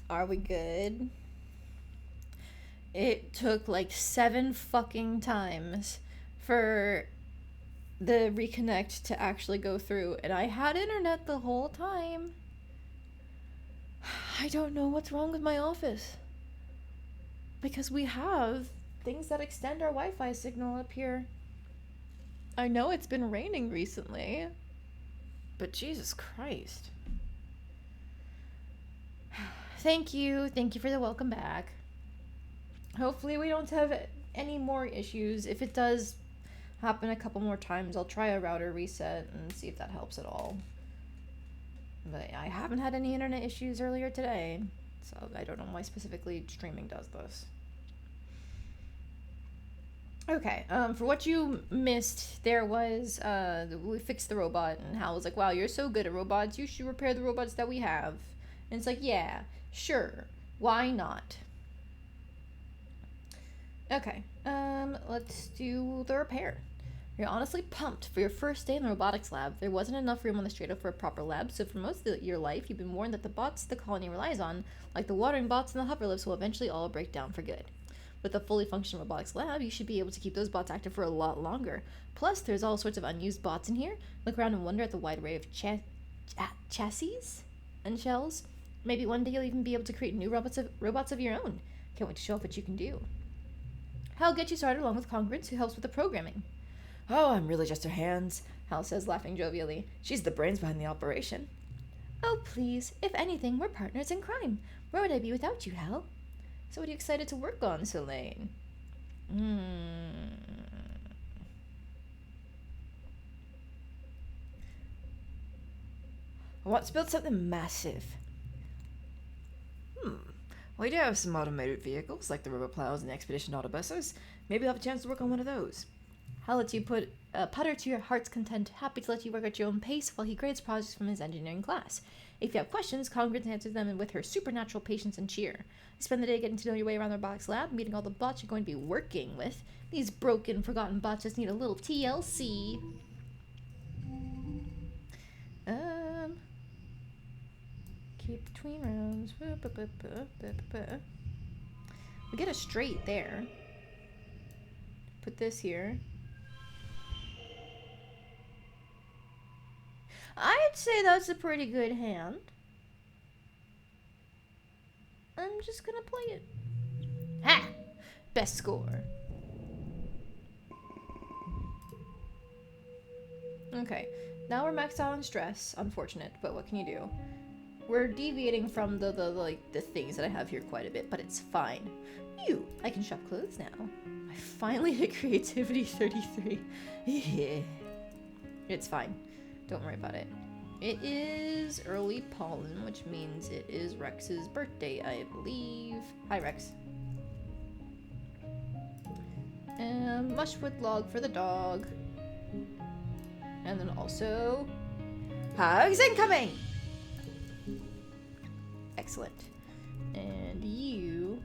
Are we good? It took like 7 fucking times for the reconnect to actually go through, and I had internet the whole time. I don't know what's wrong with my office. Because we have things that extend our Wi-Fi signal up here. I know it's been raining recently, but Jesus Christ. Thank you for the welcome back. Hopefully we don't have any more issues. If it does happen a couple more times, I'll try a router reset and see if that helps at all. But I haven't had any internet issues earlier today, so I don't know why specifically streaming does this. Okay, for what you missed, there was, we fixed the robot, and Hal was like, wow, you're so good at robots, you should repair the robots that we have. And it's like, yeah, sure, why not? Okay, let's do the repair. You're honestly pumped for your first day in the robotics lab. There wasn't enough room on the Strato for a proper lab, so for most of your life, you've been warned that the bots the colony relies on, like the watering bots and the hover lifts, will eventually all break down for good. With a fully functional robotics lab, you should be able to keep those bots active for a lot longer. Plus, there's all sorts of unused bots in here. Look around and wonder at the wide array of chassis and shells. Maybe one day you'll even be able to create new robots of your own. Can't wait to show off what you can do. Hal get you started along with Congruence, who helps with the programming. Oh, I'm really just her hands, Hal says, laughing jovially. She's the brains behind the operation. Oh, please. If anything, we're partners in crime. Where would I be without you, Hal? So what are you excited to work on, Selene? I want to build something massive. We do have some automated vehicles, like the river plows and the expedition autobuses. Maybe I'll have a chance to work on one of those. Hal lets you put a putter to your heart's content, happy to let you work at your own pace while he grades projects from his engineering class. If you have questions, Congruence answers them with her supernatural patience and cheer. You spend the day getting to know your way around the robotics lab, meeting all the bots you're going to be working with. These broken, forgotten bots just need a little TLC. Keep between rounds. We get a straight there. Put this here. I'd say that's a pretty good hand. I'm just gonna play it. Ha! Best score. Okay, now we're maxed out on stress. Unfortunate, but what can you do? We're deviating from the things that I have here quite a bit, but it's fine. I can shop clothes now. I finally hit creativity 33. Yeah. It's fine. Don't worry about it. It is early pollen, which means it is Rex's birthday, I believe. Hi, Rex. And mushwood log for the dog. And then also... Hugs incoming! Excellent. And you...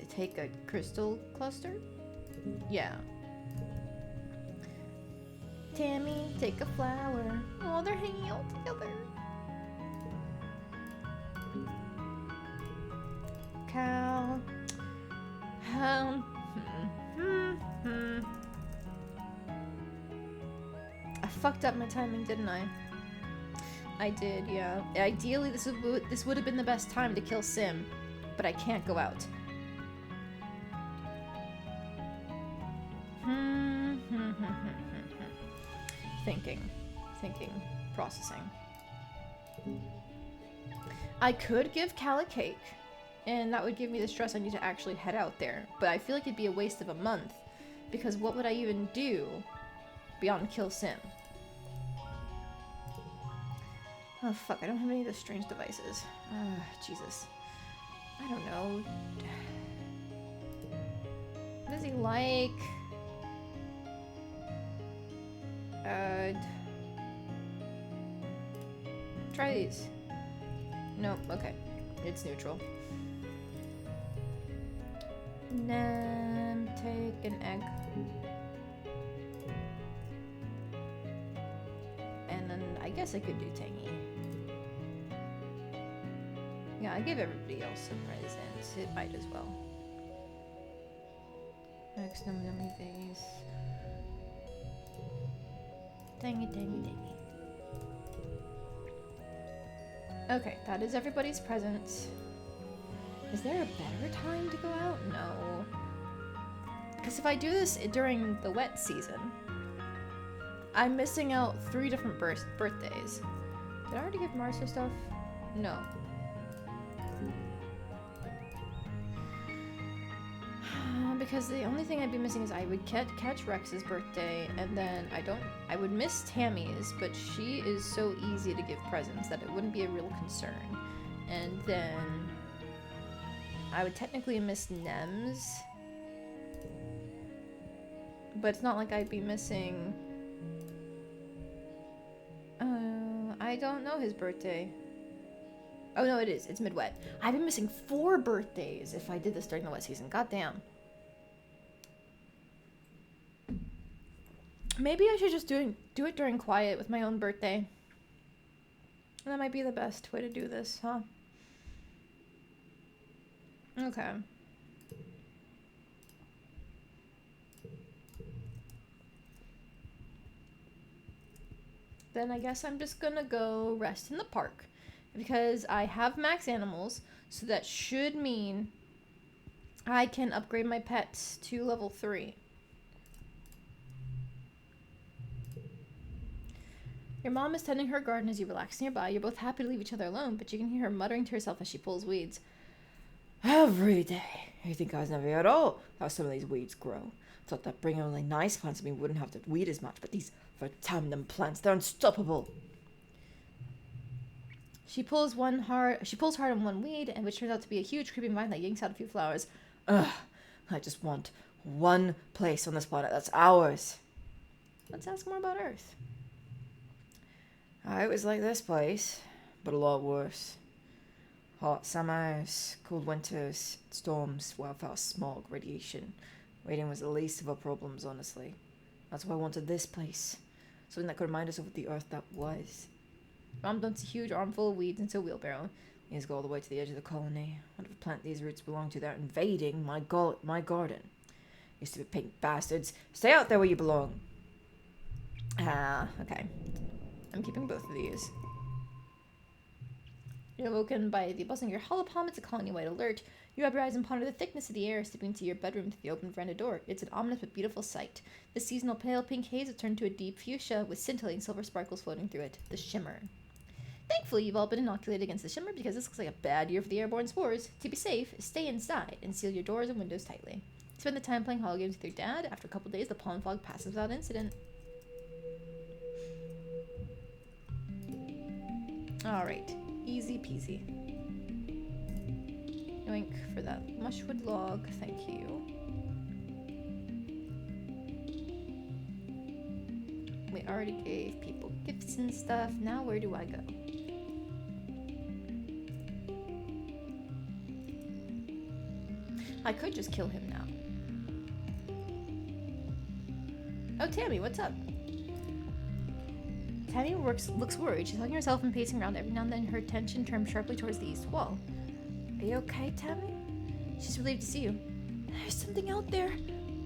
take a crystal cluster? Yeah. Tammy, take a flower. Oh, they're hanging out together. Cal. I fucked up my timing, didn't I? I did, yeah. Ideally, this would have been the best time to kill Sim, but I can't go out. Thinking, processing. I could give Cal a cake, and that would give me the stress I need to actually head out there, but I feel like it'd be a waste of a month, because what would I even do beyond kill Sim? Oh fuck, I don't have any of the strange devices. Jesus. I don't know. What does he like? Try these. Nope, okay. It's neutral. Take an egg. And then I guess I could do tangy. Yeah, I gave everybody else some presents. It might as well. Next nummy face. Dang it, dang it, dang it. Okay, that is everybody's presents. Is there a better time to go out? No. Because if I do this during the wet season, I'm missing out 3 different birthdays. Did I already give Marcia stuff? No. Because the only thing I'd be missing is I would catch Rex's birthday, and then I would miss Tammy's, but she is so easy to give presents that it wouldn't be a real concern. And then I would technically miss Nem's, but it's not like I'd be missing. I don't know his birthday. Oh no, it is. It's mid-wet. I've been missing 4 birthdays if I did this during the wet season. Goddamn. Maybe I should just do it during quiet with my own birthday. That might be the best way to do this, huh? Okay. Then I guess I'm just gonna go rest in the park. Because I have max animals, so that should mean I can upgrade my pets to level 3. Your mom is tending her garden as you relax nearby. You're both happy to leave each other alone, but you can hear her muttering to herself as she pulls weeds. Every day. You think I was never here at all? How some of these weeds grow. Thought that bringing only nice plants we wouldn't have to weed as much, but these vertaminem plants, they're unstoppable. She pulls hard on one weed, and which turns out to be a huge creeping vine that yanks out a few flowers. Ugh, I just want one place on this planet that's ours. Let's ask more about Earth. It was like this place, but a lot worse. Hot summers, cold winters, storms, wildfire, smog, radiation. Waiting was the least of our problems, honestly. That's why I wanted this place. Something that could remind us of what the Earth that was. Mom dumps a huge armful of weeds into a wheelbarrow. These go all the way to the edge of the colony. Whatever plant these roots belong to, they're invading my garden. You stupid pink bastards. Stay out there where you belong. Okay. I'm keeping both of these. You're awoken by the buzzing of your hollow palm. It's a colony-wide alert. You rub your eyes and ponder the thickness of the air slipping into your bedroom through the open veranda door. It's an ominous but beautiful sight. The seasonal pale pink haze has turned to a deep fuchsia with scintillating silver sparkles floating through it. The shimmer. Thankfully, you've all been inoculated against the shimmer because this looks like a bad year for the airborne spores. To be safe, stay inside and seal your doors and windows tightly. Spend the time playing holo games with your dad. After a couple days, the pollen fog passes without incident. Alright. Easy peasy. Yoink for that mushwood log. Thank you. We already gave people gifts and stuff. Now where do I go? I could just kill him now. Oh, Tammy, what's up? Tammy looks worried. She's hugging herself and pacing around. Every now and then her attention turns sharply towards the east wall. Are you okay, Tammy? She's relieved to see you. There's something out there.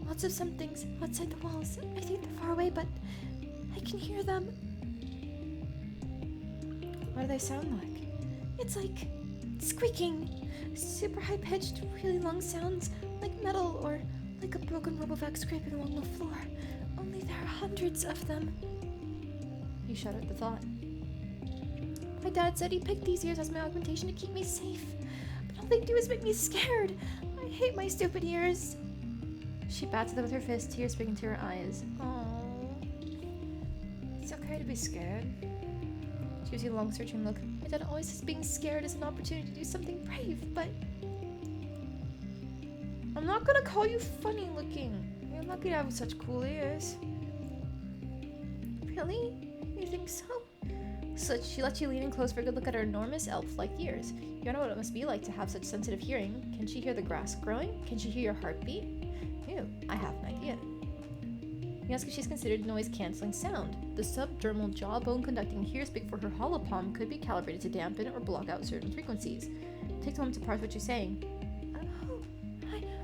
Lots of somethings outside the walls. I think they're far away, but I can hear them. What do they sound like? It's like squeaking. Super high-pitched, really long sounds, like metal or like a broken robovac scraping along the floor. Only there are hundreds of them. You shudder at the thought. My dad said he picked these ears as my augmentation to keep me safe. But all they do is make me scared. I hate my stupid ears. She bats them with her fist, tears spring into her eyes. Aww. It's okay to be scared. She gives you a long searching look. My dad always says being scared is an opportunity to do something brave, but... I'm not gonna call you funny looking. You're lucky to have such cool ears. Really? You think so? So she lets you lean in close for a good look at her enormous elf-like ears. You don't know what it must be like to have such sensitive hearing. Can she hear the grass growing? Can she hear your heartbeat? Ew, I have an idea. You ask if she's considered noise-canceling sound. The subdermal jawbone-conducting hearspeak for her holopalm could be calibrated to dampen or block out certain frequencies. Take a moment to parse what you're saying. Oh,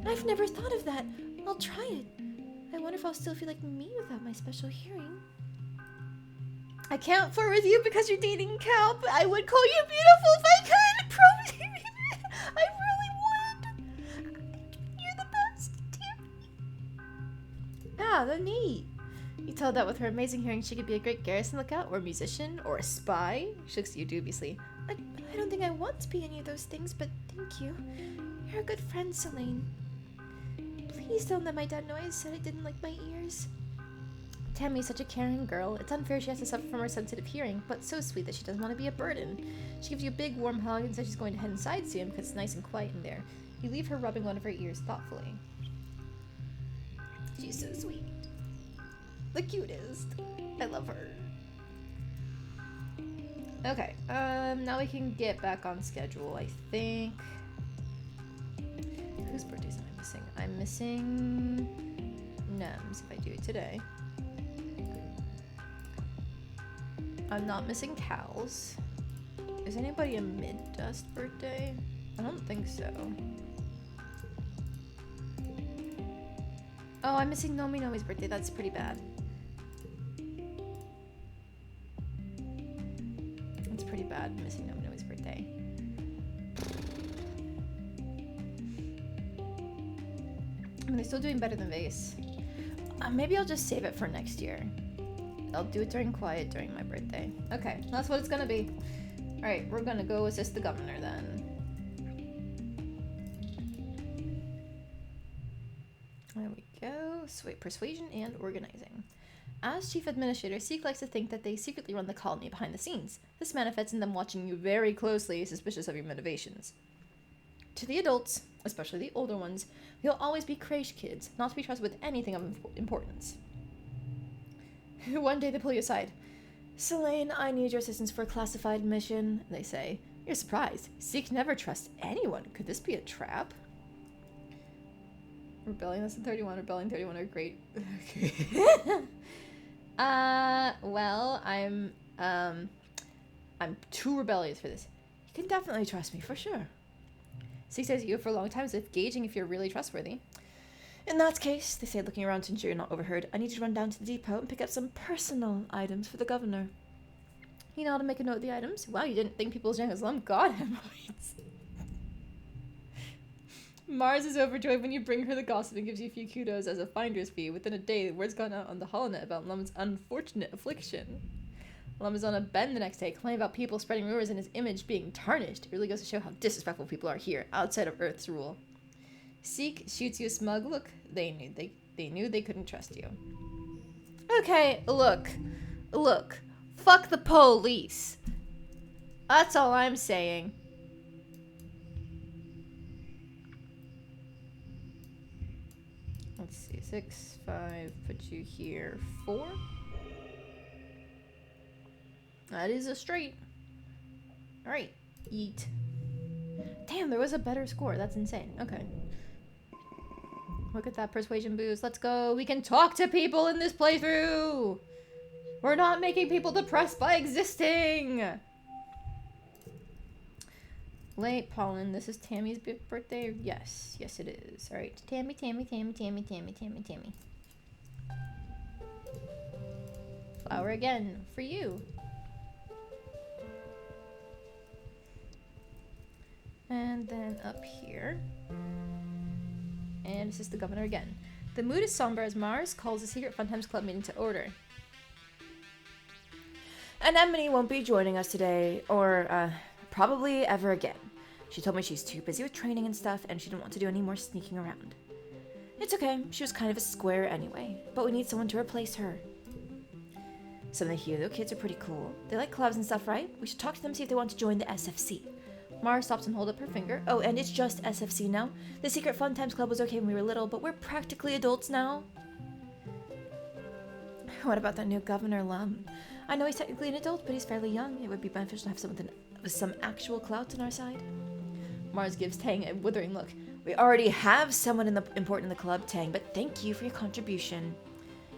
I've never thought of that. I'll try it. I wonder if I'll still feel like me without my special hearing. I can't flirt with you because you're dating Cal, but I would call you beautiful if I could. Promise me. I really would. You're the best, dear. Ah, the neat. You tell that with her amazing hearing she could be a great garrison lookout, or a musician, or a spy. She looks at you dubiously. I don't think I want to be any of those things, but thank you. You're a good friend, Selene. Please don't let my dad know I said I didn't like my ears. Tammy's such a caring girl. It's unfair she has to suffer from her sensitive hearing, but so sweet that she doesn't want to be a burden. She gives you a big warm hug and says she's going to head inside soon because it's nice and quiet in there. You leave her rubbing one of her ears thoughtfully. She's so sweet. The cutest. I love her. Okay, now we can get back on schedule, I think. Whose birthdays am I missing? I'm missing Nem's if I do it today. I'm not missing Cal's. Is anybody a mid-dust birthday? I don't think so. Oh, I'm missing Nomi Nomi's birthday. That's pretty bad. That's pretty bad, missing Nomi Nomi's birthday. I mean, they're still doing better than Vase. Maybe I'll just save it for next year. I'll do it during quiet during my birthday. Okay, that's what it's gonna be. Alright, we're gonna go assist the governor then. There we go. Sweet. Persuasion and organizing. As chief administrator, Seek likes to think that they secretly run the colony behind the scenes. This manifests in them watching you very closely, suspicious of your motivations. To the adults, especially the older ones, they'll always be crèche kids, not to be trusted with anything of importance. One day they pull you aside. Selene, I need your assistance for a classified mission, they say. You're surprised. Seek never trusts anyone. Could this be a trap? Rebellion Lesson 31, Rebellion 31 are great. Well, I'm too rebellious for this. You can definitely trust me, for sure. Seek says you for a long time as if gauging if you're really trustworthy. In that case, they say, looking around to ensure you're not overheard, I need you to run down to the depot and pick up some personal items for the governor. You know how to make a note of the items? Wow, you didn't think people as young as Lum got hemorrhoids. Mars is overjoyed when you bring her the gossip and gives you a few kudos as a finder's fee. Within a day, the word's gone out on the holonet about Lum's unfortunate affliction. Lum is on a bend the next day, complaining about people spreading rumors and his image being tarnished. It really goes to show how disrespectful people are here, outside of Earth's rule. Seek shoots you a smug look. They knew they couldn't trust you. Okay, look. Fuck the police. That's all I'm saying. Let's see, 6, 5, put you here, 4. That is a straight. Alright, eat. Damn, there was a better score. That's insane. Okay. Look at that persuasion boost. Let's go. We can talk to people in this playthrough. We're not making people depressed by existing. Late pollen. This is Tammy's birthday. Yes. Yes, it is. All right. Tammy. Flower again for you. And then up here. And this is the governor again. The mood is somber as Mars calls the secret Fun Times Club meeting to order. Anemone won't be joining us today, or probably ever again. She told me she's too busy with training and stuff, and she didn't want to do any more sneaking around. It's okay, she was kind of a square anyway, but we need someone to replace her. Some of the Helio kids are pretty cool. They like clubs and stuff, right? We should talk to them, see if they want to join the SFC. Mars stops and holds up her finger. Oh, and it's just SFC now. The secret Fun Times Club was okay when we were little, but we're practically adults now. What about that new governor, Lum? I know he's technically an adult, but he's fairly young. It would be beneficial to have someone with some actual clout on our side. Mars gives Tang a withering look. We already have someone important in the club, Tang, but thank you for your contribution.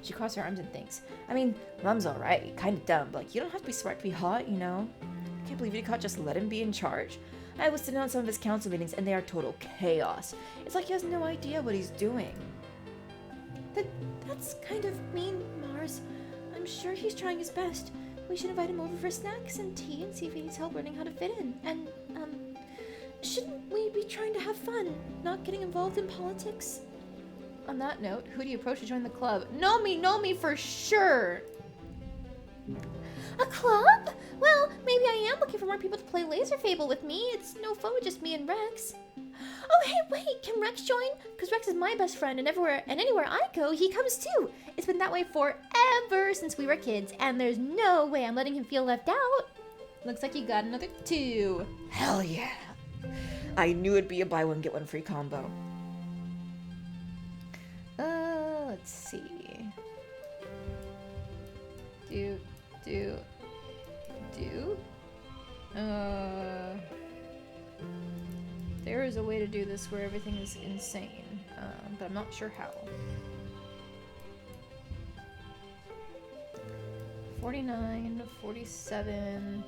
She crossed her arms and thinks. I mean, Mom's alright, kinda dumb, but like, you don't have to be smart to be hot, you know? I can't believe Idicott just let him be in charge. I was sitting on some of his council meetings and they are total chaos. It's like he has no idea what he's doing. That's kind of mean, Mars. I'm sure he's trying his best. We should invite him over for snacks and tea and see if he needs help learning how to fit in. And, shouldn't we be trying to have fun, not getting involved in politics? On that note, who do you approach to join the club? Know me for sure! A club? Well, maybe I am looking for more people to play Laser Fable with me. It's no fun with just me and Rex. Oh, hey, wait, can Rex join? Because Rex is my best friend, and anywhere I go, he comes too. It's been that way forever since we were kids, and there's no way I'm letting him feel left out. Looks like you got another 2. Hell yeah. I knew it'd be a buy one, get one free combo. Let's see. Do. There is a way to do this where everything is insane, but I'm not sure how. 49, 47.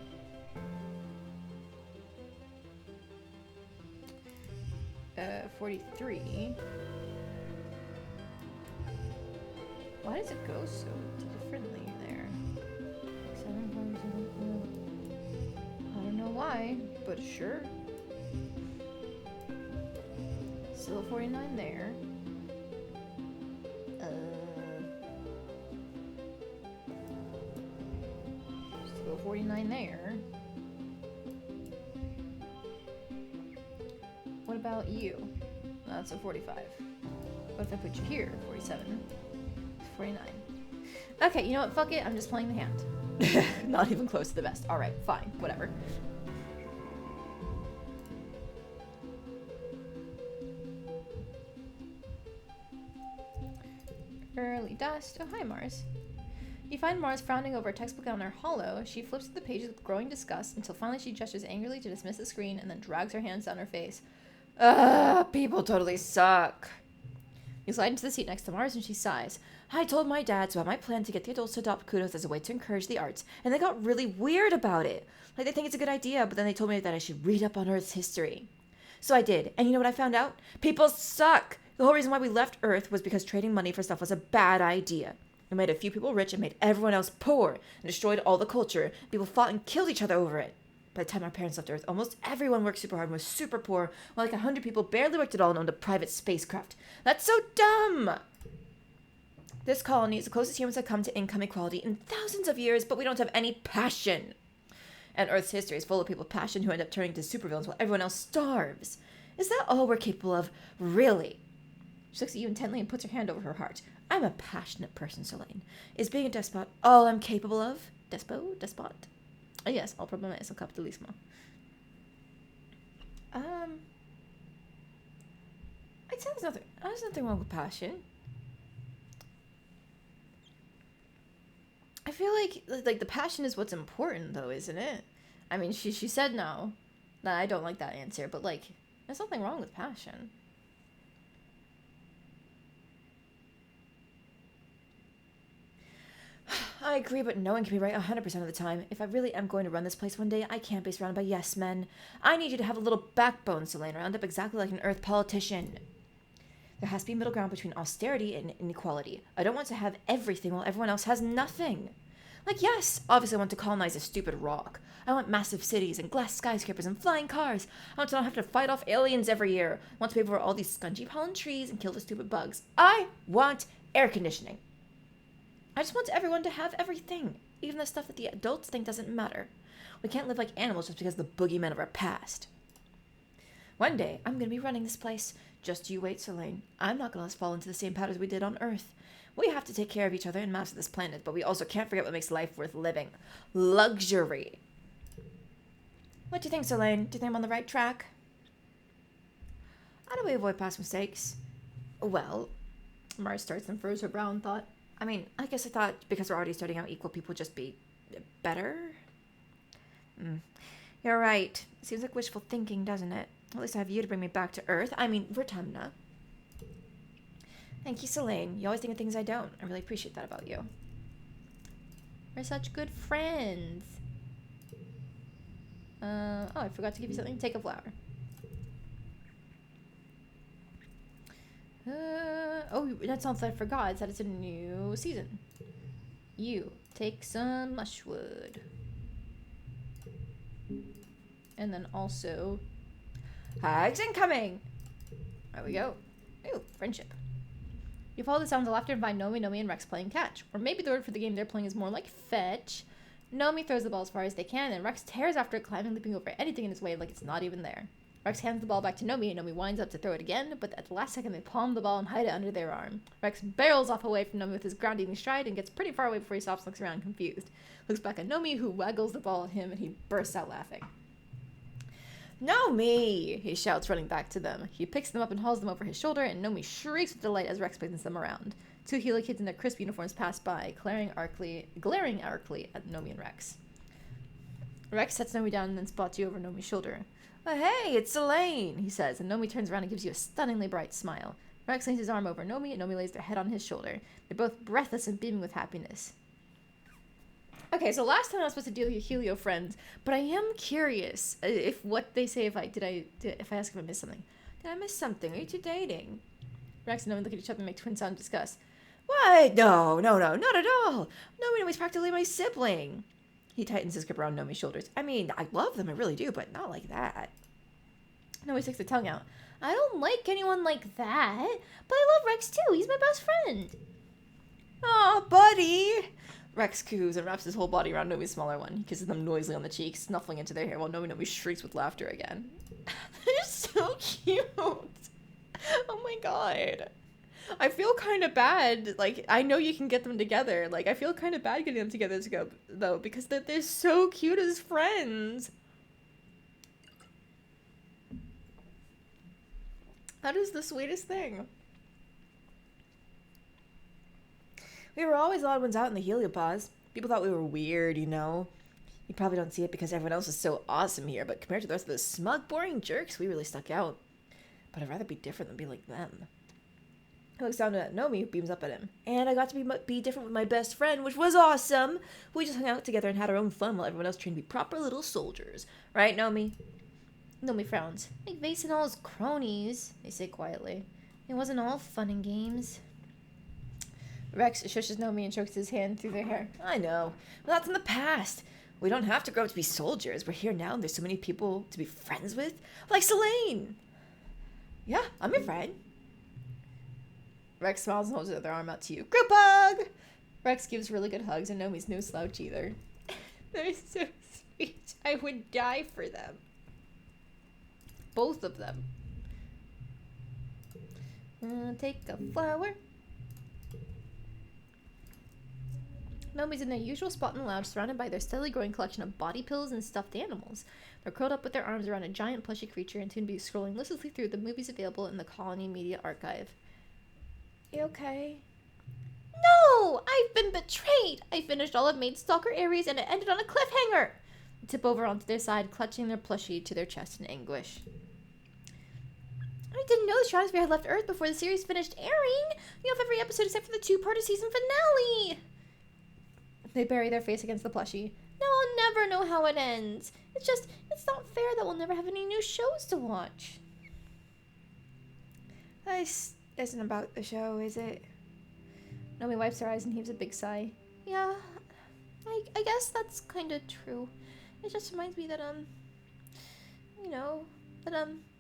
43. Why does it go so differently there? 7, I don't know why, but sure. Still a 49 there. Still a 49 there. What about you? That's a 45. What if I put you here? 47. 49. Okay, you know what? Fuck it. I'm just playing the hand. Not even close to the best. Alright, fine. Whatever. Early dust. Oh, hi, Mars. You find Mars frowning over a textbook on her hollow. She flips through the pages with growing disgust until finally she gestures angrily to dismiss the screen and then drags her hands down her face. Ugh, people totally suck. You slide into the seat next to Mars and she sighs. I told my dads about my plan to get the adults to adopt kudos as a way to encourage the arts, and they got really weird about it. Like, they think it's a good idea, but then they told me that I should read up on Earth's history. So I did, and you know what I found out? People suck! The whole reason why we left Earth was because trading money for stuff was a bad idea. It made a few people rich and made everyone else poor, and destroyed all the culture. People fought and killed each other over it. By the time our parents left Earth, almost everyone worked super hard and was super poor, while like 100 people barely worked at all and owned a private spacecraft. That's so dumb! This colony is the closest humans have come to income equality in thousands of years, but we don't have any passion. And Earth's history is full of people with passion who end up turning to supervillains while everyone else starves. Is that all we're capable of? Really? She looks at you intently and puts her hand over her heart. I'm a passionate person, Selene. Is being a despot all I'm capable of? Despot? Oh, yes, all problema es el capitalismo. I'd say there's nothing wrong with passion. I feel like the passion is what's important, though, isn't it? I mean, she said no. Nah, I don't like that answer, but like, there's nothing wrong with passion. I agree, but no one can be right 100% of the time. If I really am going to run this place one day, I can't be surrounded by yes men. I need you to have a little backbone, Selene, or end up exactly like an Earth politician. There has to be a middle ground between austerity and inequality. I don't want to have everything while everyone else has nothing. Like, yes, obviously I want to colonize a stupid rock. I want massive cities and glass skyscrapers and flying cars. I want to not have to fight off aliens every year. I want to be over all these scungy pollen trees and kill the stupid bugs. I want air conditioning. I just want everyone to have everything, even the stuff that the adults think doesn't matter. We can't live like animals just because of the boogeymen of our past. One day, I'm going to be running this place. Just you wait, Selene. I'm not going to let us fall into the same patterns we did on Earth. We have to take care of each other and master this planet, but we also can't forget what makes life worth living. Luxury. What do you think, Selene? Do you think I'm on the right track? How do we avoid past mistakes? Well, Mars starts and furrows her brow in thought. I mean, I guess I thought because we're already starting out equal, people would just be better. You're right. Seems like wishful thinking, doesn't it? At least I have you to bring me back to Earth. I mean, Vertumna. Thank you, Selene. You always think of things I don't. I really appreciate that about you. We're such good friends. Oh, I forgot to give you something. Take a flower. Oh, that's something I forgot. It's that it's a new season. You take some mushwood. And then also... Hags incoming! There we go. Ooh, friendship. You follow the sounds of laughter and find Nomi, and Rex playing catch. Or maybe the word for the game they're playing is more like fetch. Nomi throws the ball as far as they can, and Rex tears after it, climbing, leaping over anything in his way like it's not even there. Rex hands the ball back to Nomi, and Nomi winds up to throw it again, but at the last second they palm the ball and hide it under their arm. Rex barrels off away from Nomi with his ground-eating stride and gets pretty far away before he stops and looks around confused. Looks back at Nomi, who waggles the ball at him, and he bursts out laughing. Nomi! He shouts, running back to them. He picks them up and hauls them over his shoulder, and Nomi shrieks with delight as Rex spins them around. Two Gila kids in their crisp uniforms pass by, glaring arcly at Nomi and Rex. Rex sets Nomi down and then spots you over Nomi's shoulder. Oh, hey, it's Selene, he says, and Nomi turns around and gives you a stunningly bright smile. Rex lays his arm over Nomi, and Nomi lays their head on his shoulder. They're both breathless and beaming with happiness. Okay, so last time I was supposed to deal with your Helio friends, but I am curious if what they say if I ask if I missed something. Did I miss something? Are you two dating? Rex and Nomi look at each other and make twin sound of disgust. What? No, not at all. Nomi's practically my sibling. He tightens his grip around Nomi's shoulders. I mean, I love them, I really do, but not like that. Nomi sticks the tongue out. I don't like anyone like that, but I love Rex too. He's my best friend. Aw, buddy. Rex coos and wraps his whole body around Nomi's smaller one. He kisses them noisily on the cheek, snuffling into their hair while Nomi shrieks with laughter again. They're so cute. Oh my god. I feel kind of bad. Like, I know you can get them together. Like, I feel kind of bad getting them together though, because they're so cute as friends. That is the sweetest thing. We were always the odd ones out in the heliopause. People thought we were weird, you know. You probably don't see it because everyone else is so awesome here, but compared to the rest of those smug, boring jerks, we really stuck out. But I'd rather be different than be like them. He looks down at Nomi, who beams up at him. And I got to be different with my best friend, which was awesome. We just hung out together and had our own fun while everyone else trained to be proper little soldiers. Right, Nomi? Nomi frowns. Like Vase and all his cronies, they say quietly. It wasn't all fun and games. Rex shushes Nomi and strokes his hand through their hair. I know. Well, that's in the past. We don't have to grow up to be soldiers. We're here now and there's so many people to be friends with. Like Selene. Yeah, I'm your friend. Rex smiles and holds their arm out to you. Group hug! Rex gives really good hugs, and Nomi's no slouch either. They're so sweet. I would die for them. Both of them. Take a flower. Nomi's in their usual spot in the lounge, surrounded by their steadily growing collection of body pillows and stuffed animals. They're curled up with their arms around a giant plushy creature and soon be scrolling listlessly through the movies available in the Colony Media Archive. You okay? No! I've been betrayed! I finished all of Maid Stalker Ares and it ended on a cliffhanger! They tip over onto their side, clutching their plushie to their chest in anguish. I didn't know the Stratosphere had left Earth before the series finished airing! You have every episode except for the two-parter season finale! They bury their face against the plushie. Now I'll never know how it ends. It's not fair that we'll never have any new shows to watch. This isn't about the show, is it? Nomi wipes her eyes and heaves a big sigh. Yeah, I guess that's kind of true. It just reminds me that,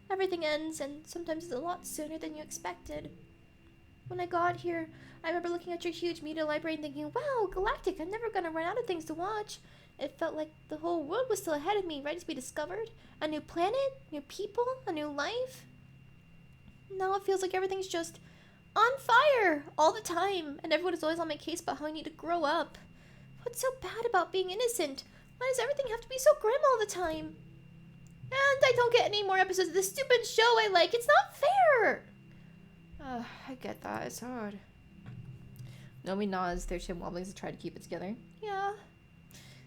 everything ends and sometimes it's a lot sooner than you expected. When I got here, I remember looking at your huge media library and thinking, wow, Galactic, I'm never gonna run out of things to watch. It felt like the whole world was still ahead of me, ready to be discovered. A new planet, new people, a new life. Now it feels like everything's just on fire all the time, and everyone is always on my case about how I need to grow up. What's so bad about being innocent? Why does everything have to be so grim all the time? And I don't get any more episodes of this stupid show I like. It's not fair! I get that. It's hard. Nomi nods, their chin wobbling to try to keep it together. Yeah.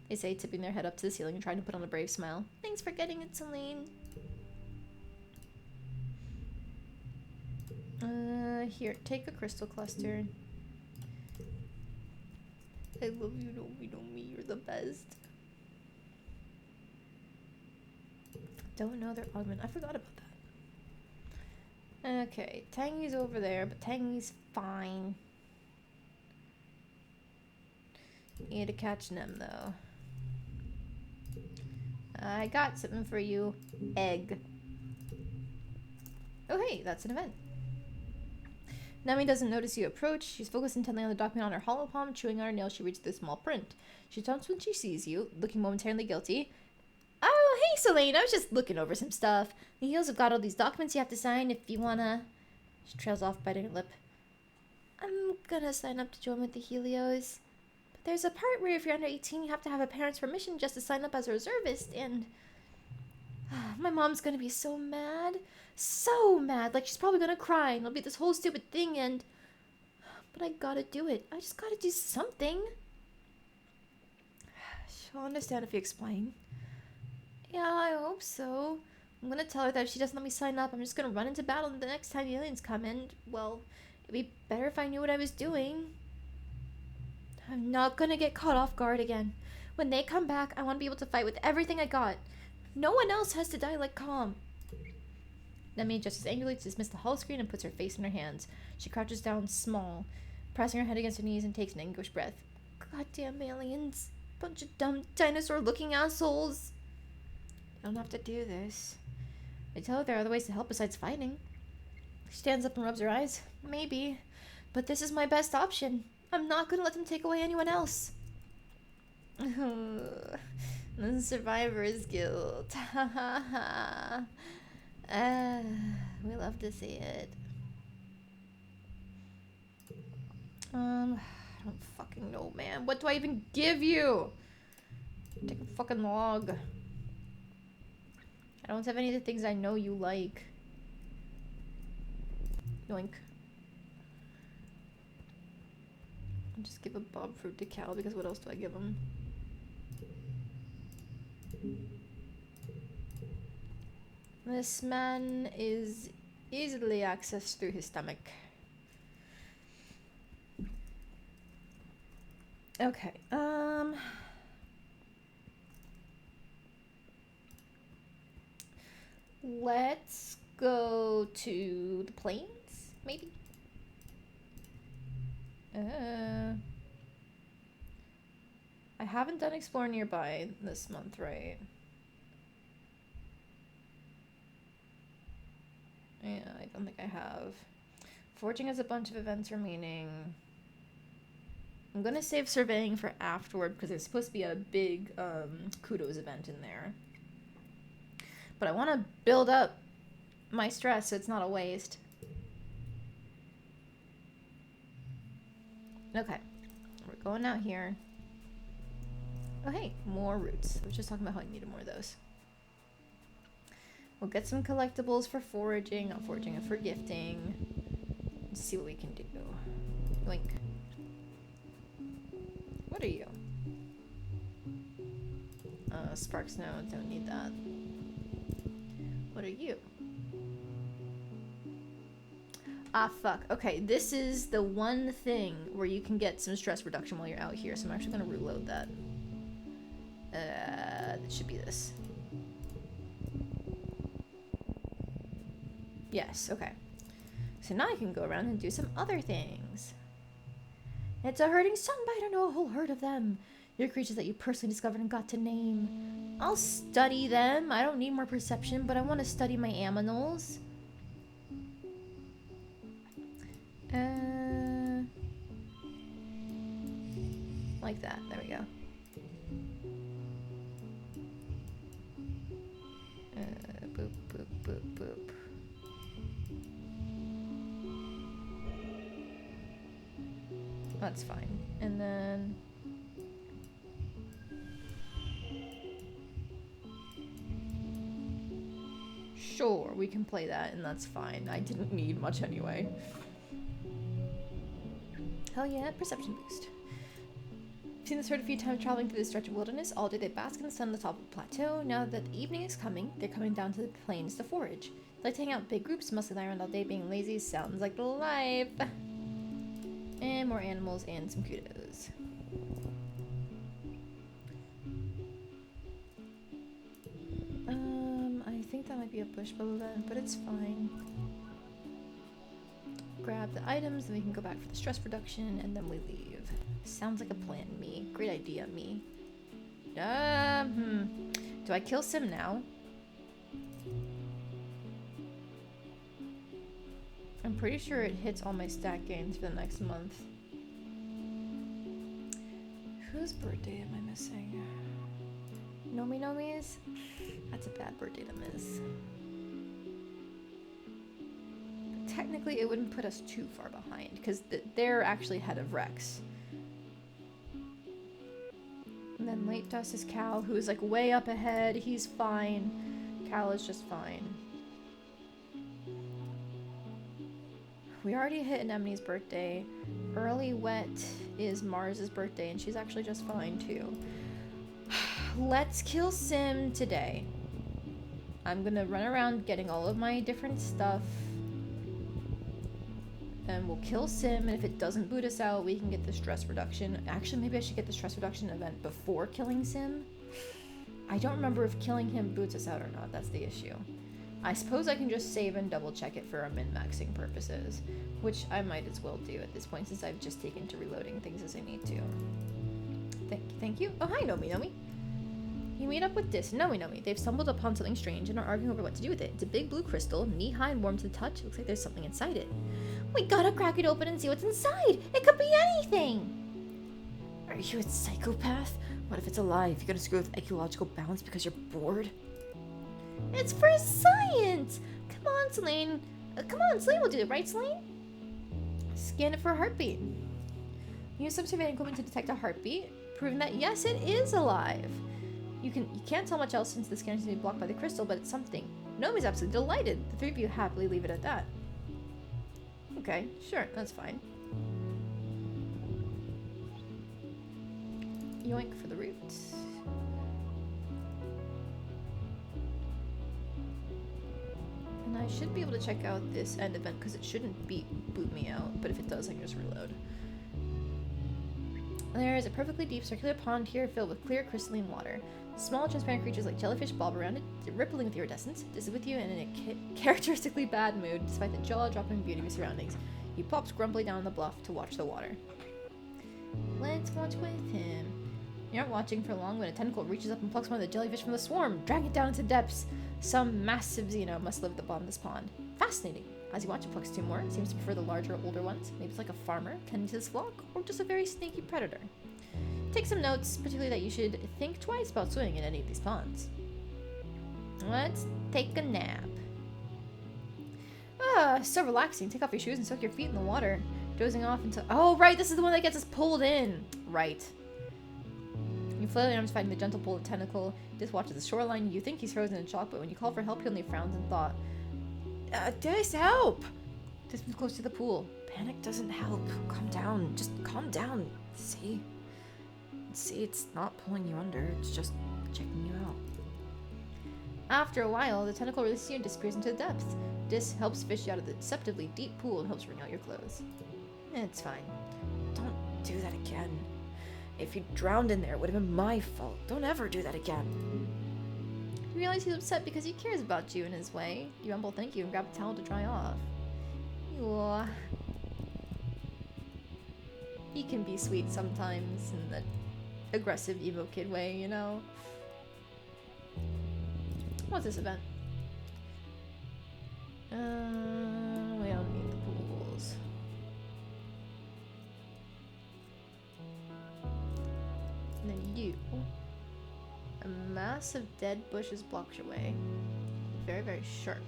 They say, tipping their head up to the ceiling and trying to put on a brave smile. Thanks for getting it, Selene. Here, take a crystal cluster. I love you, know me, you're the best. Don't know their augment. I forgot about that. Okay, Tangy's over there, but Tangy's fine. Need to catch them though. I got something for you. Egg. Oh hey, that's an event. Nami doesn't notice you approach. She's focused intently on the document on her hollow palm, chewing on her nail. She reads the small print. She jumps when she sees you, looking momentarily guilty. Oh, hey, Selene. I was just looking over some stuff. The Heels have got all these documents you have to sign if you wanna... She trails off, biting her lip. I'm gonna sign up to join with the Helios. But there's a part where if you're under 18, you have to have a parent's permission just to sign up as a reservist, and... my mom's gonna be so mad. So mad. Like, she's probably gonna cry, and it'll be this whole stupid thing, and... But I gotta do it. I just gotta do something. She'll understand if you explain. Yeah, I hope so. I'm gonna tell her that if she doesn't let me sign up, I'm just gonna run into battle the next time the aliens come in. Well, it'd be better if I knew what I was doing. I'm not gonna get caught off guard again. When they come back, I want to be able to fight with everything I got. No one else has to die like Calm. Nemi adjusts angrily to dismiss the hull screen and puts her face in her hands. She crouches down small, pressing her head against her knees and takes an anguished breath. Goddamn aliens. Bunch of dumb dinosaur-looking assholes. I don't have to do this. I tell her there are other ways to help besides fighting. She stands up and rubs her eyes. Maybe. But this is my best option. I'm not gonna let them take away anyone else. The survivor's guilt. Ha ha ha. We love to see it. I don't fucking know, man. What do I even give you? Take a fucking log. I don't have any of the things I know you like. Yoink. I'll just give a Bob fruit to Cal because what else do I give him? This man is easily accessed through his stomach. Okay, let's go to the plains, maybe? I haven't done Explore Nearby this month, right? Yeah, I don't think I have. Forging has a bunch of events remaining. I'm gonna save surveying for afterward because there's supposed to be a big kudos event in there. But I want to build up my stress so it's not a waste. Okay, we're going out here. Oh hey, more roots. I was just talking about how I needed more of those. We'll get some collectibles for foraging, not foraging, for gifting. Let's see what we can do. Yoink. What are you? Sparks, no, don't need that. What are you? Ah, fuck. Okay, this is the one thing where you can get some stress reduction while you're out here, so I'm actually gonna reload that. It should be this. Yes, okay. So now I can go around and do some other things. It's a herding some, but I don't know a whole herd of them. Your creatures that you personally discovered and got to name. I'll study them. I don't need more perception, but I want to study my aminals. Like that. There we go. Boop, boop, boop, boop. That's fine. And then... Sure, we can play that, and that's fine. I didn't need much anyway. Hell yeah, perception boost. I've seen this herd a few times traveling through this stretch of wilderness. All day they bask in the sun on the top of the plateau. Now that the evening is coming, they're coming down to the plains to forage. Like to hang out in big groups, mostly lie around all day being lazy. Sounds like the life. And more animals and some kudos. I think that might be a bush bubble event, but it's fine. Grab the items, then we can go back for the stress reduction, and then we leave. Sounds like a plan, me. Great idea, me. Do I kill Sim now? I'm pretty sure it hits all my stat gains for the next month. Whose birthday am I missing? Nomi's? That's a bad birthday to miss. But technically, it wouldn't put us too far behind, because they're actually ahead of Rex. And then Late Dust is Cal, who's like way up ahead. He's fine. Cal is just fine. We already hit Anemone's birthday. Early Wet is Mars's birthday, and she's actually just fine too. Let's kill Sim today. I'm gonna run around getting all of my different stuff. And we'll kill Sim, and if it doesn't boot us out, we can get the stress reduction. Actually, maybe I should get the stress reduction event before killing Sim. I don't remember if killing him boots us out or not. That's the issue. I suppose I can just save and double check it for our min-maxing purposes, which I might as well do at this point since I've just taken to reloading things as I need to. Thank you. Oh, hi, Nomi. You meet up with Dis and Nomi. They've stumbled upon something strange and are arguing over what to do with it. It's a big blue crystal, knee-high and warm to the touch. Looks like there's something inside it. We gotta crack it open and see what's inside. It could be anything. Are you a psychopath? What if it's alive? You're gonna screw with ecological balance because you're bored? It's for science! Come on, Selene. Selene will do it, right, Selene? Scan it for a heartbeat. Use some surveying equipment to detect a heartbeat, proving that yes, it is alive. You can't tell much else since the scan seems to be blocked by the crystal, but it's something. Nomi's absolutely delighted. The three of you happily leave it at that. Okay, sure, that's fine. Yoink for the roots. And I should be able to check out this end event because it shouldn't boot me out, but if it does, I can just reload. There is a perfectly deep circular pond here filled with clear crystalline water. Small transparent creatures like jellyfish bob around it, rippling with iridescence. This is with you and in a characteristically bad mood, despite the jaw-dropping beauty of your surroundings. He pops grumpily down the bluff to watch the water. Let's watch with him. You aren't watching for long when a tentacle reaches up and plucks one of the jellyfish from the swarm, dragging it down into the depths. Some massive Xeno must live at the bottom of this pond. Fascinating. As you watch, it plucks two more. It seems to prefer the larger, older ones. Maybe it's like a farmer tending to this flock, or just a very sneaky predator. Take some notes, particularly that you should think twice about swimming in any of these ponds. Let's take a nap. Ah, so relaxing. Take off your shoes and soak your feet in the water. Dozing off until... Oh, right, this is the one that gets us pulled in. Right. You flail your arms fighting the gentle pull of the tentacle. Dis watches the shoreline. You think he's frozen in shock, but when you call for help, he only frowns in thought. Dis, help! Dis moves close to the pool. Panic doesn't help. Calm down. Just calm down. See, it's not pulling you under. It's just checking you out. After a while, the tentacle releases you and disappears into the depths. Dis helps fish you out of the deceptively deep pool and helps wring out your clothes. It's fine. Don't do that again. If you drowned in there, it would have been my fault. Don't ever do that again. You realize he's upset because he cares about you in his way. You mumble thank you and grab a towel to dry off. Ew. He can be sweet sometimes in the aggressive emo kid way, you know? What's this event? We don't need the pools. And then you. A mass of dead bushes blocks your way. Very, very sharp.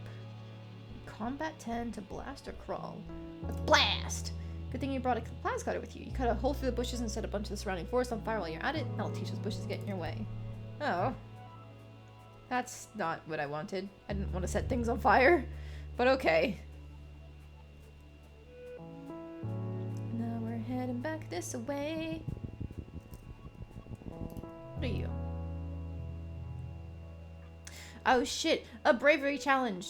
Combat 10 to blast or crawl. Let's blast! Good thing you brought a plasma cutter with you. You cut a hole through the bushes and set a bunch of the surrounding forest on fire while you're at it. That'll teach those bushes to get in your way. Oh. That's not what I wanted. I didn't want to set things on fire. But okay. Now we're heading back this way. What are you? Oh shit, a bravery challenge.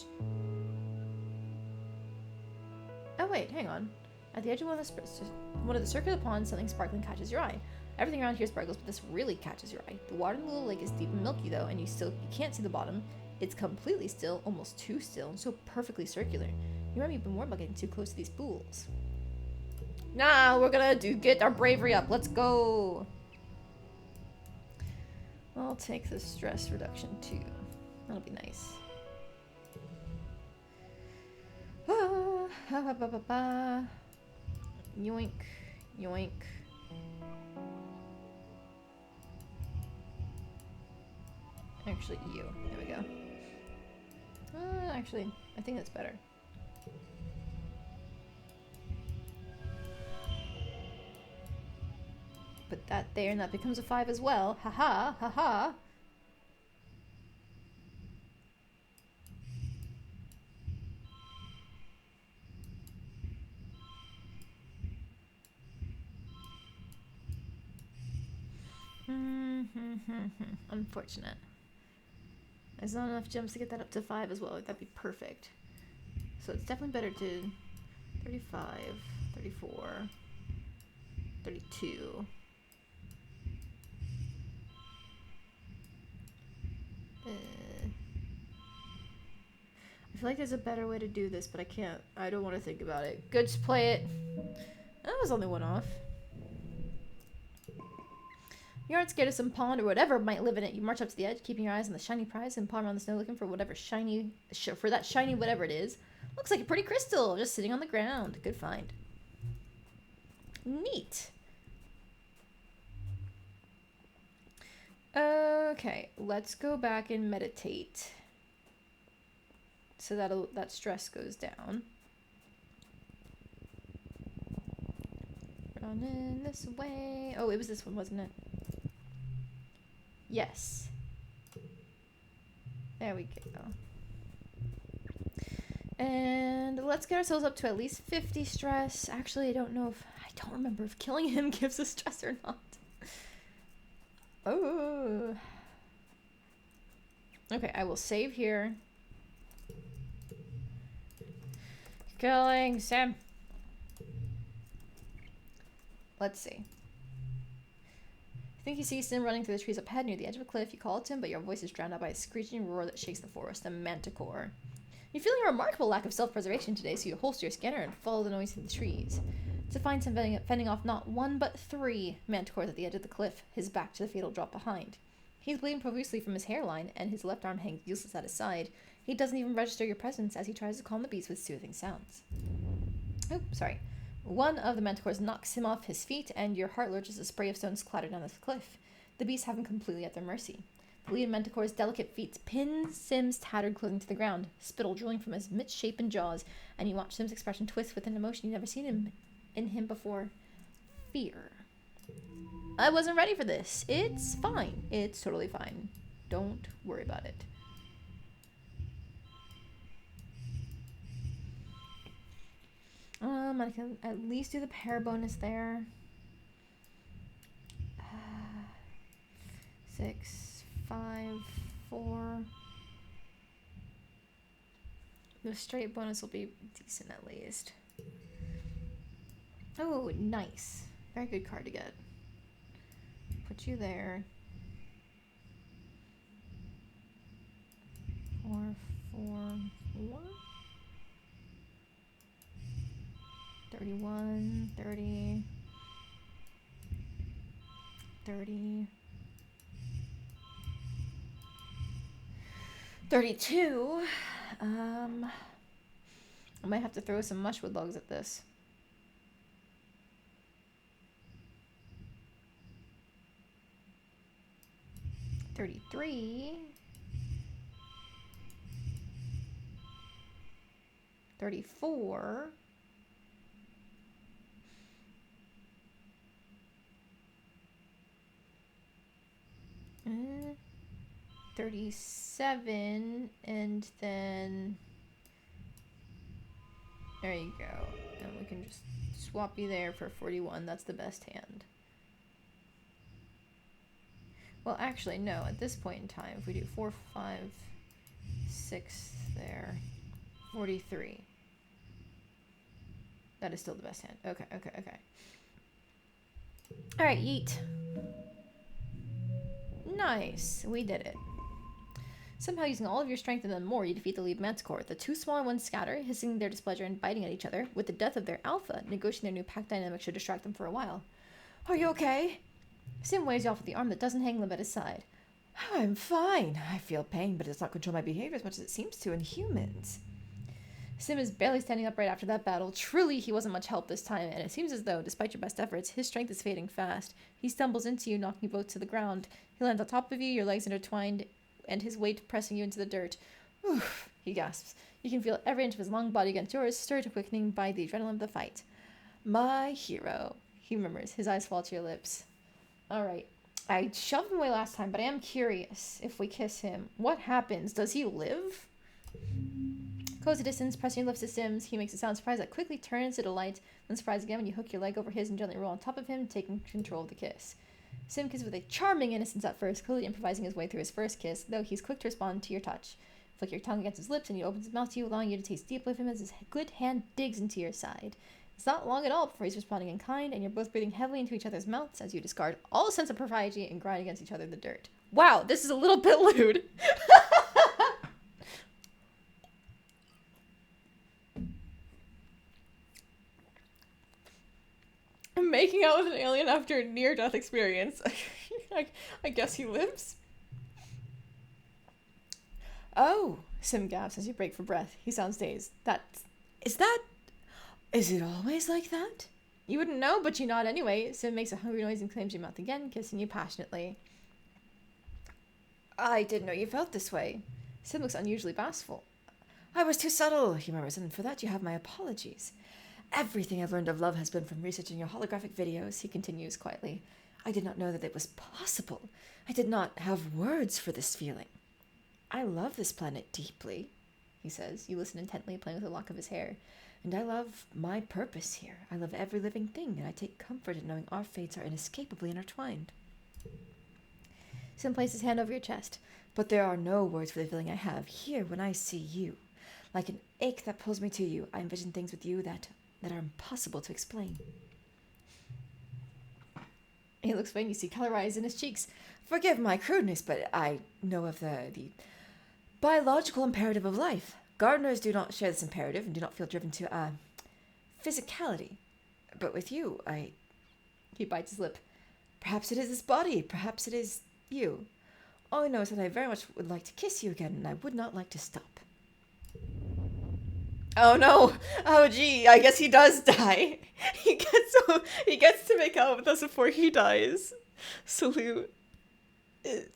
wait, hang on. At the edge of one of the circular ponds, something sparkling catches your eye. Everything around here sparkles, but this really catches your eye. The water in the little lake is deep and milky, though, and you can't see the bottom. It's completely still, almost too still, and so perfectly circular. You might be even warned about getting too close to these pools. Nah, we're gonna get our bravery up. Let's go. I'll take the stress reduction too. That'll be nice. Yoink, yoink. Actually, you. There we go. Actually, I think that's better. Put that there, and that becomes a 5 as well. Haha, haha. Unfortunate. There's not enough jumps to get that up to 5 as well. That'd be perfect. So it's definitely better to 35, 34, 32. I feel like there's a better way to do this, but I can't. I don't want to think about it. Good, just play it. That was only one off. You aren't scared of some pond or whatever might live in it. You march up to the edge, keeping your eyes on the shiny prize, and palm around the snow looking for whatever shiny, for that shiny whatever it is. Looks like a pretty crystal, just sitting on the ground. Good find. Neat. Okay, let's go back and meditate. So that stress goes down. Running this way. Oh, it was this one, wasn't it? Yes. There we go. And let's get ourselves up to at least 50 stress. Actually, I don't remember if killing him gives us stress or not. Oh. Okay, I will save here. Killing Sam. Let's see. I think you see Sim running through the trees up ahead near the edge of a cliff. You call to him, but your voice is drowned out by a screeching roar that shakes the forest. A manticore. You're feeling a remarkable lack of self-preservation today, so you holster your scanner and follow the noise through the trees. To find Sim fending off not 1 but 3 manticores at the edge of the cliff, his back to the fatal drop behind. He's bleeding profusely from his hairline, and his left arm hangs useless at his side. He doesn't even register your presence as he tries to calm the beast with soothing sounds. Oh, sorry. One of the manticores knocks him off his feet, and your heart lurches as a spray of stones clatter down the cliff. The beasts have him completely at their mercy. The lead manticore's delicate feet pin Sim's tattered clothing to the ground, spittle drooling from his misshapen jaws, and you watch Sim's expression twist with an emotion you've never seen in him before. Fear. I wasn't ready for this. It's fine. It's totally fine. Don't worry about it. I can at least do the pair bonus there. 6, 5, 4. The straight bonus will be decent at least. Oh, nice. Very good card to get. Put you there. 4, 4, 4. 31, 30, 30, 32. I might have to throw some mushwood logs at this. $33, 34. 37, and then there you go. And we can just swap you there for 41. That's the best hand. Well, actually, no. At this point in time, if we do 4, 5, 6 there, 43. That is still the best hand. Okay. Alright, yeet. Nice. We did it. Somehow, using all of your strength and then more, you defeat the lead manticore. The two smaller ones scatter, hissing their displeasure and biting at each other. With the death of their alpha, negotiating their new pack dynamic should distract them for a while. Are you okay? Sim waves you off with the arm that doesn't hang limp at his side. I'm fine. I feel pain, but it does not control my behavior as much as it seems to in humans. Sim is barely standing upright after that battle. Truly, he wasn't much help this time, and it seems as though, despite your best efforts, his strength is fading fast. He stumbles into you, knocking you both to the ground. He lands on top of you, your legs intertwined, and his weight pressing you into the dirt. Oof, he gasps. You can feel every inch of his long body against yours, stirred to quickening by the adrenaline of the fight. My hero, he murmurs. His eyes fall to your lips. Alright. I shoved him away last time, but I am curious. If we kiss him, what happens? Does he live? Close the distance, pressing your lips to Sim's. He makes a sound surprise that quickly turns to delight, then surprise again when you hook your leg over his and gently roll on top of him, taking control of the kiss. Sim kisses with a charming innocence at first, clearly improvising his way through his first kiss, though he's quick to respond to your touch. Flick your tongue against his lips, and he opens his mouth to you, allowing you to taste deeply of him as his good hand digs into your side. It's not long at all before he's responding in kind, and you're both breathing heavily into each other's mouths as you discard all sense of propriety and grind against each other in the dirt. Wow, this is a little bit lewd. Making out with an alien after a near-death experience. I guess he lives? Oh, Sim gasps as you break for breath. He sounds dazed. Is it always like that? You wouldn't know, but you nod anyway. Sim makes a hungry noise and claims your mouth again, kissing you passionately. I didn't know you felt this way. Sim looks unusually bashful. I was too subtle, he murmurs, and for that you have my apologies. Everything I've learned of love has been from researching your holographic videos, he continues quietly. I did not know that it was possible. I did not have words for this feeling. I love this planet deeply, he says. You listen intently, playing with a lock of his hair. And I love my purpose here. I love every living thing, and I take comfort in knowing our fates are inescapably intertwined. Sim places his hand over your chest. But there are no words for the feeling I have here when I see you. Like an ache that pulls me to you, I envision things with you that are impossible to explain. He looks away and you see color rise in his cheeks. Forgive my crudeness, but I know of the biological imperative of life. Gardeners do not share this imperative and do not feel driven to, physicality. But with you, He bites his lip. Perhaps it is this body, perhaps it is you. All I know is that I very much would like to kiss you again, and I would not like to stop. Oh no! Oh gee, I guess he does die. He gets to make out with us before he dies. Salute.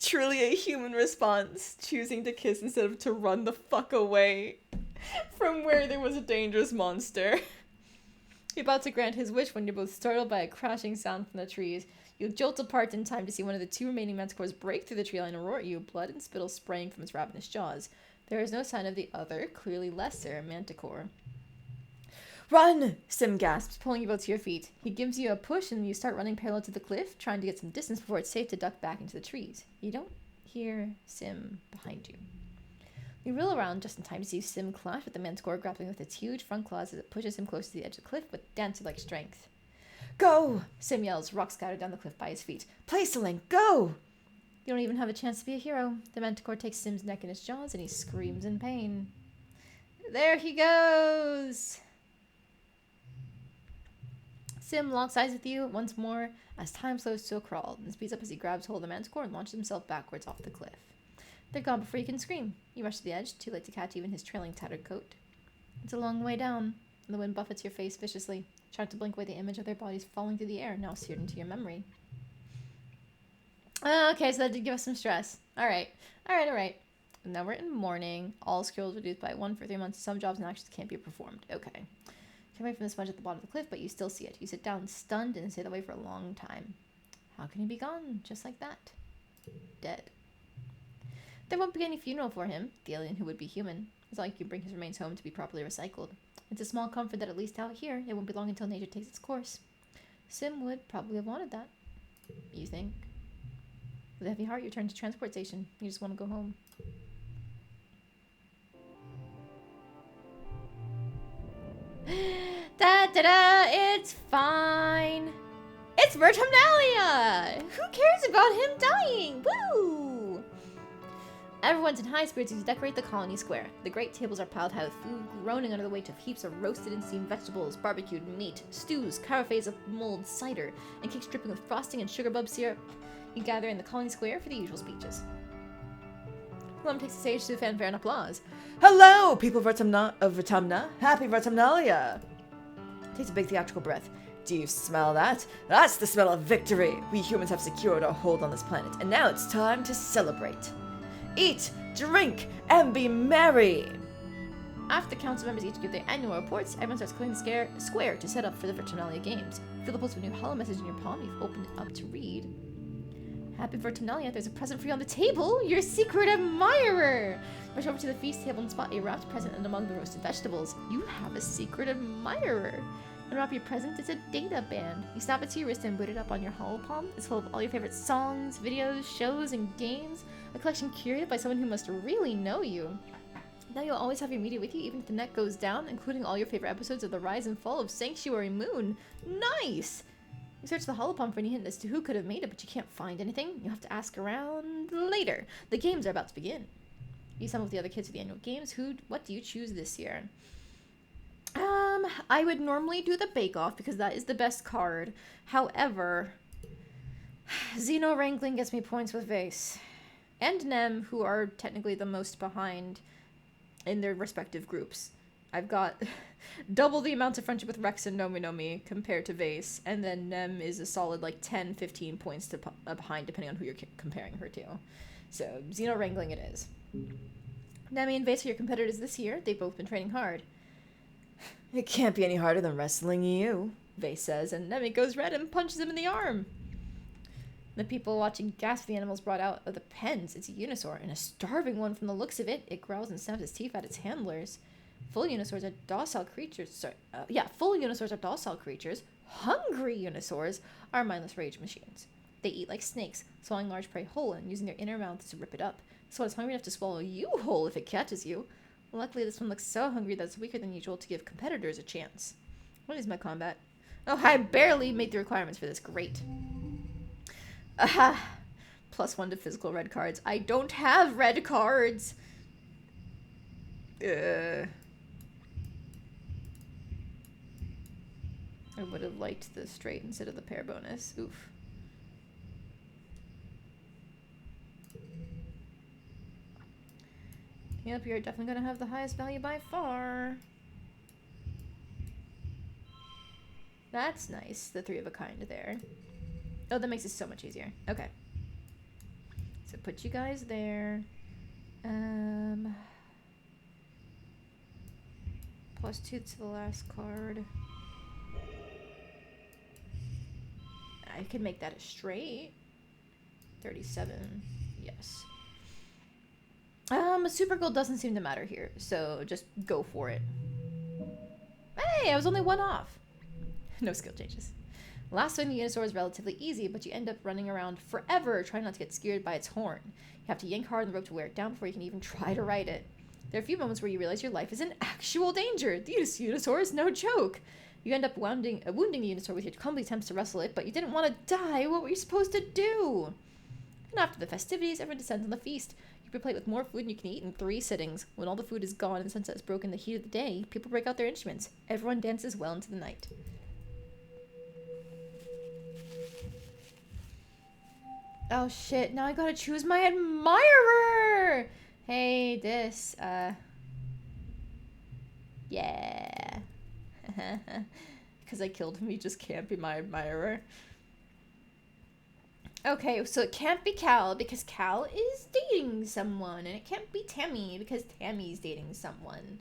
Truly a human response, choosing to kiss instead of to run the fuck away from where there was a dangerous monster. You're about to grant his wish when you're both startled by a crashing sound from the trees. You jolt apart in time to see one of the two remaining manticores break through the tree line and roar at you, blood and spittle spraying from its ravenous jaws. There is no sign of the other, clearly lesser, manticore. Run! Sim gasps, pulling you both to your feet. He gives you a push and you start running parallel to the cliff, trying to get some distance before it's safe to duck back into the trees. You don't hear Sim behind you. You reel around just in time to see Sim clash with the manticore, grappling with its huge front claws as it pushes him close to the edge of the cliff with dancer-like strength. Go! Sim yells, rocks scattered down the cliff by his feet. Placeling, go! You don't even have a chance to be a hero. The manticore takes Sim's neck in his jaws and he screams in pain. There he goes! Sim locks eyes with you once more as time slows to a crawl and speeds up as he grabs hold of the manticore and launches himself backwards off the cliff. They're gone before you can scream. You rush to the edge, too late to catch even his trailing tattered coat. It's a long way down, and the wind buffets your face viciously, trying to blink away the image of their bodies falling through the air, now seared into your memory. Okay, so that did give us some stress. Alright. And now we're in morning. All skills reduced by 1 for 3 months. Some jobs and actions can't be performed. Okay. Come away from the sponge at the bottom of the cliff, but you still see it. You sit down stunned and stay that way for a long time. How can he be gone just like that? Dead. There won't be any funeral for him, the alien who would be human. It's not like you bring his remains home to be properly recycled. It's a small comfort that at least out here, it won't be long until nature takes its course. Sim would probably have wanted that. You think? With a heavy heart, you turn to the transport station. You just want to go home. That Da-da-da! It's fine. It's Vertumnalia! Who cares about him dying? Woo! Everyone's in high spirits as you decorate the colony square. The great tables are piled high with food groaning under the weight of heaps of roasted and steamed vegetables, barbecued meat, stews, carafes of mulled cider, and cakes dripping with frosting and sugar bub syrup. You gather in the colony square for the usual speeches. Plum takes the stage to fanfare and applause. Hello, people of Vertumna. Happy Vertumnalia. Takes a big theatrical breath. Do you smell that? That's the smell of victory. We humans have secured our hold on this planet, and now it's time to celebrate. Eat, drink, and be merry. After the council members each give their annual reports, everyone starts clearing the square to set up for the Vertumnalia Games. Feel the pulse of a new hollow message in your palm. You've opened it up to read. Happy Vertumnalia, there's a present for you on the table. Your secret admirer. Rush over to the feast table and spot a wrapped present and among the roasted vegetables. You have a secret admirer. Unwrap your present, it's a data band. You snap it to your wrist and boot it up on your hollow palm. It's full of all your favorite songs, videos, shows, and games. A collection curated by someone who must really know you. Now you'll always have your media with you even if the net goes down, including all your favorite episodes of the rise and fall of Sanctuary Moon. Nice! You search the holopalm for any hint as to who could have made it, but you can't find anything. You'll have to ask around later. The games are about to begin. You summon with the other kids for the annual games. What do you choose this year? I would normally do the bake-off because that is the best card. However, Xeno Wrangling gets me points with Vase. And Nem, who are technically the most behind in their respective groups. I've got double the amount of friendship with Rex and Nomi Nomi compared to Vase, and then Nem is a solid like 10, 15 points behind depending on who you're comparing her to. So, Xeno Wrangling it is. Nemi and Vase are your competitors this year. They've both been training hard. It can't be any harder than wrestling you, Vase says, and Nemi goes red and punches him in the arm. The people watching gasp the animals brought out of the pens. It's a Unisaur, and a starving one from the looks of it. It growls and snaps its teeth at its handlers. Full Unisaurs are docile creatures. Full Unisaurs are docile creatures. Hungry Unisaurs are mindless rage machines. They eat like snakes, swallowing large prey whole and using their inner mouths to rip it up. This one is hungry enough to swallow you whole if it catches you. Luckily, this one looks so hungry that it's weaker than usual to give competitors a chance. What is my combat? Oh, I barely made the requirements for this. Great. Aha! +1 to physical red cards. I don't have red cards! I would have liked the straight instead of the pair bonus. Oof. Yep, you're definitely gonna have the highest value by far. That's nice, the 3 of a kind there. Oh, that makes it so much easier. Okay. So put you guys there. +2 to the last card. I can make that a straight. 37. Yes. Super gold doesn't seem to matter here, so just go for it. Hey, I was only 1 off. No skill changes. Lassoing the Unisaur is relatively easy, but you end up running around forever trying not to get skewered by its horn. You have to yank hard on the rope to wear it down before you can even try to ride it. There are a few moments where you realize your life is in actual danger. The Unisaur is no joke. You end up wounding the Unisaur with your clumsy attempts to wrestle it, but you didn't want to die. What were you supposed to do? And after the festivities, everyone descends on the feast. You prepare a plate with more food than you can eat in 3 sittings. When all the food is gone and the sunset is broken in the heat of the day, people break out their instruments. Everyone dances well into the night. Oh shit, now I gotta choose my admirer! Hey, this, yeah. Because I killed him, he just can't be my admirer. Okay, so it can't be Cal because Cal is dating someone, and it can't be Tammy because Tammy's dating someone.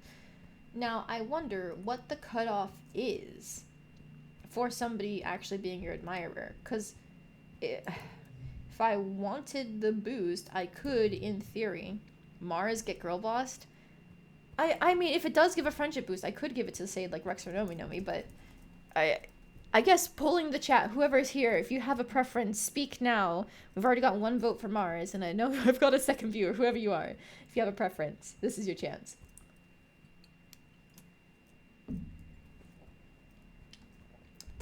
Now, I wonder what the cutoff is for somebody actually being your admirer, because if I wanted the boost, I could, in theory, Mars get girl bossed. I mean, if it does give a friendship boost, I could give it to, say, like, Rex or Nomi Nomi, but I guess polling the chat, whoever's here, if you have a preference, speak now. We've already got 1 vote for Mars, and I know I've got a second viewer, whoever you are. If you have a preference, this is your chance.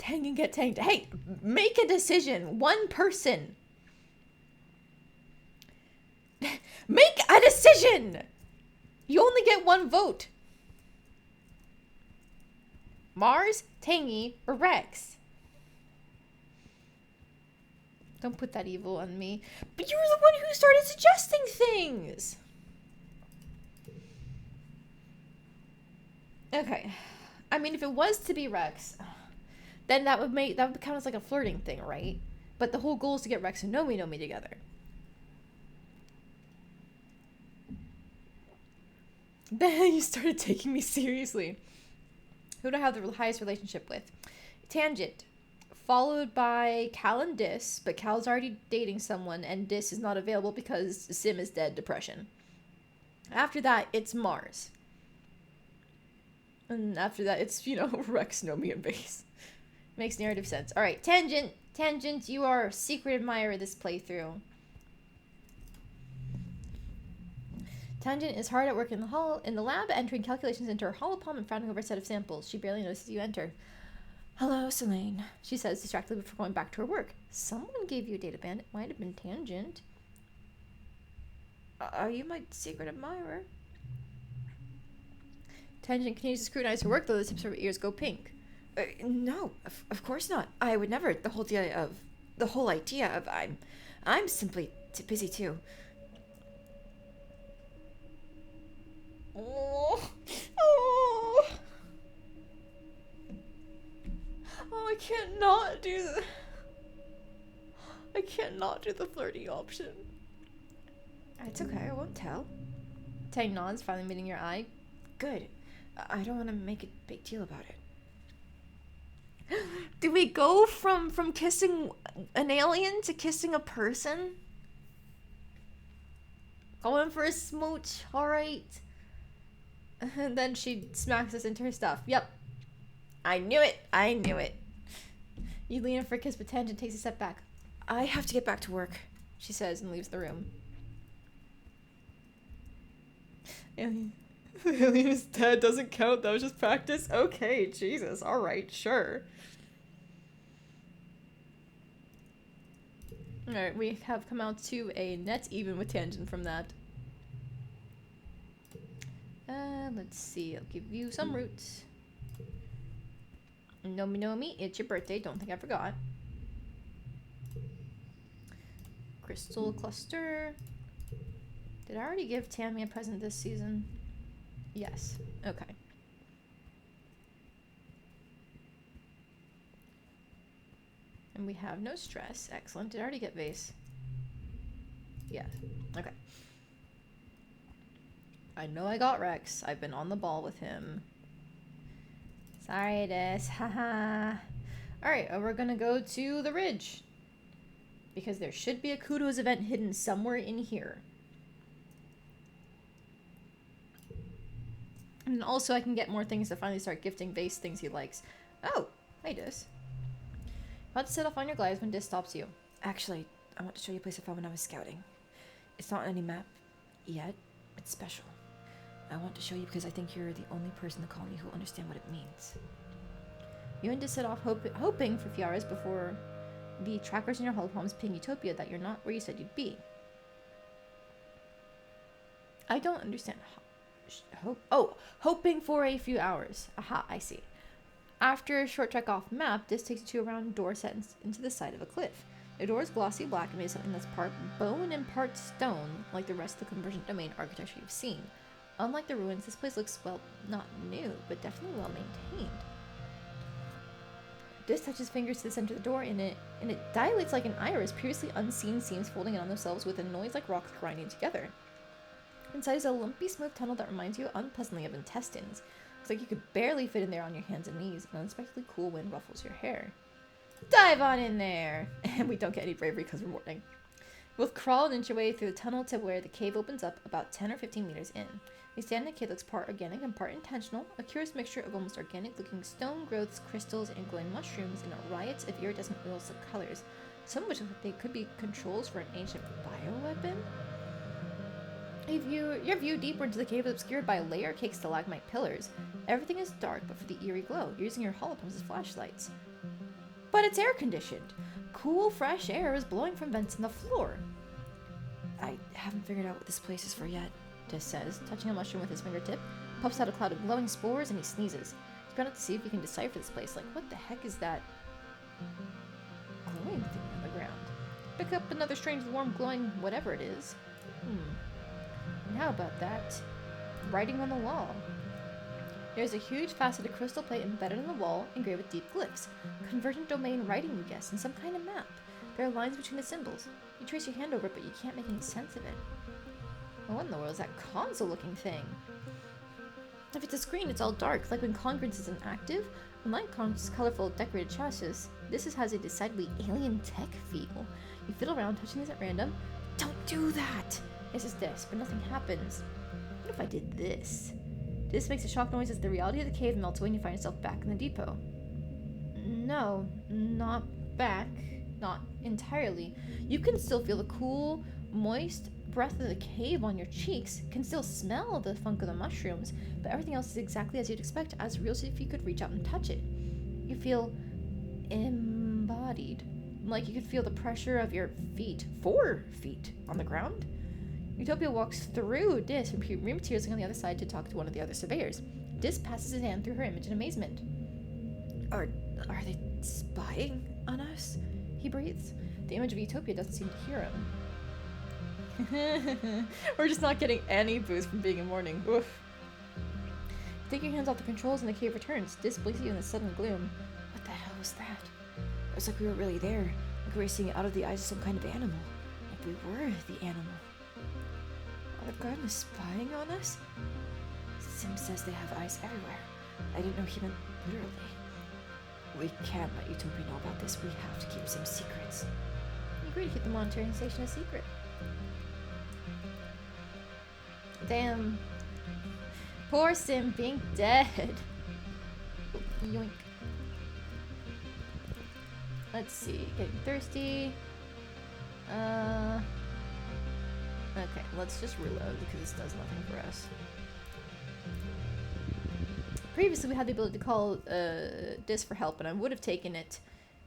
tang and get tanged. Hey, make a decision. One person. Make a decision! You only get one vote. Mars, Tangy, or Rex? Don't put that evil on me. But you were the one who started suggesting things! Okay. I mean, if it was to be Rex, then that would count as like a flirting thing, right? But the whole goal is to get Rex and Nomi together. Then you started taking me seriously. Who do I have the highest relationship with? Tangent. Followed by Cal and Dis, but Cal's already dating someone, and Dis is not available because Sim is dead. Depression. After that, it's Mars. And after that, it's, Rex, Nomi, and Base. Makes narrative sense. Alright, Tangent. Tangent, you are a secret admirer of this playthrough. Tangent is hard at work in the lab, entering calculations into her holopalm and frowning over a set of samples. She barely notices you enter. Hello, Selene, she says distractedly before going back to her work. Someone gave you a data band. It might have been Tangent. Are you my secret admirer? Tangent continues to scrutinize her work, though the tips of her ears go pink. No, of course not. I would never. The whole idea of I'm simply too busy too. Oh, I cannot do the flirty option. It's okay, I won't tell. Tang nods, finally meeting your eye. Good. I don't want to make a big deal about it. Do we go from kissing an alien to kissing a person? Going for a smooch, alright. And then she smacks us into her stuff. Yep. I knew it. You lean in for a kiss, but Tangent takes a step back. I have to get back to work, she says and leaves the room. Alien is dead, doesn't count, that was just practice? Okay, Jesus, alright, sure. Alright, we have come out to a net even with Tangent from that. Let's see, I'll give you some roots. Nomi, it's your birthday, don't think I forgot. Crystal cluster. Did I already give Tammy a present this season? Yes. Okay. And we have no stress. Excellent. Did I already get Vase? Yes. Okay. I know I got Rex. I've been on the ball with him. Sorry, Des. Haha. Alright, we're gonna go to the Ridge. Because there should be a Kudos event hidden somewhere in here. And also I can get more things to finally start gifting Vase things he likes. Oh, hey Dis. About to set off on your glides when Dis stops you. Actually, I want to show you a place I found when I was scouting. It's not on any map yet. It's special. I want to show you because I think you're the only person in the colony who will understand what it means. You and Dis set off hoping for a few hours before the trackers in your holopalms ping Utopia that you're not where you said you'd be. I don't understand. Hoping for a few hours. Aha, I see. After a short trek off map, this takes you to a round door set into the side of a cliff. The door is glossy black and made of something that's part bone and part stone, like the rest of the convergent domain architecture you've seen. Unlike the ruins, this place looks, well, not new, but definitely well maintained. Dis touches fingers to the center of the door, and it dilates like an iris. Previously unseen seams folding in on themselves with a noise like rocks grinding together. Inside is a lumpy, smooth tunnel that reminds you unpleasantly of intestines. Looks like you could barely fit in there on your hands and knees. An unexpectedly cool wind ruffles your hair. Dive on in there! And we don't get any bravery because we're morning. Both crawl and inch your way through the tunnel to where the cave opens up about 10 or 15 meters in. You stand in a cave that looks part organic and part intentional, a curious mixture of almost organic-looking stone growths, crystals, and glowing mushrooms in riots of iridescent oils of colors, some of which look like they could be controls for an ancient bioweapon. Your view deeper into the cave is obscured by layer-caked stalagmite pillars. Everything is dark but for the eerie glow. You're using your holopalms as flashlights. But it's air conditioned. Cool, fresh air is blowing from vents in the floor. I haven't figured out what this place is for yet. Dis says, touching a mushroom with his fingertip, puffs out a cloud of glowing spores, and he sneezes. He's going to see if he can decipher this place. Like, what the heck is that glowing thing on the ground? Pick up another strange, warm, glowing whatever it is. And how about that? Writing on the wall. There's a huge faceted crystal plate embedded in the wall, engraved with deep glyphs. Convergent domain writing, you guess, and some kind of map. There are lines between the symbols. You trace your hand over it, but you can't make any sense of it. Well, what in the world is that console-looking thing? If it's a screen, it's all dark, like when congruence isn't active. Unlike Kong's colorful, decorated chassis, this has a decidedly alien tech feel. You fiddle around, touching these at random. Don't do that! This is this, but nothing happens. What if I did this? This makes a shock noise as the reality of the cave melts away and you find yourself back in the depot. No, not back. Not entirely. You can still feel the cool, moist breath of the cave on your cheeks, can still smell the funk of the mushrooms, but everything else is exactly as you'd expect, as real as if you could reach out and touch it. You feel embodied. Like you could feel the pressure of your feet, 4 feet, on the ground. Utopia walks through Dis and reappears on the other side to talk to one of the other surveyors. Dis passes his hand through her image in amazement. Are they spying on us? He breathes. The image of Utopia doesn't seem to hear him. We're just not getting any boost from being in mourning. Oof. Take your hands off the controls and the cave returns. Dis blinks at you in the sudden gloom. What the hell was that? It was like we were really there, like we were seeing it out of the eyes of some kind of animal. Like we were the animal. Are the gardeners spying on us? Sim says they have eyes everywhere. I didn't know he meant literally. We can't let Utopia know about this. We have to keep some secrets. You agree to keep the monitoring station a secret. Damn. Poor Sim being dead. Yoink. Let's see. Getting thirsty. Okay, let's just reload because this does nothing for us. Previously, we had the ability to call Dis for help, and I would have taken it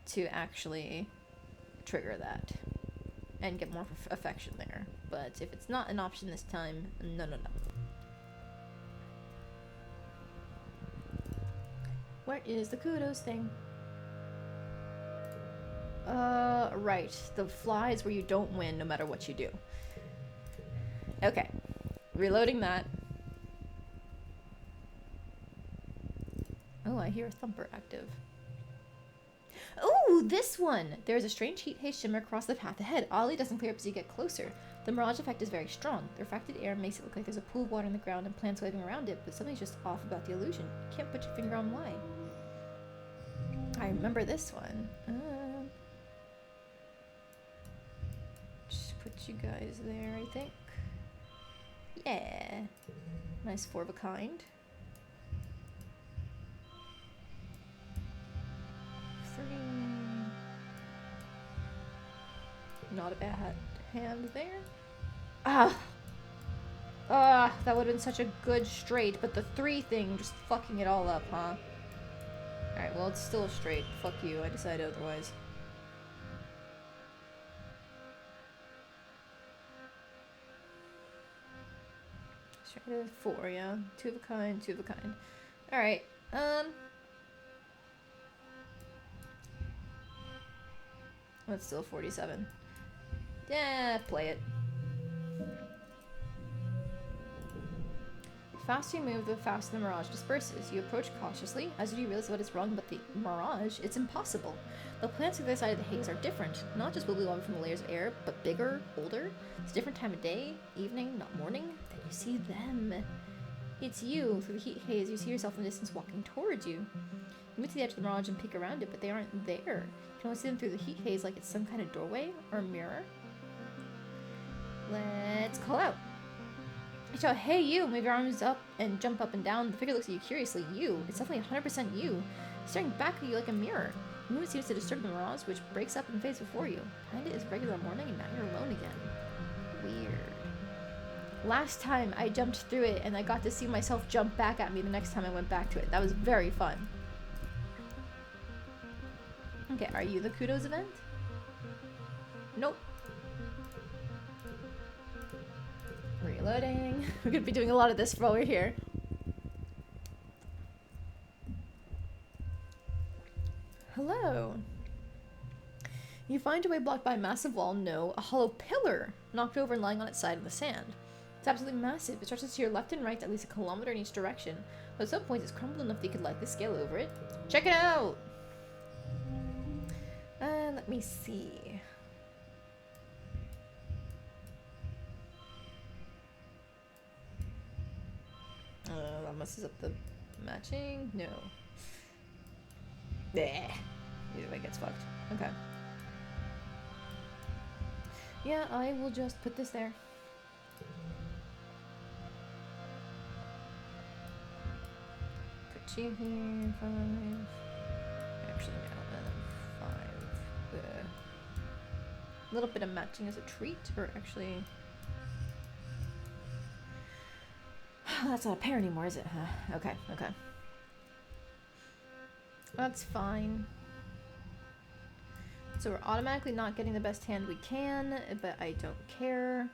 to actually trigger that and get more affection there. But if it's not an option this time, no. Where is the kudos thing? Right. The flies where you don't win no matter what you do. Okay. Reloading that. Oh, I hear a thumper active. Ooh, this one! There's a strange heat haze shimmer across the path ahead. Ollie doesn't clear up as you get closer. The mirage effect is very strong. The refracted air makes it look like there's a pool of water on the ground and plants waving around it, but something's just off about the illusion. You can't put your finger on why. I remember this one. Just put you guys there, I think. Yeah. Nice 4 of a kind. 3. Not a bad hand there. That would have been such a good straight, but the 3 thing just fucking it all up, huh? Alright, well, it's still a straight. Fuck you, I decided otherwise. Straight at 4, yeah. 2 of a kind, 2 of a kind. Alright, that's still 47. Yeah, play it. The faster you move, the faster the mirage disperses. You approach cautiously. As you realize what is wrong about the mirage, it's impossible. The plants on the other side of the haze are different. Not just wibbly wobbly from the layers of air, but bigger, older. It's a different time of day, evening, not morning. Then you see them. It's you. Through the heat haze, you see yourself in the distance walking towards you. You move to the edge of the mirage and peek around it, but they aren't there. You can only see them through the heat haze like it's some kind of doorway or a mirror. Let's call out. You shout, "Hey you!" Move your arms up and jump up and down. The figure looks at you curiously. You. It's definitely 100% you. Staring back at you like a mirror. The movement seems to disturb the mirage, which breaks up and fades before you. Behind it is regular morning, and now you're alone again. Weird. Last time I jumped through it, and I got to see myself jump back at me the next time I went back to it. That was very fun. Okay, are you the kudos event? Nope. Reloading. We're gonna be doing a lot of this while we're here. Hello. You find your way blocked by a massive wall. No, a hollow pillar knocked over and lying on its side in the sand. It's absolutely massive. It stretches to your left and right at least a kilometer in each direction. But at some points it's crumbled enough that you could likely scale over it. Check it out! Let me see. That messes up the matching? No. Bleh. Either way gets fucked. Okay. Yeah, I will just put this there. Put you here, 5. Actually, no, 5. A little bit of matching as a treat, or actually... That's not a pair anymore, is it? Huh? Okay, okay. That's fine. So we're automatically not getting the best hand we can, but I don't care.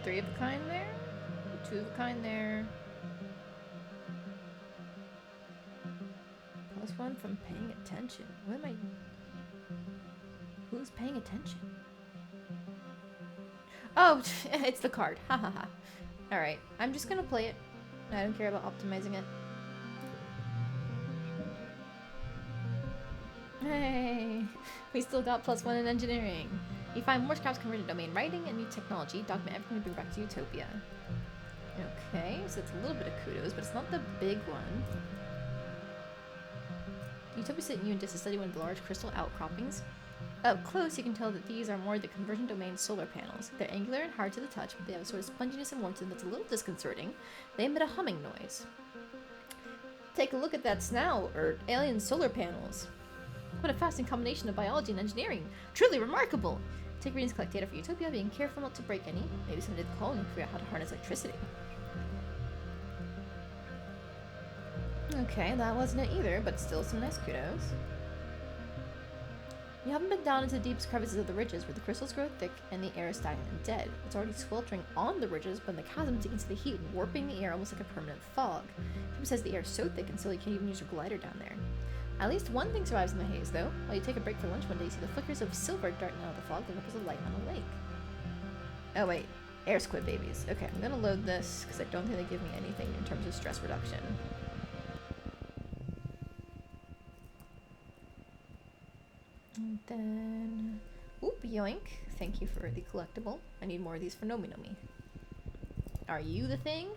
Three of a kind there, 2 of a kind there. +1 from paying attention. What am I... Who's paying attention? Oh, it's the card. Ha ha ha. Alright, I'm just gonna play it. I don't care about optimizing it. Hey! We still got +1 in engineering. You find more scraps converted to domain writing and new technology. Document everything to bring back to Utopia. Okay, so it's a little bit of kudos, but it's not the big one. Utopia sent you into to study one of the large crystal outcroppings. Up close, you can tell that these are more the conversion domain solar panels. They're angular and hard to the touch, but they have a sort of sponginess and warmth to them that's a little disconcerting. They emit a humming noise. Take a look at that snout, or alien solar panels. What a fascinating combination of biology and engineering. Truly remarkable! Take readings, collect data for Utopia, being careful not to break any. Maybe someday the colony will figure out how to harness electricity. Okay, that wasn't it either, but still some nice kudos. You haven't been down into the deepest crevices of the ridges, where the crystals grow thick and the air is stagnant and dead. It's already sweltering on the ridges, but in the chasm digging into the heat, warping the air almost like a permanent fog. People says the air is so thick and still you can't even use your glider down there. At least one thing survives in the haze, though. While you take a break for lunch one day, you see the flickers of silver darting out of the fog, looking up as a light on a lake. Oh wait, air squid babies. Okay, I'm gonna load this, because I don't think they give me anything in terms of stress reduction. And then... Oop, yoink. Thank you for the collectible. I need more of these for Nomi Nomi. Are you the thing?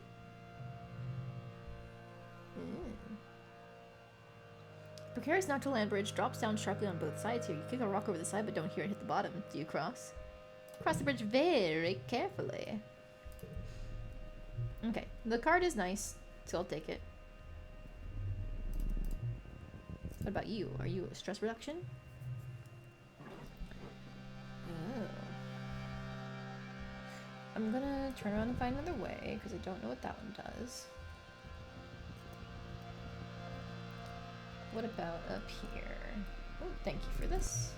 Precarious natural land bridge drops down sharply on both sides here. You kick a rock over the side but don't hear it hit the bottom. Do you cross? Cross the bridge very carefully. Okay, the card is nice, so I'll take it. What about you? Are you a stress reduction? Oh. I'm gonna turn around and find another way, because I don't know what that one does. What about up here? Oh, thank you for this.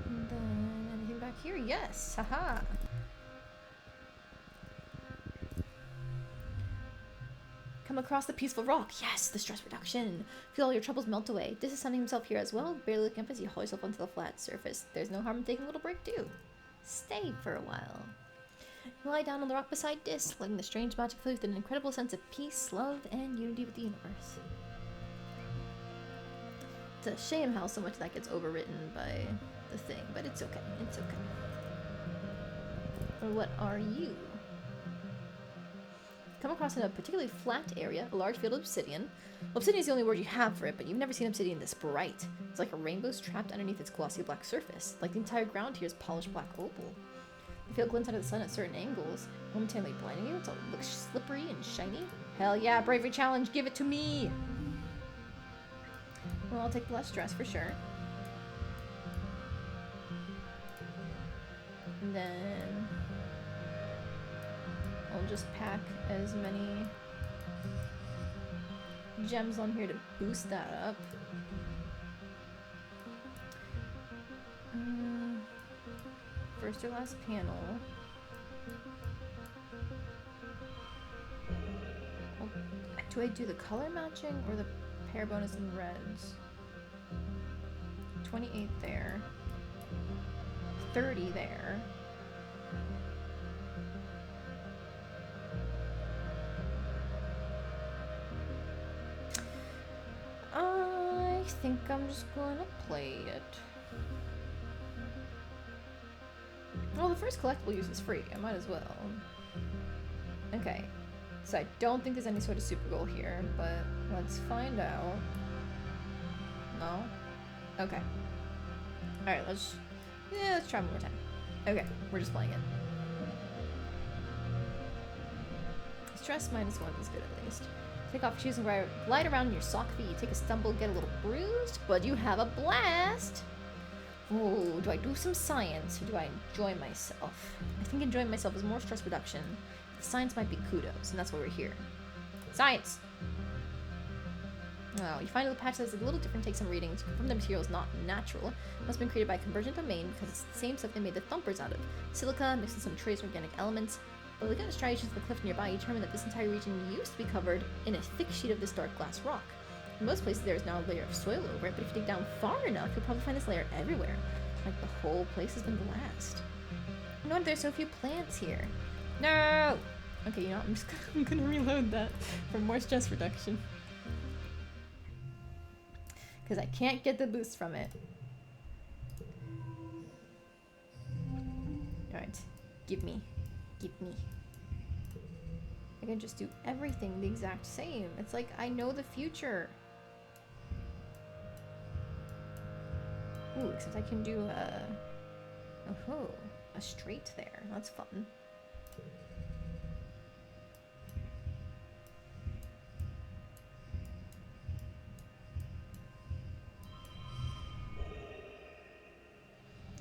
And then anything back here? Yes! Haha! Come across the peaceful rock. Yes, the stress reduction. Feel all your troubles melt away. This is sunning himself here as well. Barely looking up as you haul yourself onto the flat surface. There's no harm in taking a little break too. Stay for a while. You lie down on the rock beside Dis, letting the strange magic flow with an incredible sense of peace, love, and unity with the universe. It's a shame how so much of that gets overwritten by the thing, but it's okay. It's okay. What are you? Come across in a particularly flat area, a large field of obsidian. Obsidian is the only word you have for it, but you've never seen obsidian this bright. It's like a rainbow's trapped underneath its glossy black surface, like the entire ground here is polished black opal. The field glints under the sun at certain angles, momentarily blinding you. It looks slippery and shiny. Hell yeah, bravery challenge, give it to me! Well, I'll take the less stress for sure. And then I'll just pack as many gems on here to boost that up. First or last panel. Oh, do I do the color matching or the pair bonus in reds? 28 there. 30 there. I think I'm just gonna play it. Well, the first collectible use is free. I might as well. Okay. So I don't think there's any sort of super goal here, but let's find out. No? Okay. Alright, let's try one more time. Okay, we're just playing it. Stress -1 is good at least. Take off your shoes and glide around in your sock feet. You take a stumble, get a little bruised, but you have a blast! Ooh, do I do some science or do I enjoy myself? I think enjoying myself is more stress reduction. The science might be kudos, and that's why we're here. Science! Oh, you find a little patch that's a little different, take some readings. Confirm the material is not natural. It must have been created by a convergent domain because it's the same stuff they made the thumpers out of. Silica mixed with some trace organic elements. But looking at the striations of the cliff nearby, you determine that this entire region used to be covered in a thick sheet of this dark glass rock. In most places there is now a layer of soil over it, but if you dig down far enough, you'll probably find this layer everywhere. Like the whole place has been glassed. No wonder there's so few plants here. No! Okay, you know what? I'm gonna reload that for more stress reduction. Because I can't get the boost from it. Alright. Give me. I can just do everything the exact same. It's like I know the future. Ooh, except I can do a straight there. That's fun.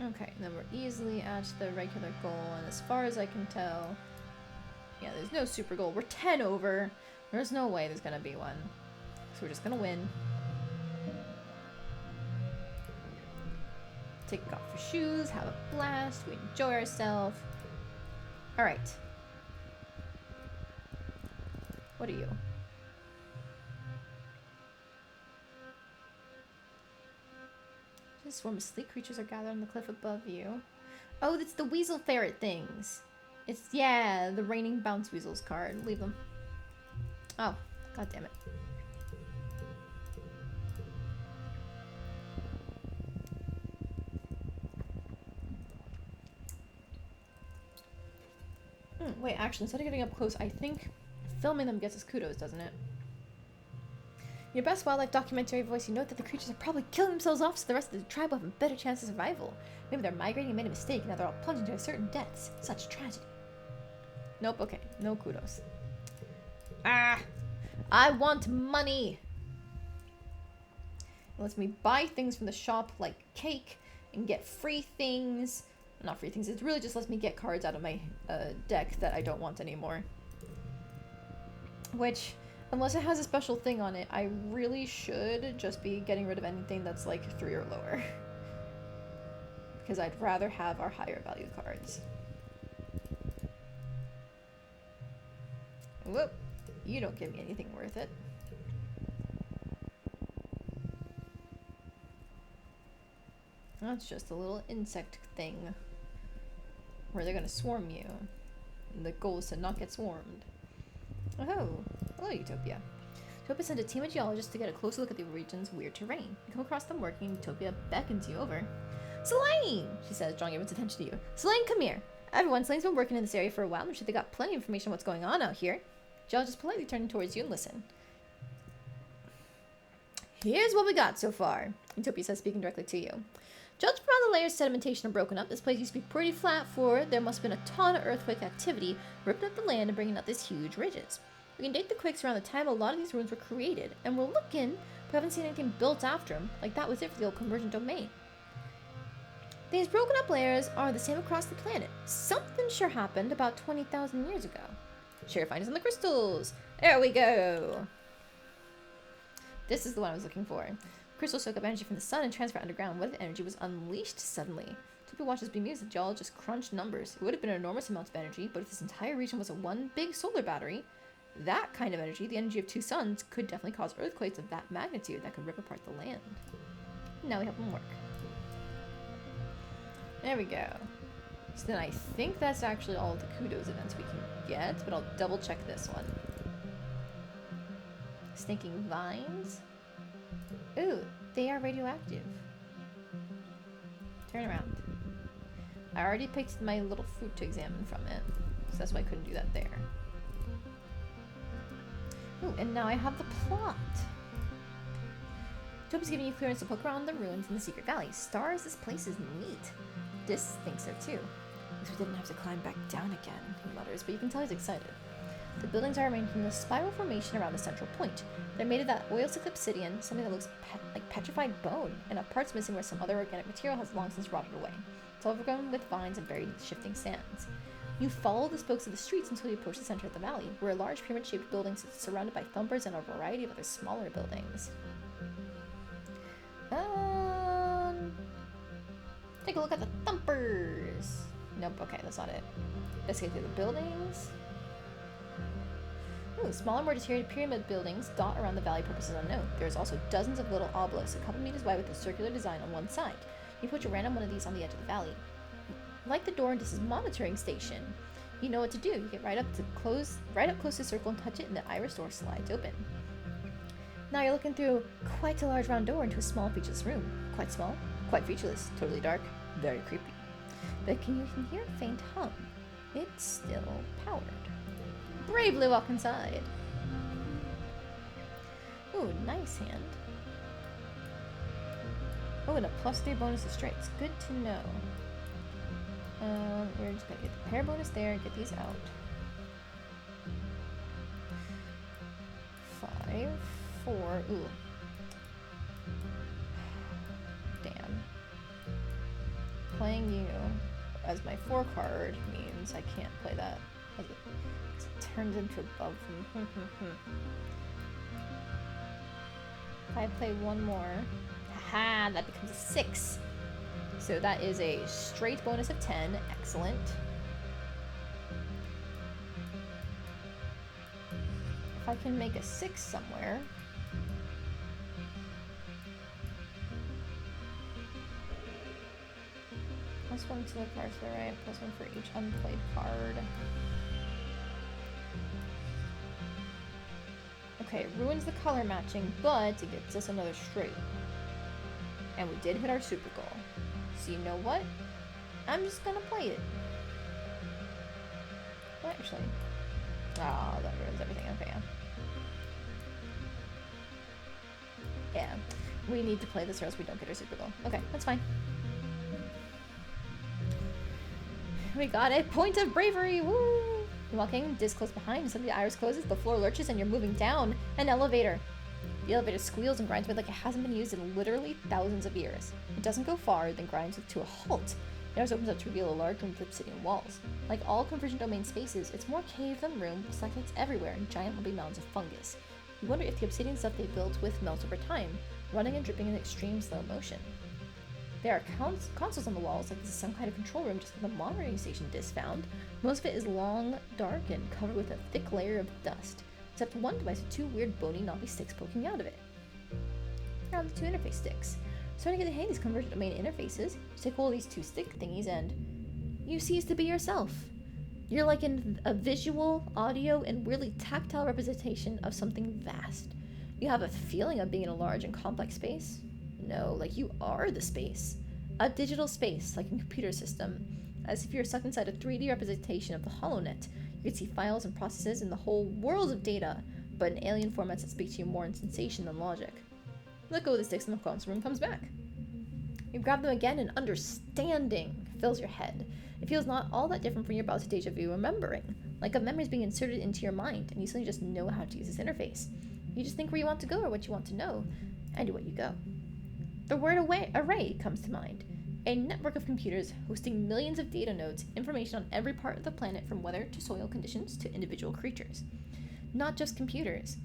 Okay, then we're easily at the regular goal, and as far as I can tell, yeah, there's no super goal. We're 10 over. There's no way there's gonna be one. So we're just gonna win. Take off your shoes, have a blast, we enjoy ourselves. Alright. What are you? A swarm of sleek creatures are gathered on the cliff above you. Oh, it's the weasel ferret things. It's, yeah, the raining bounce weasels card. Leave them. Oh, god damn it. Wait, actually, instead of getting up close, I think filming them gets us kudos, doesn't it? In your best wildlife documentary voice, you note that the creatures are probably killing themselves off so the rest of the tribe will have a better chance of survival. Maybe they're migrating and made a mistake, and now they're all plunged into certain deaths. Such tragedy. Nope, okay. No kudos. Ah! I want money! It lets me buy things from the shop like cake and get free things. Not free things, it really just lets me get cards out of my deck that I don't want anymore. Which, unless it has a special thing on it, I really should just be getting rid of anything that's like 3 or lower. Because I'd rather have our higher value cards. Whoop! You don't give me anything worth it. That's just a little insect thing. Where they're gonna swarm you. And the goal is to not get swarmed. Oh, hello Utopia. Utopia sent a team of geologists to get a closer look at the region's weird terrain. You come across them working, Utopia beckons you over. Selene! She says, drawing everyone's attention to you. Selene, come here! Everyone, Selene's been working in this area for a while. I'm sure they got plenty of information on what's going on out here. Geologists politely turn towards you and listen. Here's what we got so far, Utopia says, speaking directly to you. Judged from how the layers of sedimentation are broken up, this place used to be pretty flat for there must have been a ton of earthquake activity, ripping up the land and bringing out these huge ridges. We can date the quakes around the time a lot of these ruins were created, and we're looking, but haven't seen anything built after them, like that was it for the old convergent domain. These broken up layers are the same across the planet. Something sure happened about 20,000 years ago. Share finds on the crystals. There we go. This is the one I was looking for. Crystals soak up energy from the sun and transfer underground. What if energy was unleashed suddenly? People watch this being used, the geologists crunched numbers. It would have been an enormous amount of energy, but if this entire region was a one big solar battery, that kind of energy, the energy of two suns, could definitely cause earthquakes of that magnitude that could rip apart the land. Now we have homework. There we go. So then I think that's actually all of the kudos events we can get, but I'll double check this one. Snaking vines. Ooh, they are radioactive. Turn around. I already picked my little fruit to examine from it, so that's why I couldn't do that there. Ooh, and now I have the plot. Toby's giving you clearance to poke around the ruins in the secret valley. Stars, this place is neat. Dis thinks so too. At least we didn't have to climb back down again, he mutters, but you can tell he's excited. The buildings are arranged in a spiral formation around the central point. They're made of that oil-slick obsidian, something that looks like petrified bone, and a part's missing where some other organic material has long since rotted away. It's overgrown with vines and buried in shifting sands. You follow the spokes of the streets until you approach the center of the valley, where a large pyramid-shaped building sits surrounded by thumpers and a variety of other smaller buildings. Take a look at the thumpers! Nope, okay, that's not it. Let's get through the buildings. Ooh, smaller, more deteriorated pyramid buildings dot around the valley, purposes unknown. There's also dozens of little obelisks, a couple meters wide with a circular design on one side. You put a random one of these on the edge of the valley. Like the door in this monitoring station, you know what to do. You get right up close to the circle and touch it, and the iris door slides open. Now you're looking through quite a large round door into a small, featureless room. Quite small, quite featureless, totally dark, very creepy. But you can hear a faint hum. It's still powered. Bravely walk inside. Ooh, nice hand. Oh, and a +3 bonus to strikes. Good to know. We're just gonna get the pair bonus there and get these out. 5, 4. Ooh. Damn. Playing you as my 4 card means I can't play that. It turns into a bug from If I play one more, haha, that becomes a 6. So that is a straight bonus of 10. Excellent. If I can make a 6 somewhere. +1 to the cards to the right, +1 for each unplayed card. Okay, it ruins the color matching, but it gets us another straight. And we did hit our super goal. So you know what? I'm just gonna play it. Well, actually. Oh, that ruins everything. Okay, yeah. Yeah. We need to play this or else we don't get our super goal. Okay, that's fine. We got a point of bravery! Woo! You're walking, disc close behind, suddenly the iris closes, the floor lurches, and you're moving down an elevator. The elevator squeals and grinds like it hasn't been used in literally thousands of years. It doesn't go far, then grinds to a halt. It always opens up to reveal a large room with obsidian walls. Like all conversion domain spaces, it's more cave than room, with stalactites everywhere and giant lumpy mounds of fungus. You wonder if the obsidian stuff they built with melts over time, running and dripping in extreme slow motion. There are consoles on the walls, like this is some kind of control room just like the monitoring station Dis found. Most of it is long, dark, and covered with a thick layer of dust, except one device with 2 weird bony knobby sticks poking out of it. Here are the 2 interface sticks. Starting to get the hang of these conversion domain interfaces, you take hold of these 2 stick thingies and you cease to be yourself. You're like in a visual, audio, and weirdly tactile representation of something vast. You have a feeling of being in a large and complex space. No, like you are the space. A digital space, like a computer system. As if you're sucked inside a 3D representation of the HoloNet. You can see files and processes and the whole world of data, but in alien formats that speak to you more in sensation than logic. Let go of the sticks and the console room comes back. You grab them again and understanding fills your head. It feels not all that different from your bout of deja vu remembering. Like a memory is being inserted into your mind and you suddenly just know how to use this interface. You just think where you want to go or what you want to know, and away you go. The word array comes to mind. A network of computers hosting millions of data nodes, information on every part of the planet from weather to soil conditions to individual creatures. Not just computers,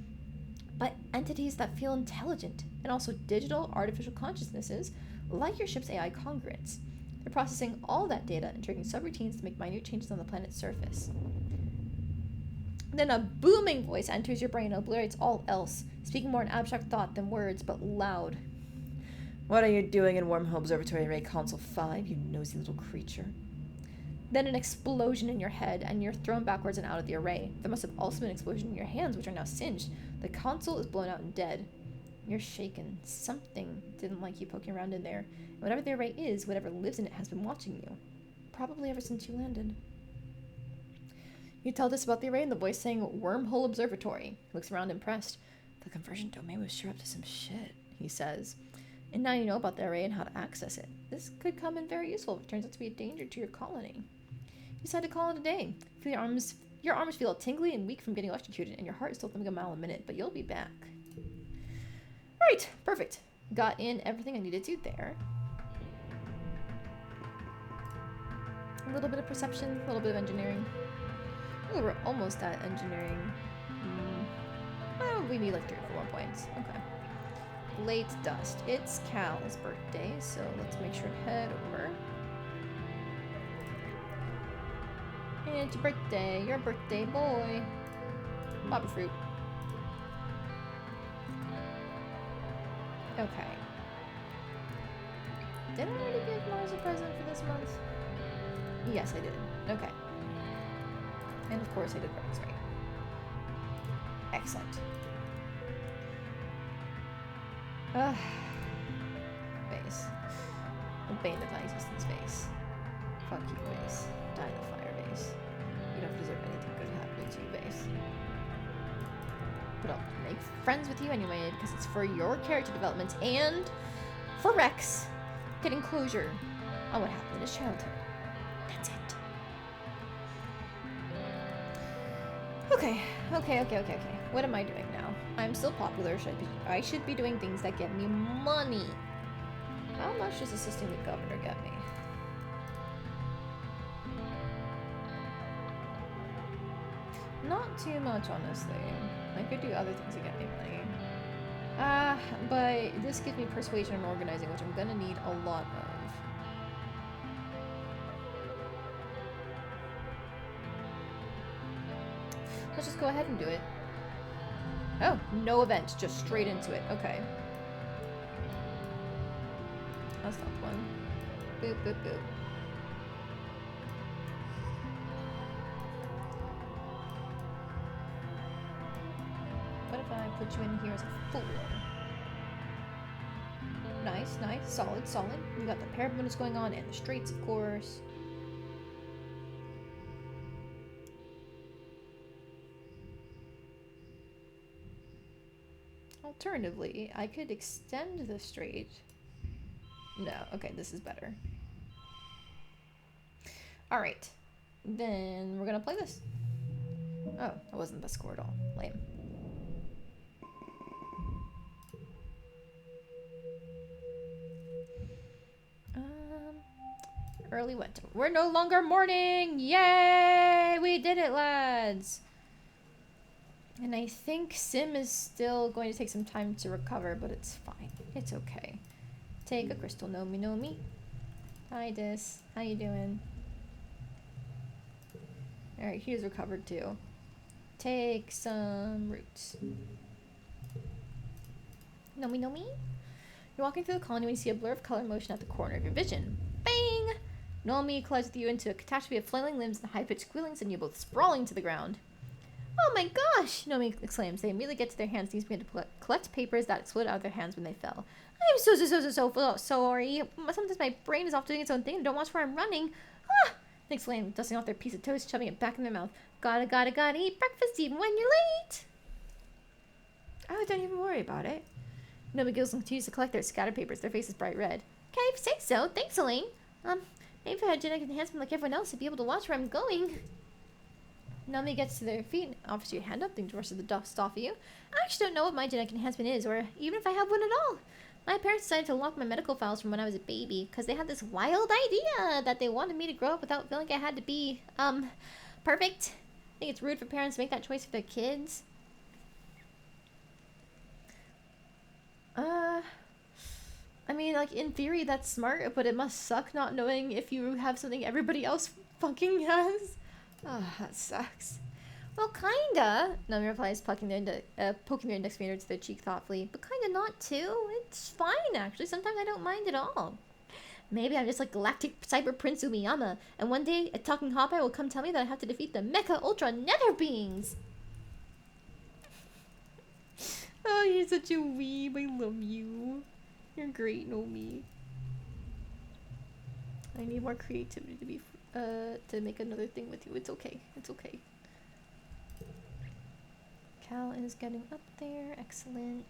but entities that feel intelligent, and also digital artificial consciousnesses like your ship's AI congruents. They're processing all that data and triggering subroutines to make minute changes on the planet's surface. Then a booming voice enters your brain and obliterates all else, speaking more in abstract thought than words, but loud. What are you doing in Wormhole Observatory Array Console 5, you nosy little creature? Then an explosion in your head, and you're thrown backwards and out of the array. There must have also been an explosion in your hands, which are now singed. The console is blown out and dead. You're shaken. Something didn't like you poking around in there. And whatever the array is, whatever lives in it has been watching you. Probably ever since you landed. You tell this about the array, and the voice saying Wormhole Observatory. He looks around impressed. The conversion domain was sure up to some shit, he says. And now you know about the array and how to access it. This could come in very useful if it turns out to be a danger to your colony. You decide to call it a day. Feel your arms feel tingly and weak from getting electrocuted, and your heart is still thumping a mile a minute, but you'll be back. Right, perfect. Got in everything I needed to there. A little bit of perception, a little bit of engineering. Ooh, we're almost at engineering. Well, we need like 3 or 4 more points. Okay. Late dust. It's Cal's birthday, so let's make sure to head over. It's your birthday. Your birthday, boy. Baba fruit. Okay. Did I already give Mars a present for this month? Yes, I did. Okay. And of course I did Rex, right? Excellent. Base. The bane of my existence, base. Fuck you, base. Die in the fire, base. You don't deserve anything good happening to you, base. But I'll make friends with you anyway, because it's for your character development and for Rex getting closure on what happened in his childhood. That's it. Okay. What am I doing now? I'm still popular. I should be doing things that get me money. How much does assisting the governor get me? Not too much, honestly. I could do other things to get me money. But this gives me persuasion and organizing, which I'm gonna need a lot of. Let's just go ahead and do it. Oh, no event, just straight into it. Okay. That's not one. Boop, boop, boop. What if I put you in here as a 4? Nice, nice, solid, solid. We got the pair bonus going on and the straights, of course. Alternatively, I could extend the straight. No, okay, this is better. Alright, then we're gonna play this. Oh, that wasn't the best score at all. Lame. Early winter. We're no longer morning! Yay! We did it, lads! And I think Sim is still going to take some time to recover, but it's fine. It's okay. Take a crystal, Nomi. Hi, Dis. How you doing? Alright, he's recovered too. Take some roots. Nomi. You're walking through the colony when you see a blur of color motion at the corner of your vision. Bang! Nomi collides with you into a catastrophe of flailing limbs and high-pitched squealings, and you're both sprawling to the ground. Oh my gosh! Nomi exclaims. They immediately get to their hands and begin to collect papers that exploded out of their hands when they fell. I'm so sorry. Sometimes my brain is off doing its own thing and don't watch where I'm running. Ah! They exclaim, dusting off their piece of toast, shoving it back in their mouth. Gotta eat breakfast even when you're late. Oh, don't even worry about it. Nomi giggles and continues to collect their scattered papers, their faces bright red. Okay, if you say so. Thanks, Elaine. Maybe if I had genetic enhancement like everyone else, I'd be able to watch where I'm going. Nomi gets to their feet and offers you a hand up, then brushes the dust off of you. I actually don't know what my genetic enhancement is, or even if I have one at all. My parents decided to lock my medical files from when I was a baby because they had this wild idea that they wanted me to grow up without feeling like I had to be, perfect. I think it's rude for parents to make that choice for their kids. I mean, like, in theory, that's smart, but it must suck not knowing if you have something everybody else fucking has. Oh, that sucks. Well, kinda, Nami replies, poking their index finger to their cheek thoughtfully. But kinda not, too. It's fine, actually. Sometimes I don't mind at all. Maybe I'm just like Galactic Cyber Prince Umiyama, and one day a talking Hawkeye will come tell me that I have to defeat the Mecha Ultra Nether Beings! Oh, you're such a weeb. I love you. You're great, Nomi. I need more creativity to be, to make another thing with you. It's okay. It's okay. Cal is getting up there. Excellent.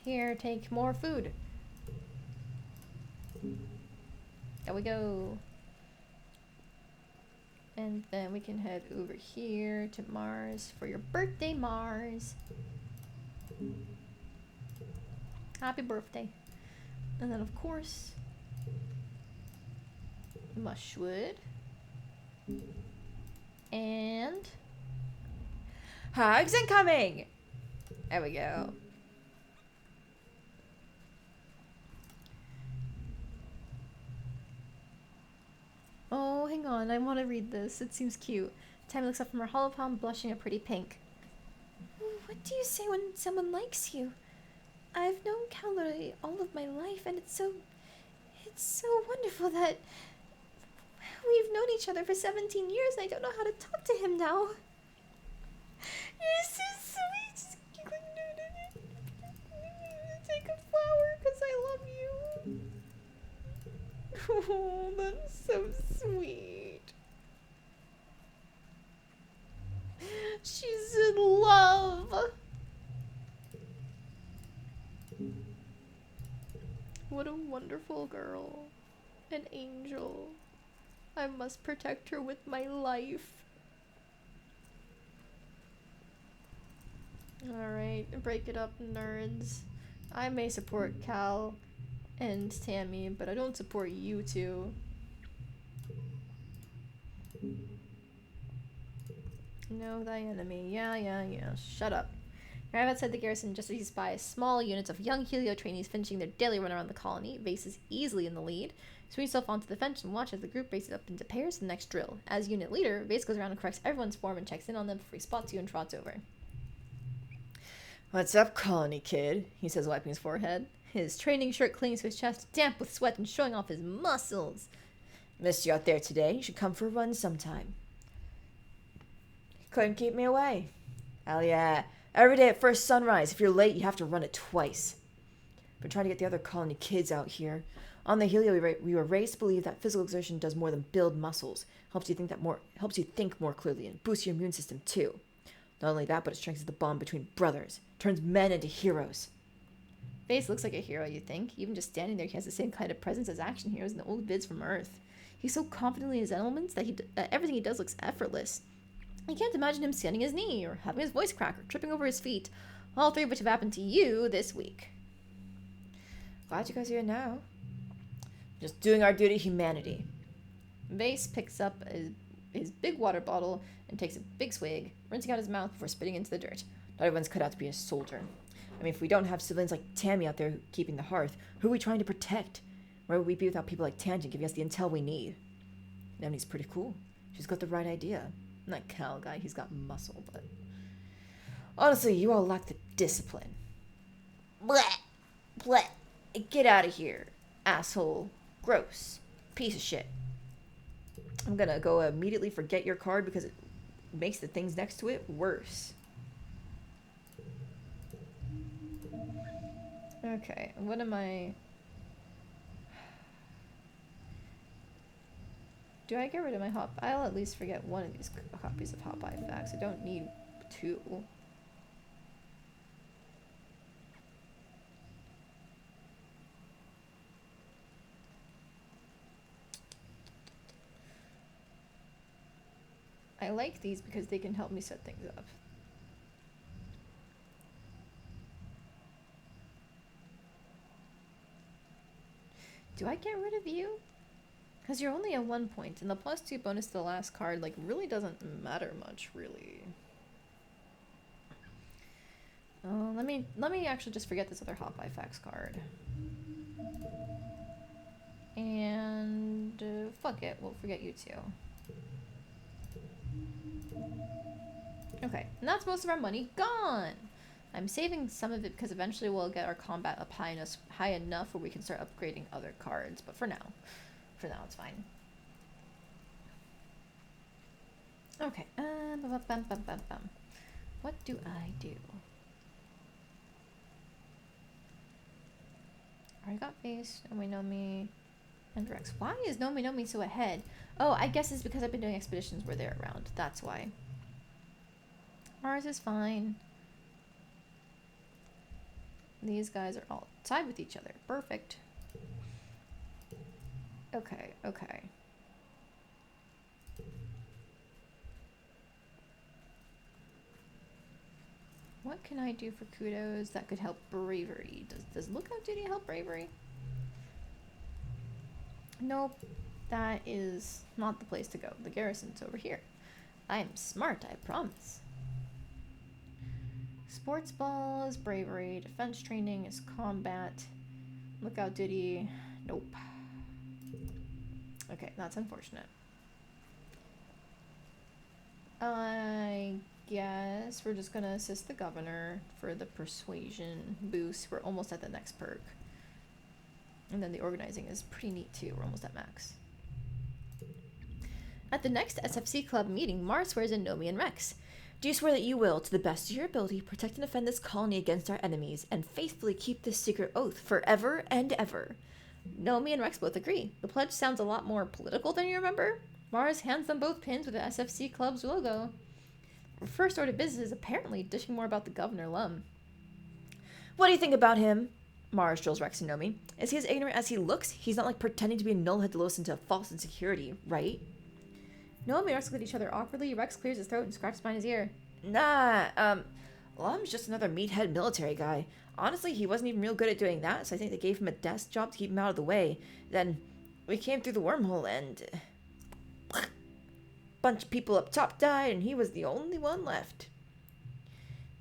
Here, take more food. There we go. And then we can head over here to Mars for your birthday, Mars. Happy birthday. And then, of course, mushwood. And hugs incoming! There we go. Oh, hang on. I want to read this. It seems cute. Tammy looks up from her hollow palm, blushing a pretty pink. What do you say when someone likes you? I've known Cal literally all of my life, and it's so wonderful that we've known each other for 17 years, and I don't know how to talk to him now. You're so sweet. Take a flower, because I love you. Oh, that's so sweet. She's in love. What a wonderful girl. An angel. I must protect her with my life. Alright, break it up, nerds. I may support Cal and Tammy, but I don't support you two. Know thy enemy. Yeah. Shut up. You arrive outside the garrison just as you spy small units of young Helio trainees finishing their daily run around the colony. Vase is easily in the lead. Swing yourself onto the fence and watch as the group races up into pairs to the next drill. As unit leader, Vase goes around and corrects everyone's form and checks in on them before he spots you and trots over. What's up, colony kid? He says, wiping his forehead. His training shirt clings to his chest, damp with sweat and showing off his muscles. Missed you out there today. You should come for a run sometime. Couldn't keep me away. Hell yeah. Every day at first sunrise. If you're late, you have to run it twice. Been trying to get the other colony kids out here. On the Helio, we were raised to believe that physical exertion does more than build muscles. Helps you think more clearly and boosts your immune system too. Not only that, but it strengthens the bond between brothers. Turns men into heroes. Vase looks like a hero, you think. Even just standing there, he has the same kind of presence as action heroes in the old vids from Earth. He's so confident in his elements that everything he does looks effortless. I can't imagine him standing his knee, or having his voice crack, or tripping over his feet. All three of which have happened to you this week. Glad you guys are here now. Just doing our duty to humanity. Vase picks up his big water bottle and takes a big swig, rinsing out his mouth before spitting into the dirt. Not everyone's cut out to be a soldier. I mean, if we don't have civilians like Tammy out there keeping the hearth, who are we trying to protect? Where would we be without people like Tangent giving us the intel we need? Nemi's pretty cool. She's got the right idea. That Cal guy, he's got muscle, but... honestly, you all lack the discipline. Blech! Blech! Get out of here, asshole. Gross. Piece of shit. I'm gonna go immediately forget your card because it makes the things next to it worse. Okay, what am I... Do I get rid of my hop? I'll at least forget one of these copies of Hop-Eye Facts. I don't need two. I like these because they can help me set things up. Do I get rid of you? Because you're only at 1 point, and the +2 bonus to the last card, like, really doesn't matter much, really. Oh, let me actually just forget this other Hot by Fax card. And fuck it, we'll forget you too. Okay, and that's most of our money gone. I'm saving some of it because eventually we'll get our combat up high enough where we can start upgrading other cards. But for now it's fine. Okay, what do I do? I got base, Nomi, and Rex. Why is Nomi so ahead? Oh, I guess it's because I've been doing expeditions where they're around. That's why. Mars is fine. These guys are all tied with each other. Perfect. Okay. What can I do for kudos that could help bravery? Does lookout duty help bravery? Nope. That is not the place to go. The garrison's over here. I'm smart, I promise. Sports ball is bravery. Defense training is combat. Lookout duty. Nope. Okay, that's unfortunate. I guess we're just gonna assist the governor for the persuasion boost. We're almost at the next perk. And then the organizing is pretty neat too. We're almost at max. At the next SFC club meeting, Mars swears in Nomi and Rex. Do you swear that you will, to the best of your ability, protect and defend this colony against our enemies, and faithfully keep this secret oath forever and ever? Nomi and Rex both agree. The pledge sounds a lot more political than you remember. Mars hands them both pins with the SFC club's logo. First order of business is apparently dishing more about the Governor Lum. What do you think about him? Mars drills Rex and Nomi. Is he as ignorant as he looks? He's not like pretending to be a nullhead to listen to false insecurity, right? Nomi and Rex look at each other awkwardly. Rex clears his throat and scratches behind his ear. Nah, Lum's just another meathead military guy. Honestly, he wasn't even real good at doing that, so I think they gave him a desk job to keep him out of the way. Then we came through the wormhole and bunch of people up top died, and he was the only one left.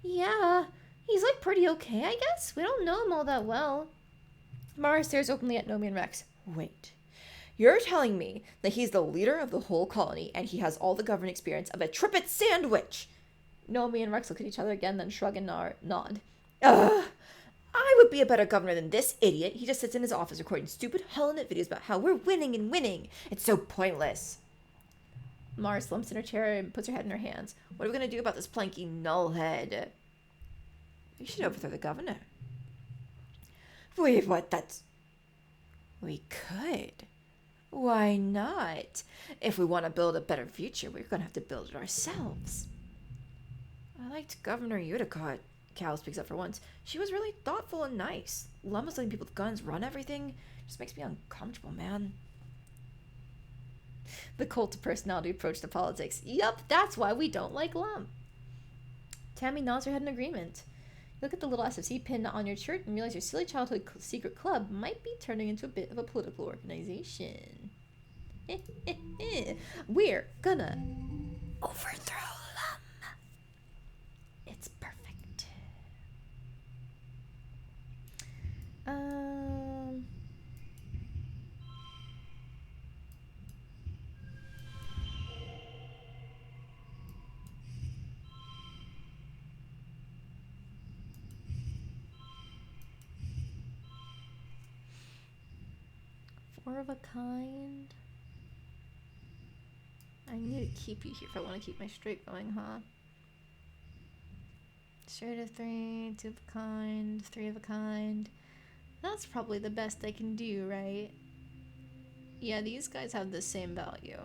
Yeah, he's like pretty okay, I guess. We don't know him all that well. Mara stares openly at Nomi and Rex. Wait. You're telling me that he's the leader of the whole colony and he has all the governing experience of a trippet sandwich? Nomi and Rex look at each other again, then shrug and nod. Ugh! I would be a better governor than this idiot. He just sits in his office recording stupid Hell-Net videos about how we're winning and winning. It's so pointless. Mara slumps in her chair and puts her head in her hands. What are we going to do about this planky nullhead? We should overthrow the governor. We could. Why not? If we want to build a better future, we're going to have to build it ourselves. I liked Governor Utica. Cal speaks up for once. She was really thoughtful and nice. Lum letting people with guns run everything just makes me uncomfortable, man. The cult of personality approach to politics. Yup, that's why we don't like Lum. Tammy nods her head in agreement. Look at the little SFC pin on your shirt and realize your silly childhood secret club might be turning into a bit of a political organization. We're gonna overthrow Lum. It's perfect. Four of a kind. I need to keep you here if I want to keep my streak going, huh? Straight of three, two of a kind, three of a kind. That's probably the best I can do, right? Yeah, these guys have the same value.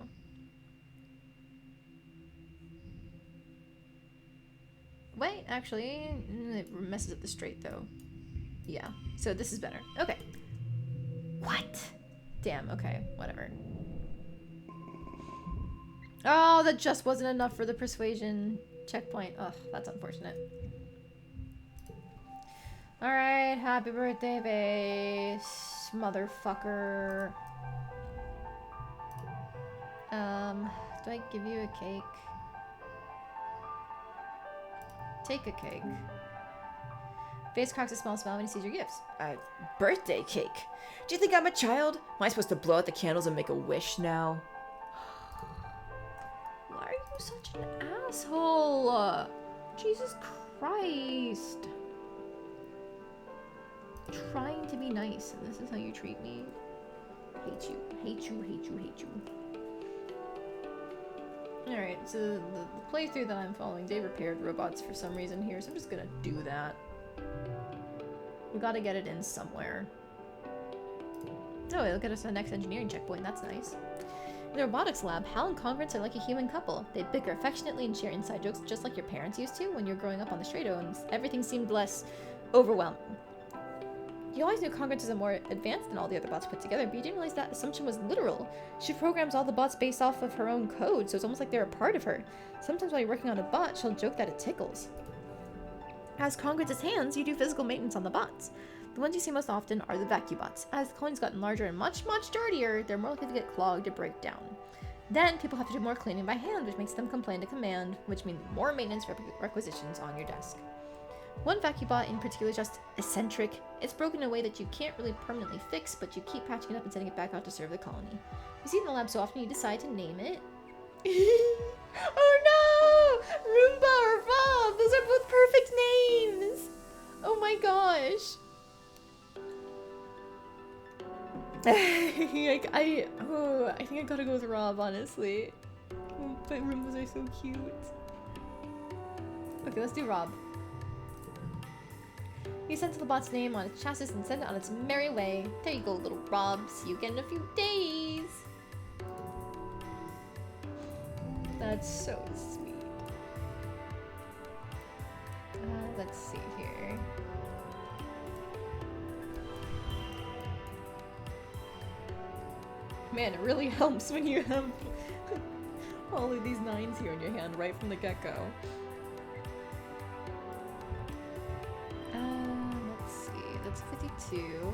Wait, actually, it messes up the straight though. Yeah, so this is better. Okay. What? Damn, okay, whatever. Oh, that just wasn't enough for the persuasion checkpoint. Ugh, that's unfortunate. Alright, happy birthday, base. motherfucker. Do I give you a cake? Take a cake. Face cracks a small smile when he sees your gifts. A birthday cake? Do you think I'm a child? Am I supposed to blow out the candles and make a wish now? Why are you such an asshole? Jesus Christ. Trying to be nice, and this is how you treat me. Hate you, hate you, hate you, hate you. Alright, so the playthrough that I'm following, they repaired robots for some reason here, so I'm just gonna do that. We gotta get it in somewhere. Oh, it'll get us to the next engineering checkpoint, that's nice. In the robotics lab, Hal and Congruence are like a human couple. They bicker affectionately and share inside jokes just like your parents used to when you were growing up on the Strado, and everything seemed less overwhelming. You always knew Congruence was more advanced than all the other bots put together, but you didn't realize that assumption was literal. She programs all the bots based off of her own code, so it's almost like they're a part of her. Sometimes while you're working on a bot, she'll joke that it tickles. As Congruence's hands, you do physical maintenance on the bots. The ones you see most often are the vacuum bots. As the colony's gotten larger and much, much dirtier, they're more likely to get clogged or break down. Then, people have to do more cleaning by hand, which makes them complain to command, which means more maintenance requisitions on your desk. One vacuum bot in particular is just eccentric. It's broken in a way that you can't really permanently fix, but you keep patching it up and sending it back out to serve the colony. You see it in the lab so often you decide to name it. Oh no! Roomba or Rob! Those are both perfect names! Oh my gosh. I think I gotta go with Rob, honestly. But Roombas are so cute. Okay, let's do Rob. You send the bot's name on its chassis and send it on its merry way. There you go, little Rob. See you again in a few days. That's so sweet. Let's see here. Man, it really helps when you have all of these 9s here in your hand right from the get-go. Let's see. That's 52.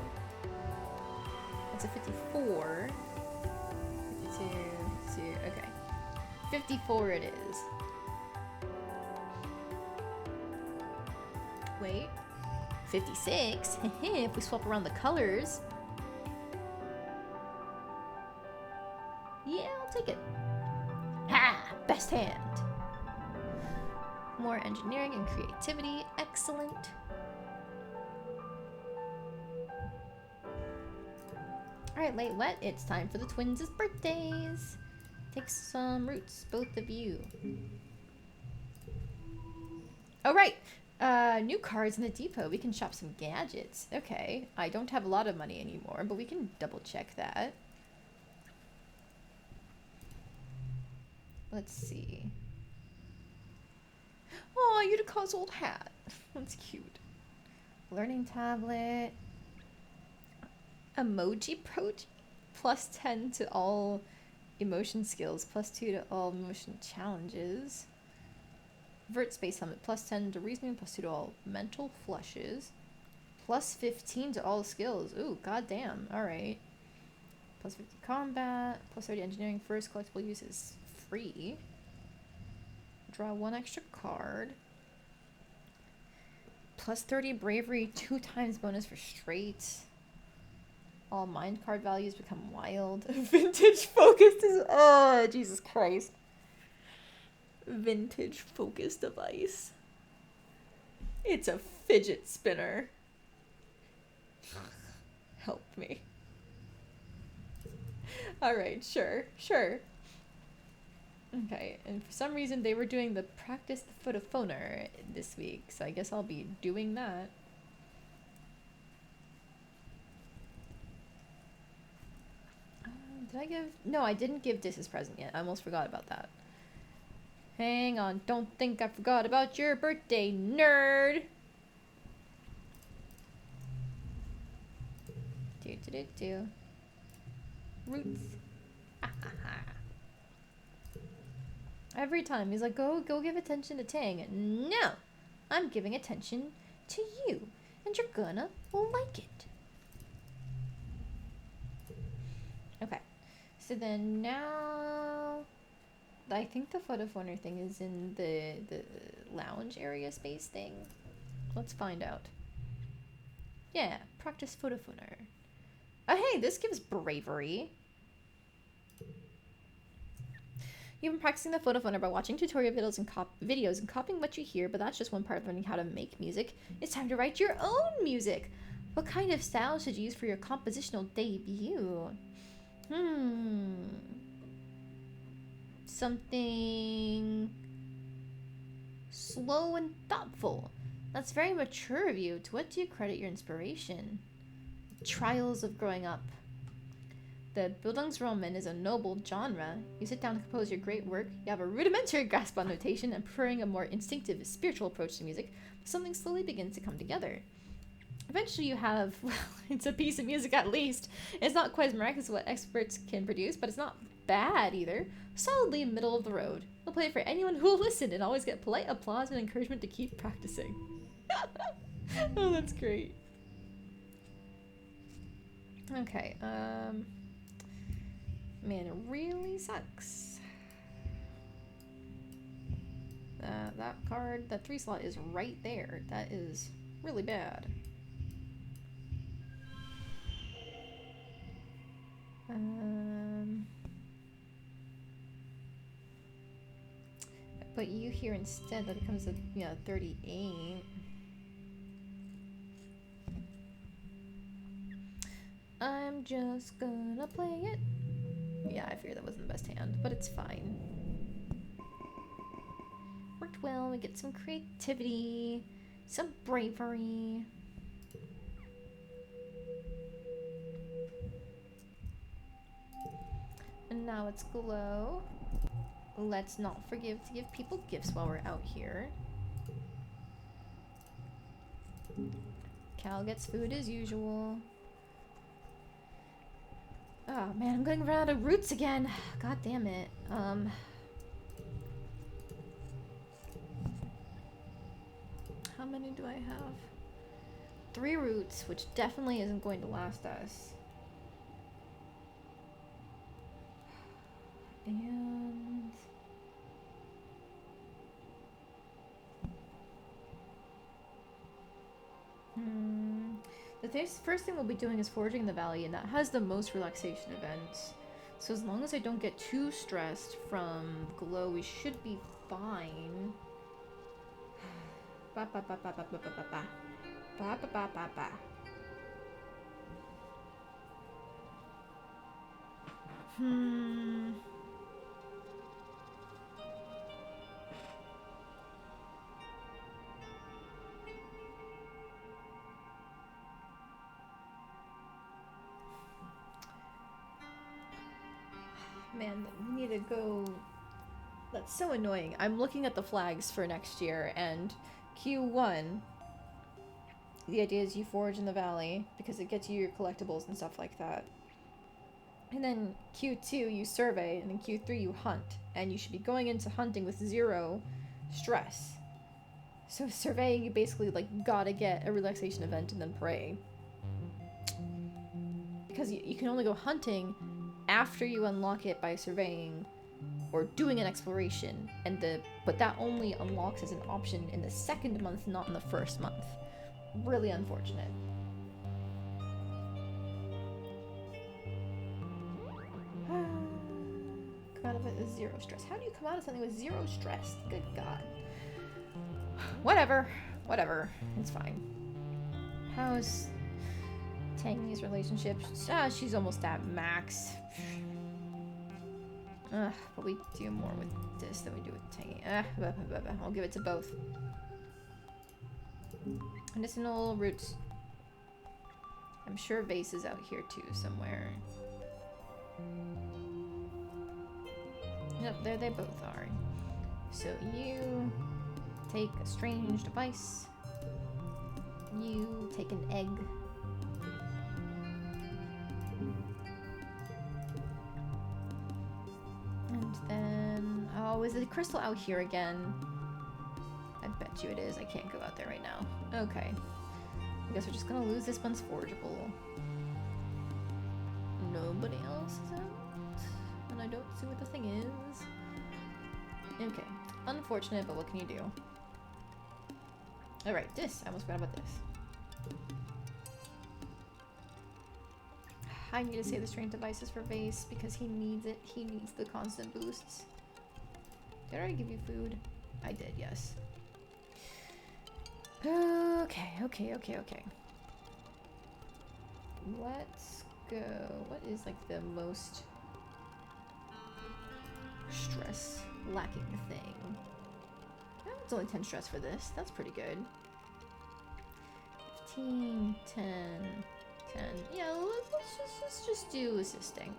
That's a 54. 52, 52, okay. 54 it is. Wait. 56? If we swap around the colors. Yeah, I'll take it. Ha! Best hand. More engineering and creativity. Excellent. Alright, late wet. It's time for the twins' birthdays. Take some roots, both of you. Oh, right. New cards in the depot. We can shop some gadgets. Okay. I don't have a lot of money anymore, but we can double check that. Let's see. Oh, Utica's old hat. That's cute. Learning tablet. Emoji Proji. Plus 10 to all emotion skills. Plus 2 to all emotion challenges. Vert Space Helmet. Plus 10 to reasoning. Plus 2 to all mental flushes. Plus 15 to all skills. Ooh, goddamn. Alright. Plus 50 combat. Plus 30 engineering. First collectible use is free. Draw 1 extra card. Plus 30 bravery, 2 times bonus for straight. All mind card values become wild. Vintage focused is, oh, Jesus Christ. Vintage focus device. It's a fidget spinner. Help me. Alright, sure. Okay, and for some reason they were doing the practice the photophoner this week, so I guess I'll be doing that. Did I give? No, I didn't give Dis his present yet. I almost forgot about that. Hang on, don't think I forgot about your birthday, nerd! Do. Roots. Every time he's like, go give attention to Tang. No, I'm giving attention to you, and you're gonna like it. So then now, I think the photophoner thing is in the lounge area space thing. Let's find out. Yeah, practice photophoner. Oh hey, this gives bravery. You've been practicing the photophoner by watching tutorial videos and copying what you hear, but that's just one part of learning how to make music. It's time to write your own music. What kind of style should you use for your compositional debut? Something slow and thoughtful. That's very mature of you. To what do you credit your inspiration? Trials of growing up. The Bildungsroman is a noble genre. You sit down to compose your great work, you have a rudimentary grasp on notation and preferring a more instinctive, spiritual approach to music, something slowly begins to come together. Eventually you have, well, it's a piece of music at least. It's not quite as miraculous as what experts can produce, but it's not bad either. Solidly middle of the road. You'll play it for anyone who will listen and always get polite applause and encouragement to keep practicing. Oh, that's great. Okay, man, it really sucks. That card, that 3 slot is right there. That is really bad. But you here instead, that becomes a 38. I'm just gonna play it. Yeah, I figured that wasn't the best hand, but it's fine. Worked well, we get some creativity, some bravery. And now it's glow. Let's not forget to give people gifts while we're out here. Cal gets food as usual. Oh man, I'm going to run out of roots again. God damn it. How many do I have? 3 roots, which definitely isn't going to last us. And the first thing we'll be doing is foraging the valley, and that has the most relaxation events. So as long as I don't get too stressed from glow, we should be fine. Ba ba ba ba ba ba ba ba ba ba ba ba ba ba. Man, we need to go. That's so annoying. I'm looking at the flags for next year, and Q1, the idea is you forage in the valley because it gets you your collectibles and stuff like that. And then Q2 you survey, and then Q3 you hunt, and you should be going into hunting with 0 stress. So surveying, you basically like gotta get a relaxation event and then pray. Because you can only go hunting after you unlock it by surveying or doing an exploration, but that only unlocks as an option in the 2nd month, not in the 1st month. Really unfortunate. Come out of it with 0 stress. How do you come out of something with 0 stress? Good God. Whatever. It's fine. How's Tangy's relationship? She's almost at max. But we do more with this than we do with Tangy. I'll give it to both. Medicinal roots. I'm sure Vase is out here too somewhere. Yep, there they both are. So you take a strange device. You take an egg. And then, oh, is the crystal out here again? I bet you it is. I can't go out there right now. Okay. I guess we're just gonna lose this one's forageable. Nobody else is out? and I don't see what the thing is. Okay, unfortunate, but what can you do? Alright, this. I almost forgot about this. I need to save the strength devices for Vase because he needs it. He needs the constant boosts. Did I already give you food? I did, yes. Okay. Let's go. What is like the most stress lacking thing? Oh, it's only 10 stress for this. That's pretty good. 15, 10, 10. Yeah, let's just do assisting.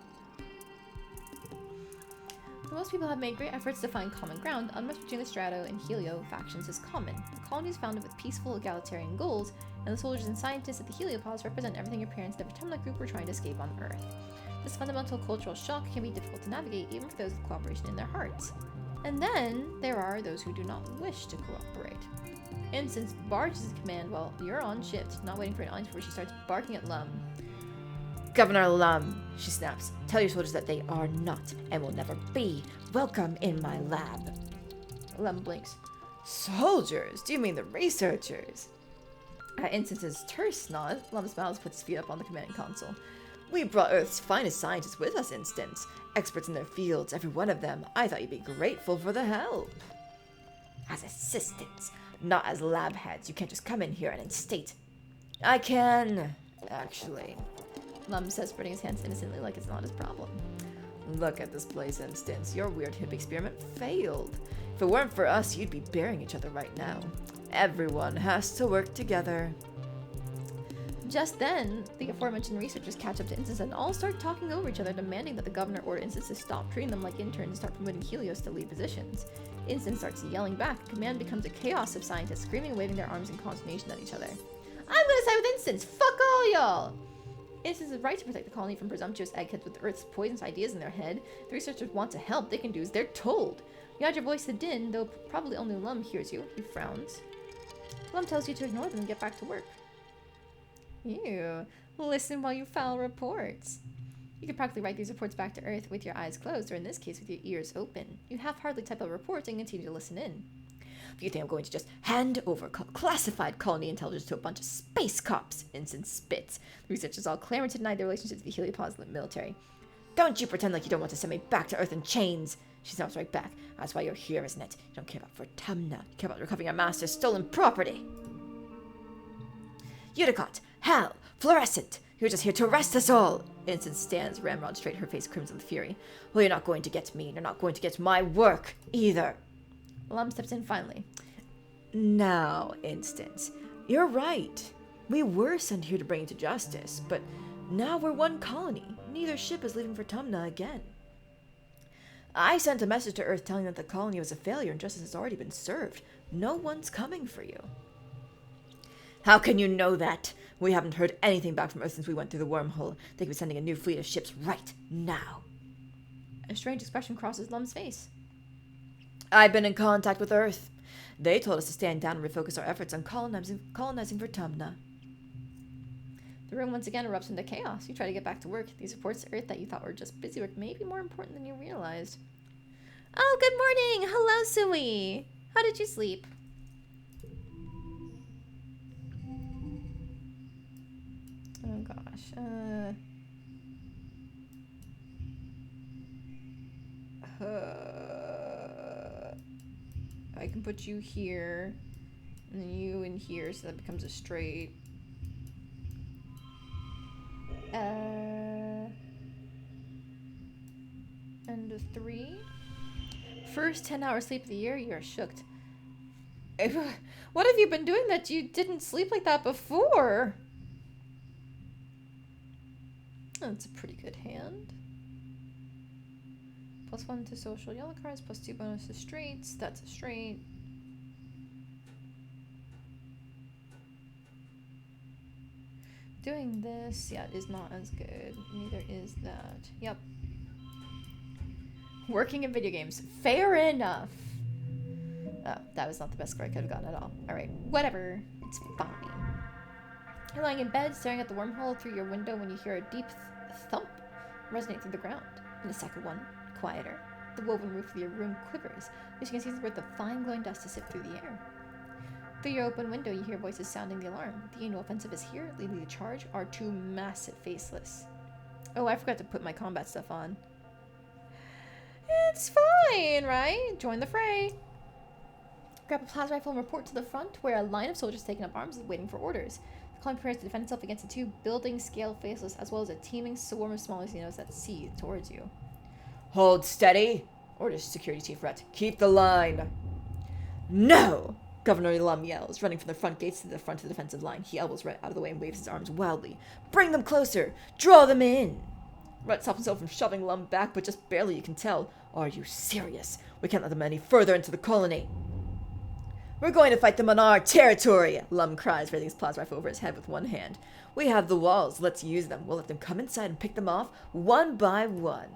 Though most people have made great efforts to find common ground, unrest between the Strato and Helio factions is common. The colony is founded with peaceful egalitarian goals, and the soldiers and scientists at the Heliopause represent everything your parents and the Vertumna group were trying to escape on Earth. This fundamental cultural shock can be difficult to navigate, even for those with cooperation in their hearts. And then there are those who do not wish to cooperate. And since Barge is in command while you're on shift, not waiting for an audience before she starts barking at Lum. Governor Lum, she snaps, tell your soldiers that they are not, and will never be, welcome in my lab. Lum blinks. Soldiers? Do you mean the researchers? At Instance's terse nod, Lum smiles and puts his feet up on the command console. We brought Earth's finest scientists with us, Instance. Experts in their fields, every one of them. I thought you'd be grateful for the help. As assistants, not as lab heads. You can't just come in here and instate. I can, actually. Lum says, spreading his hands innocently like it's not his problem. Look at this place, Instance. Your weird hip experiment failed. If it weren't for us, you'd be burying each other right now. Everyone has to work together. Just then, the aforementioned researchers catch up to Instance and all start talking over each other, demanding that the governor order Instance to stop treating them like interns and start promoting Helios to lead positions. Instance starts yelling back. Command becomes a chaos of scientists screaming and waving their arms in consternation at each other. I'm gonna side with Instance! Fuck all y'all! Instance is right to protect the colony from presumptuous eggheads with Earth's poisonous ideas in their head. The researchers want to help. They can do as they're told. You add your voice to Din, though probably only Lum hears you. He frowns. Lum tells you to ignore them and get back to work. Ew. Listen while you file reports. You can practically write these reports back to Earth with your eyes closed, or in this case, with your ears open. You half-heartedly type out reports and continue to listen in. Do you think I'm going to just hand over classified colony intelligence to a bunch of space cops? Instance spits. The researchers all clamor to deny their relationship to the Heliopause military. Don't you pretend like you don't want to send me back to Earth in chains. She snaps right back. That's why you're here, isn't it? You don't care about Vertumna. You care about recovering your master's stolen property. Uticott, Hal, Fluorescent. You're just here to arrest us all. Instance stands ramrod straight, her face crimson with fury. Well, you're not going to get me. You're not going to get my work either. Lum steps in finally. Now, Instance, you're right. We were sent here to bring you to justice, but now we're one colony. Neither ship is leaving for Tumna again. I sent a message to Earth telling that the colony was a failure and justice has already been served. No one's coming for you. How can you know that? We haven't heard anything back from Earth since we went through the wormhole. They could be sending a new fleet of ships right now. A strange expression crosses Lum's face. I've been in contact with Earth. They told us to stand down and refocus our efforts on colonizing Vertumna. The room once again erupts into chaos. You try to get back to work. These reports to Earth that you thought were just busy work may be more important than you realized. Oh, good morning! Hello, Sui! How did you sleep? Oh gosh. I can put you here, and then you in here, so that becomes a straight. And a 3. First 10-hour sleep of the year, you're shooked. What have you been doing that you didn't sleep like that before? That's a pretty good hand. +1 to social yellow cards, +2 bonus to straights. That's a straight. Doing this, yeah, is not as good. Neither is that. Yep. Working in video games. Fair enough. Oh, that was not the best score I could have gotten at all. Alright, whatever. It's fine. You're lying in bed, staring at the wormhole through your window when you hear a deep thump resonate through the ground. And the second one, quieter. The woven roof of your room quivers, as you can see the breath of fine glowing dust to sift through the air. Through your open window, you hear voices sounding the alarm. The annual offensive is here, leading the charge are two massive faceless. Oh, I forgot to put my combat stuff on. It's fine, right? Join the fray. Grab a plasma rifle and report to the front, where a line of soldiers taking up arms is waiting for orders. The colony prepares to defend itself against the two building-scale faceless, as well as a teeming swarm of smaller xenos that seethe towards you. Hold steady, orders Security Chief Rhett. Keep the line. No! Governor Lum yells, running from the front gates to the front of the defensive line. He elbows Rhett out of the way and waves his arms wildly. Bring them closer! Draw them in! Rhett stops himself from shoving Lum back, but just barely, you can tell. Are you serious? We can't let them any further into the colony. We're going to fight them on our territory, Lum cries, raising his plasma rifle over his head with one hand. We have the walls. Let's use them. We'll let them come inside and pick them off one by one.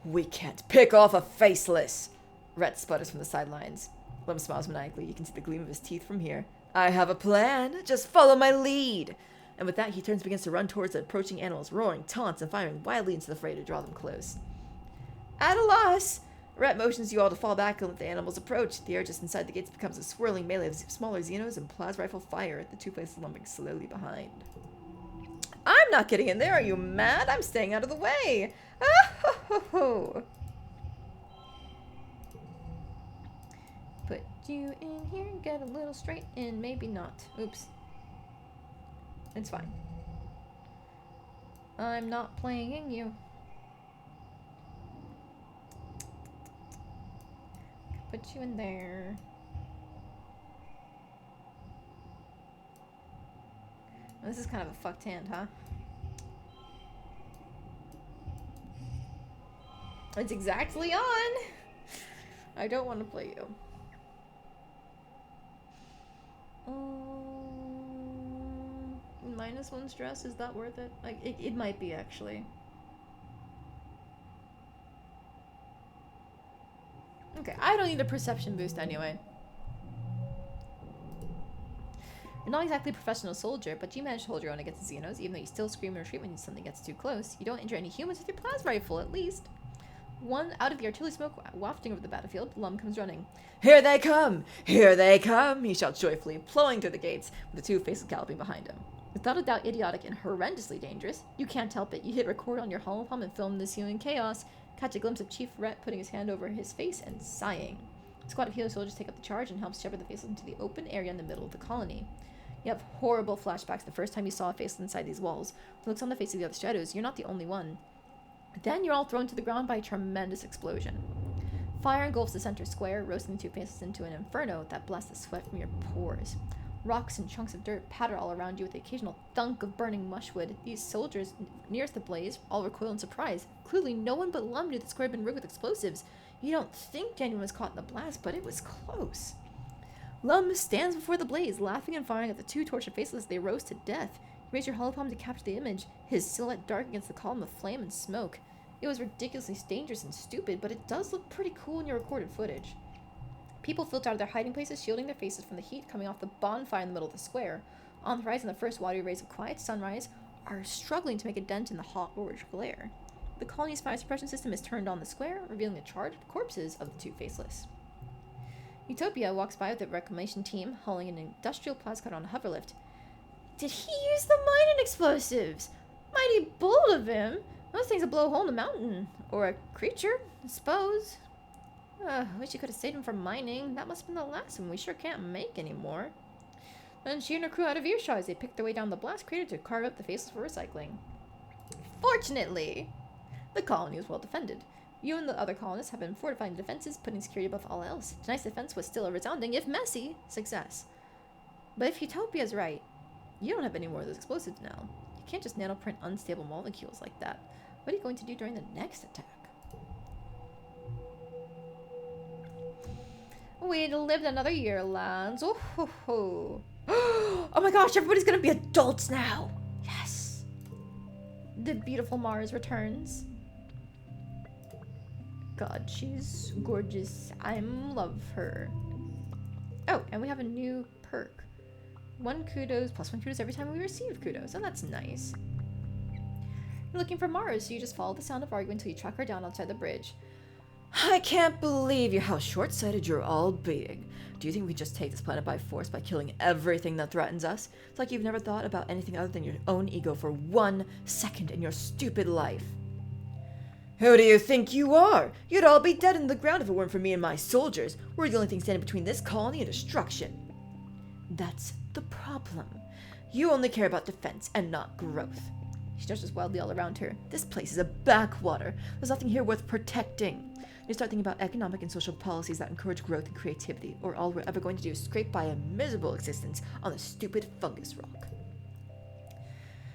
We can't pick off a faceless, Rhett sputters from the sidelines. Lum smiles maniacally. You can see the gleam of his teeth from here. I have a plan. Just follow my lead. And with that, he turns and begins to run towards the approaching animals, roaring, taunts, and firing wildly into the fray to draw them close. At a loss, Rhett motions you all to fall back and let the animals approach. The air just inside the gates becomes a swirling melee of smaller xenos and plasma rifle fire, the two faces lumbering slowly behind. I'm not getting in there. Are you mad? I'm staying out of the way. Ah, ho, ho, ho. Put you in here, get a little straight, and maybe not. Oops. It's fine. I'm not playing you. Put you in there. This is kind of a fucked hand, huh? It's exactly on! I don't want to play you. -1 stress, is that worth it? Like, it might be, actually. Okay, I don't need a perception boost anyway. You're not exactly a professional soldier, but you manage to hold your own against the Xenos, even though you still scream and retreat when something gets too close. You don't injure any humans with your plasma rifle, at least. One out of the artillery smoke wafting over the battlefield, Lum comes running. Here they come! Here they come! He shouts joyfully, plowing through the gates, with the two faces galloping behind him. Without a doubt idiotic and horrendously dangerous, you can't help it. You hit record on your holopalm and film this human chaos. Catch a glimpse of Chief Rhett putting his hand over his face and sighing. A squad of helo soldiers take up the charge and help shepherd the faceless into the open area in the middle of the colony. You have horrible flashbacks the first time you saw a faceless inside these walls. With looks on the face of the other shadows, you're not the only one. Then you're all thrown to the ground by a tremendous explosion. Fire engulfs the center square, roasting the two faces into an inferno that blasts the sweat from your pores. Rocks and chunks of dirt patter all around you with the occasional thunk of burning mushwood. These soldiers nearest the blaze all recoil in surprise. Clearly no one but Lum knew the square had been rigged with explosives. You don't think anyone was caught in the blast, but it was close. Lum stands before the blaze, laughing and firing at the two tortured faces as they roast to death. You raise your holopalm to capture the image, his silhouette dark against the column of flame and smoke. It was ridiculously dangerous and stupid, but it does look pretty cool in your recorded footage. People filter out of their hiding places, shielding their faces from the heat coming off the bonfire in the middle of the square. On the horizon, the first watery rays of quiet sunrise are struggling to make a dent in the hot orange glare. The colony's fire suppression system is turned on the square, revealing the charred corpses of the two faceless. Utopia walks by with the reclamation team, hauling an industrial plascard on a hoverlift. Did he use the mining explosives? Mighty bold of him. Those things will blow a hole in the mountain. Or a creature, I suppose. Wish you could have saved him from mining. That must have been the last one. We sure can't make anymore. Then she and her crew out of earshot as they picked their way down the blast crater to carve up the faces for recycling. Fortunately, the colony was well defended. You and the other colonists have been fortifying the defenses, putting security above all else. Tonight's defense was still a resounding, if messy, success. But if Utopia's right, you don't have any more of those explosives now. You can't just nanoprint unstable molecules like that. What are you going to do during the next attack? We'd lived another year, lads. Oh, ho, ho. Oh my gosh, everybody's gonna be adults now. Yes. The beautiful Mars returns. God, she's gorgeous. I love her. Oh, and we have a new perk. 1 kudos plus 1 kudos every time we receive kudos. Oh, that's nice. You're looking for Mars, so you just follow the sound of arguing until you track her down outside the bridge. I can't believe how short-sighted you're all being. Do you think we just take this planet by force by killing everything that threatens us? It's like you've never thought about anything other than your own ego for 1 second in your stupid life. Who do you think you are? You'd all be dead in the ground if it weren't for me and my soldiers. We're the only thing standing between this colony and destruction. That's the problem. You only care about defense and not growth. She gestures wildly all around her. This place is a backwater. There's nothing here worth protecting. You start thinking about economic and social policies that encourage growth and creativity, or all we're ever going to do is scrape by a miserable existence on a stupid fungus rock.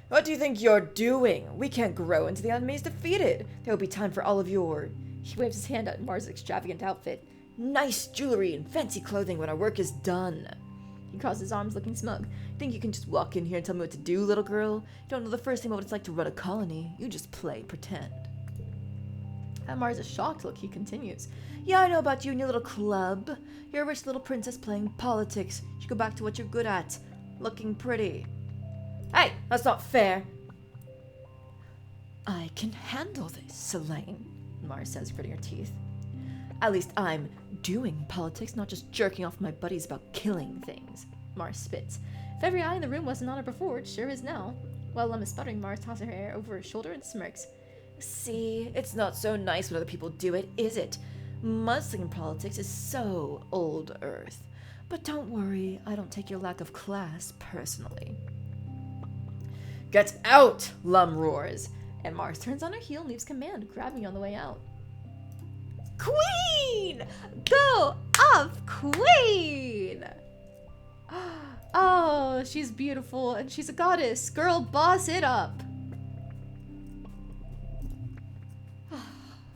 What do you think you're doing? We can't grow until the enemy is defeated. There will be time for all of your... He waves his hand at Mars' extravagant outfit. Nice jewelry and fancy clothing when our work is done. He crosses his arms, looking smug. Think you can just walk in here and tell me what to do, little girl? You don't know the first thing about what it's like to run a colony. You just play pretend. At Mars' shocked look, he continues. Yeah, I know about you and your little club. You're a rich little princess playing politics. You should go back to what you're good at. Looking pretty. Hey, that's not fair. I can handle this, Selene, Mars says, gritting her teeth. At least I'm doing politics, not just jerking off my buddies about killing things. Mars spits. If every eye in the room wasn't on her before, it sure is now. While Lem is sputtering, Mars tosses her hair over her shoulder and smirks. See, it's not so nice when other people do it, is it? Mudslinging politics is so old Earth. But don't worry, I don't take your lack of class personally. Get out! Lum roars. And Mars turns on her heel and leaves command, grabbing you on the way out. Queen! Go off, Queen! Oh, she's beautiful and she's a goddess. Girl, boss it up.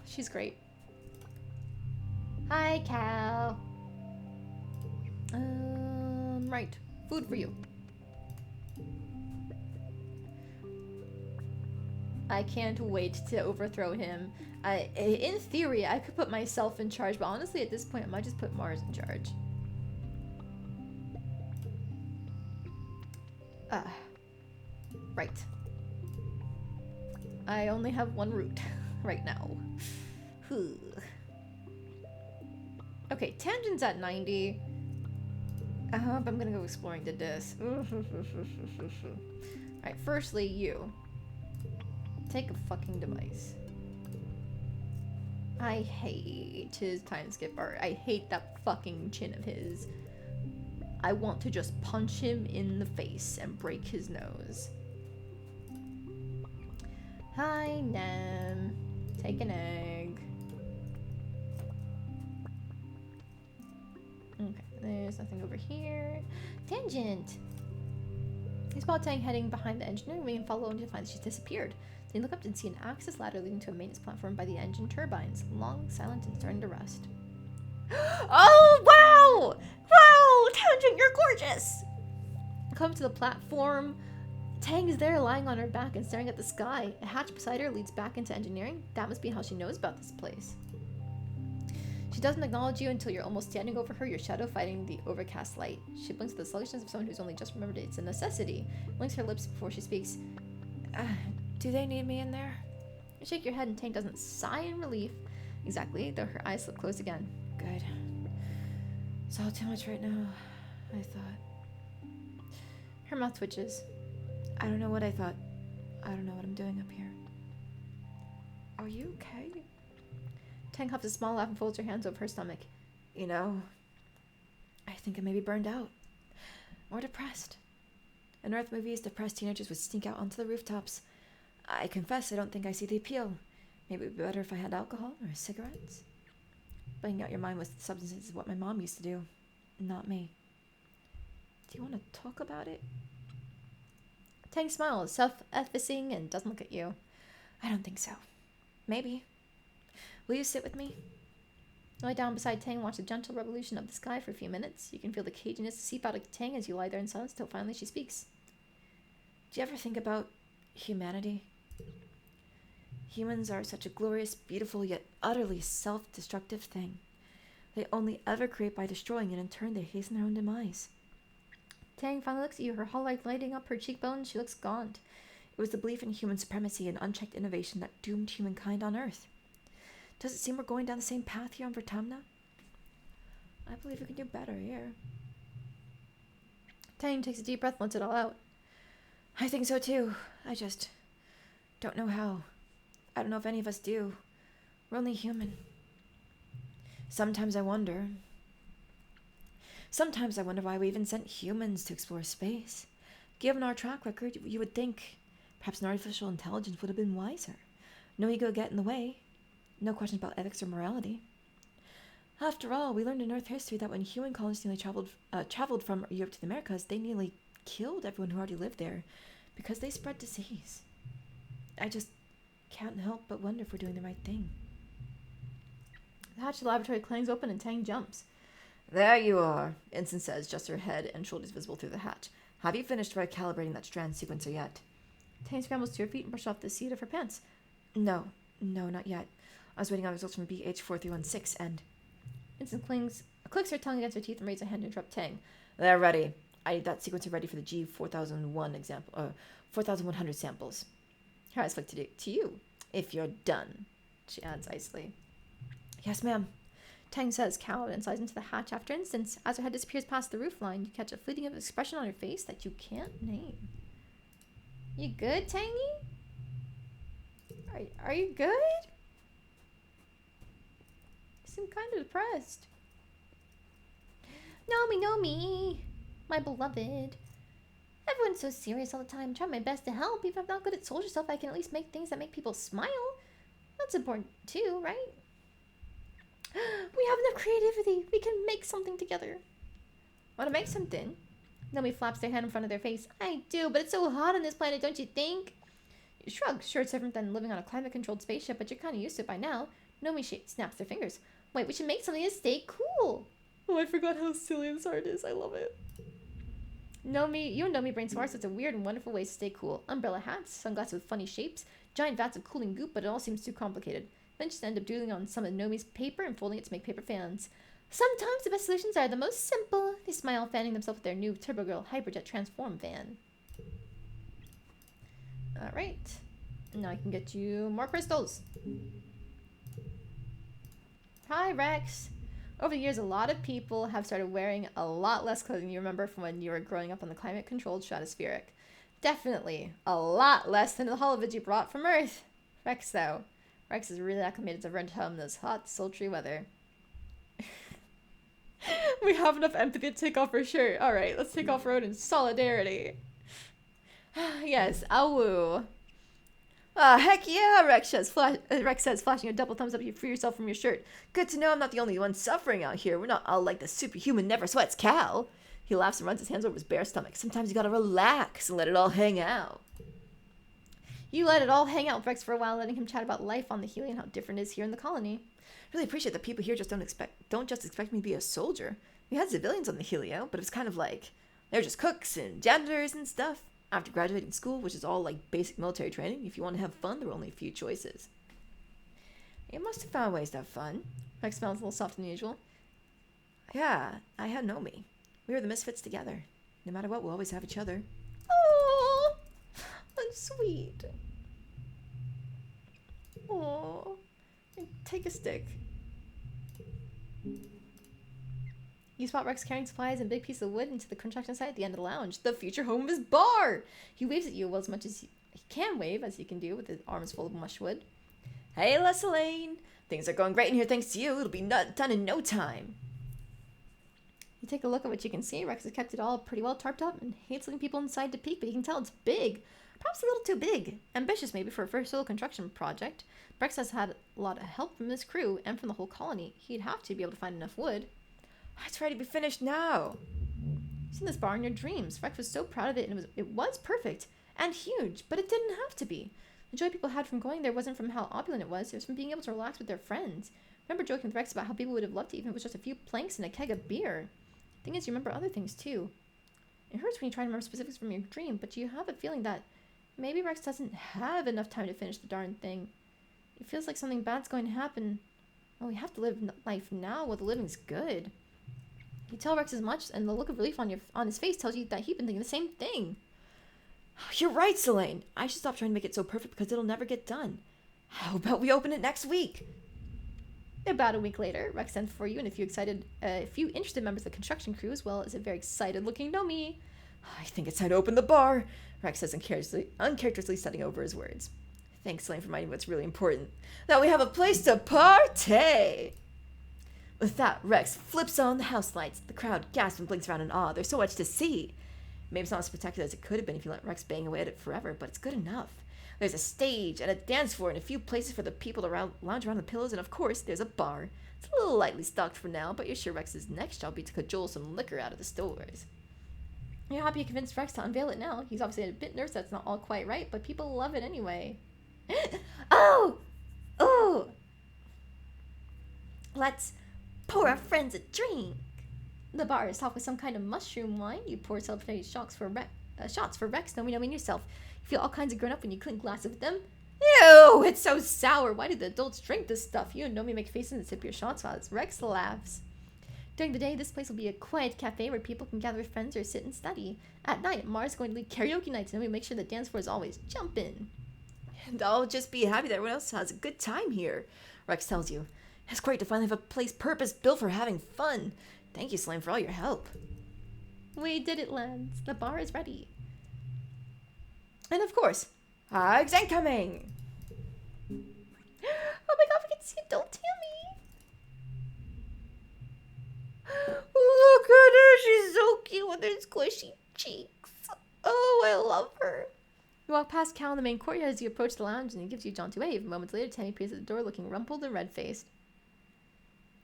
She's great. Hi, Cal. Right. Food for you. I can't wait to overthrow him. In theory, I could put myself in charge, but honestly, at this point, I might just put Mars in charge. Right. I only have one route right now. Okay, tangent's at 90. But I'm gonna go exploring to this. Alright, firstly, you. Take a fucking device. I hate his time skip art. I hate that fucking chin of his. I want to just punch him in the face and break his nose. Hi, Nem. Take an egg. Okay, there's nothing over here. Tangent! You spot Tang heading behind the engineering wing and follow him to find that she's disappeared. Then you look up and see an access ladder leading to a maintenance platform by the engine turbines, long, silent, and starting to rust. Oh, wow! Wow! Tangent, you're gorgeous! Come to the platform. Tang is there lying on her back and staring at the sky. A hatch beside her leads back into engineering. That must be how she knows about this place. She doesn't acknowledge you until you're almost standing over her, your shadow fighting the overcast light. She blinks with the sluggishness of someone who's only just remembered it's a necessity. Blinks her lips before she speaks. Do they need me in there? You shake your head and Tang doesn't sigh in relief. Exactly, though her eyes slip closed again. Good. It's all too much right now, I thought. Her mouth twitches. I don't know what I thought. I don't know what I'm doing up here. Are you okay? Tang huffs a small laugh and folds her hands over her stomach. You know, I think I may be burned out. Or depressed. In Earth movies, depressed teenagers would sneak out onto the rooftops. I confess I don't think I see the appeal. Maybe it would be better if I had alcohol or cigarettes. Blanking out your mind with substances is what my mom used to do. Not me. Do you want to talk about it? Tang smiles, self-effacing, and doesn't look at you. I don't think so. Maybe. Will you sit with me? Lie down beside Tang and watch the gentle revolution of the sky for a few minutes. You can feel the caginess seep out of Tang as you lie there in silence till finally she speaks. Do you ever think about humanity? Humans are such a glorious, beautiful, yet utterly self-destructive thing. They only ever create by destroying, and in turn they hasten their own demise. Tang finally looks at you, her hollow light lighting up her cheekbones. She looks gaunt. It was the belief in human supremacy and unchecked innovation that doomed humankind on Earth. Does it seem we're going down the same path here on Vertamna? I believe we can do better here. Tang takes a deep breath and lets it all out. I think so too. I just don't know how. I don't know if any of us do. We're only human. Sometimes I wonder why we even sent humans to explore space. Given our track record, you would think perhaps an artificial intelligence would have been wiser. No ego get in the way. No questions about ethics or morality. After all, we learned in Earth history that when human colonists nearly traveled from Europe to the Americas, they nearly killed everyone who already lived there because they spread disease. I just can't help but wonder if we're doing the right thing. The hatch of the laboratory clangs open and Tang jumps. There you are, Ensign says, just her head and shoulders visible through the hatch. Have you finished recalibrating that strand sequencer yet? Tang scrambles to her feet and brushes off the seat of her pants. No, not yet. I was waiting on results from BH4316 and... Ensign clicks her tongue against her teeth and raises her hand to interrupt Tang. They're ready. I need that sequencer ready for the G4001 example, 4100 samples. Her eyes flick to you. If you're done, she adds icily. Yes, ma'am. Tang says, cowed, and slides into the hatch. After instance, as her head disappears past the roofline, you catch a fleeting expression on her face that you can't name. You good, Tangy? Are you good? You seem kind of depressed. Nomi, my beloved. Everyone's so serious all the time. Try my best to help. Even if I'm not good at soldier stuff, I can at least make things that make people smile. That's important too, right? We have enough creativity. We can make something together. Want to make something? Nomi flaps their hand in front of their face. I do, but it's so hot on this planet, don't you think? You shrug. Sure, it's different than living on a climate-controlled spaceship, but you're kind of used to it by now. Nomi snaps their fingers. Wait, we should make something to stay cool. Oh, I forgot how silly this art is. I love it. You and Nomi brainstorm such a weird and wonderful ways to stay cool. Umbrella hats, sunglasses with funny shapes, giant vats of cooling goop, but it all seems too complicated. Then just end up doodling on some of Nomi's paper and folding it to make paper fans. Sometimes the best solutions are the most simple. They smile, fanning themselves with their new Turbo Girl Hyperjet Transform van. Alright. Now I can get you more crystals. Hi, Rex. Over the years, a lot of people have started wearing a lot less clothing you remember from when you were growing up on the climate-controlled stratospheric. Definitely a lot less than the holovid you brought from Earth. Rex, though. Rex is really acclimated to run home in this hot, sultry weather. We have enough empathy to take off her shirt. Alright, let's take off road in solidarity. Yes, awu. Heck yeah, Rex says, flashing a double thumbs up. You free yourself from your shirt. Good to know I'm not the only one suffering out here. We're not all like the superhuman never sweats Cal. He laughs and runs his hands over his bare stomach. Sometimes you gotta relax and let it all hang out. You let it all hang out with Rex for a while, letting him chat about life on the Helio and how different it is here in the colony. Really appreciate that people here just don't just expect me to be a soldier. We had civilians on the Helio, but it's kind of like they're just cooks and janitors and stuff. After graduating school, which is all like basic military training, if you want to have fun, there are only a few choices. You must have found ways to have fun. Rex smells a little softer than usual. Yeah, I had Nomi. We were the misfits together. No matter what, we'll always have each other. Oh, that's sweet. Oh, take a stick. You spot Rex carrying supplies and a big piece of wood into the construction site at the end of the lounge, the future home of his bar. He waves at you as much as he can wave, as he can do with his arms full of mushwood. Hey, Leselaine. Things are going great in here thanks to you. It'll be done in no time. You take a look at what you can see. Rex has kept it all pretty well tarped up and hates letting people inside to peek, but you can tell it's big. Perhaps a little too big. Ambitious maybe for a first solo construction project. Rex has had a lot of help from his crew and from the whole colony. He'd have to be able to find enough wood. It's ready to be finished now. You've seen this bar in your dreams. Rex was so proud of it, and it was perfect and huge, but it didn't have to be. The joy people had from going there wasn't from how opulent it was from being able to relax with their friends. Remember joking with Rex about how people would have loved it even if it was just a few planks and a keg of beer. Thing is, you remember other things too. It hurts when you try to remember specifics from your dream, but you have a feeling that maybe Rex doesn't have enough time to finish the darn thing. It feels like something bad's going to happen. Well, we have to live life now while the living's good. You tell Rex as much, and the look of relief on his face tells you that he'd been thinking the same thing. You're right, Selene. I should stop trying to make it so perfect because it'll never get done. How about we open it next week? About a week later, Rex sent for you and a few interested members of the construction crew, as well as a very excited-looking Nomi. I think it's time to open the bar, Rex says uncharacteristically studying over his words. Thanks, Selene, for reminding me what's really important. That we have a place to party! With that, Rex flips on the house lights. The crowd gasps and blinks around in awe. There's so much to see. Maybe it's not as spectacular as it could have been if you let Rex bang away at it forever, but it's good enough. There's a stage and a dance floor and a few places for the people to lounge around the pillows, and of course, there's a bar. It's a little lightly stocked for now, but you're sure Rex's next job will be to cajole some liquor out of the stores. You're happy you convinced Rex to unveil it now. He's obviously a bit nervous that's not all quite right, but people love it anyway. Oh! Oh! Let's pour our friends a drink. The bar is topped with some kind of mushroom wine. You pour celebratory shots for Rex, knowing yourself. You feel all kinds of grown up when you clink glasses with them. Ew, it's so sour. Why did the adults drink this stuff? You and Nomi make faces and sip your shots while Rex laughs. During the day, this place will be a quiet cafe where people can gather with friends or sit and study. At night, Mara's going to lead karaoke nights, and we make sure the dance floor is always jumping. And I'll just be happy that everyone else has a good time here, Rex tells you. It's great to finally have a place purpose-built for having fun. Thank you, Selene, for all your help. We did it, lads. The bar is ready. And of course, hugs incoming! Oh my god, we can see adult Tammy! Look at her, she's so cute with her squishy cheeks. Oh, I love her. You walk past Cal in the main courtyard as you approach the lounge, and he gives you a jaunty wave. Moments later, Tammy appears at the door looking rumpled and red-faced.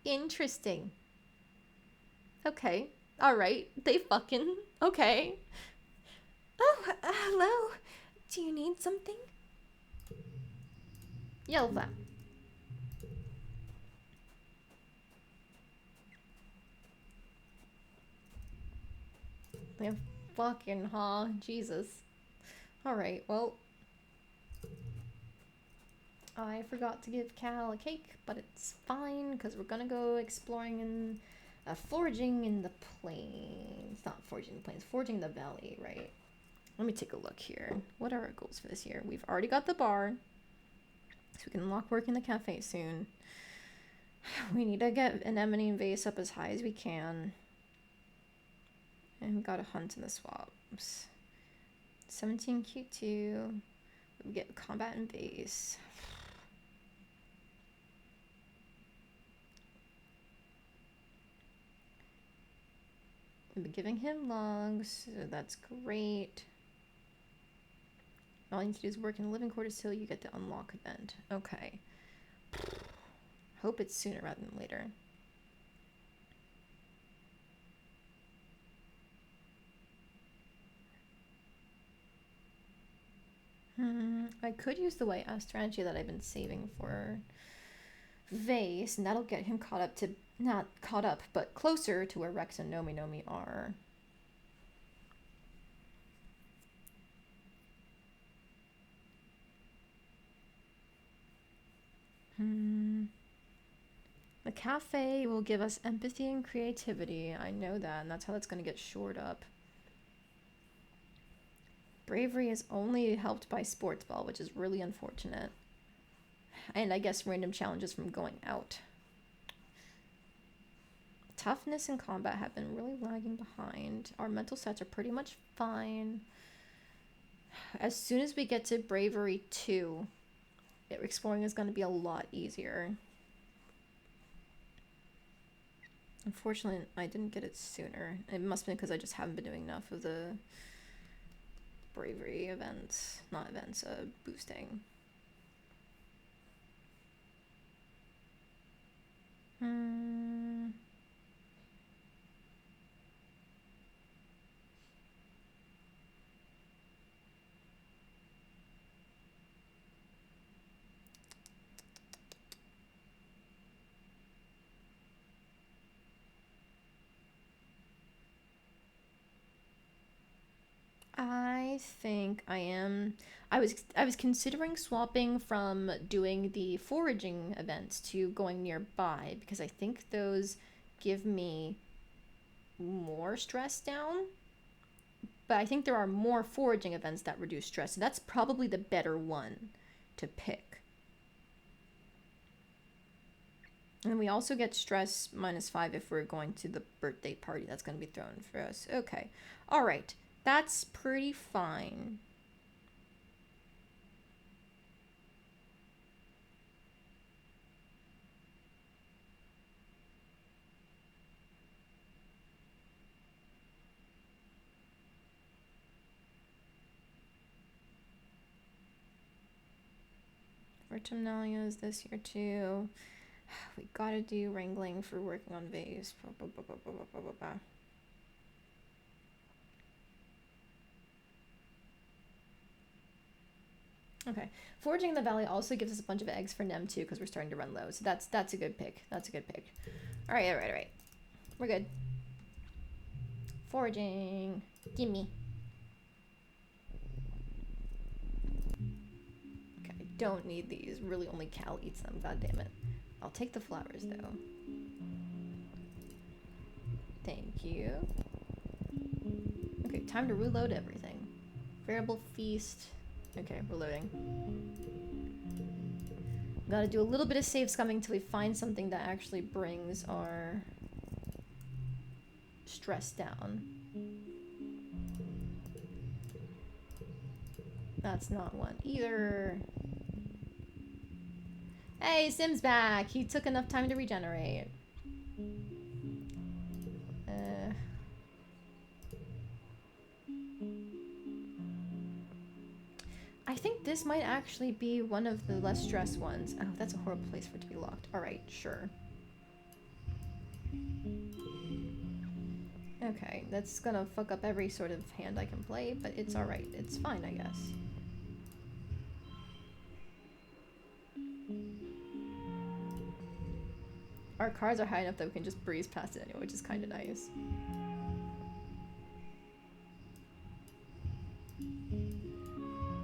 Interesting. Okay. Alright. They fucking... Okay. Oh, hello. Do you need something? Yell that. Yeah, fucking Jesus. Alright, well... I forgot to give Cal a cake, but it's fine, because we're gonna go exploring and foraging in the plains. Not foraging in the plains, foraging in the valley, right? Let me take a look here. What are our goals for this year? We've already got the bar, so we can unlock work in the cafe soon. We need to get anemone and vase up as high as we can. And we gotta hunt in the swamps. 17 Q2. We get combat and vase. We've been giving him logs, so that's great. All you need to do is work in the living quarters till you get the unlock event. Okay. Hope it's sooner rather than later. I could use the way strategy that I've been saving for Vase, and that'll get him caught up to, not caught up, but closer to where Rex and Nomi are. The cafe will give us empathy and creativity. I know that, and that's how that's going to get shored up. Bravery is only helped by sports ball, which is really unfortunate. And I guess random challenges from going out. Toughness and combat have been really lagging behind. Our mental stats are pretty much fine. As soon as we get to Bravery 2, exploring is going to be a lot easier. Unfortunately, I didn't get it sooner. It must be because I just haven't been doing enough of the bravery events. Not events, boosting. I think I am. I was considering swapping from doing the foraging events to going nearby because I think those give me more stress down. But I think there are more foraging events that reduce stress. So that's probably the better one to pick. And we also get stress -5 if we're going to the birthday party that's going to be thrown for us. Okay. All right. That's pretty fine. Vertimnalia is this year too. We gotta do wrangling for working on vase. Okay. Foraging in the valley also gives us a bunch of eggs for Nem too, because we're starting to run low. So that's a good pick. That's a good pick. Alright. We're good. Foraging. Gimme. Okay, I don't need these. Really only Cal eats them, god damn it. I'll take the flowers though. Thank you. Okay, time to reload everything. Variable feast. Okay, reloading. Gotta do a little bit of save scumming until we find something that actually brings our stress down. That's not one either. Hey, Sim's back! He took enough time to regenerate. I think this might actually be one of the less stressed ones. Oh, that's a horrible place for it to be locked. Alright, sure. Okay, that's gonna fuck up every sort of hand I can play, but it's alright. It's fine, I guess. Our cards are high enough that we can just breeze past it anyway, which is kind of nice.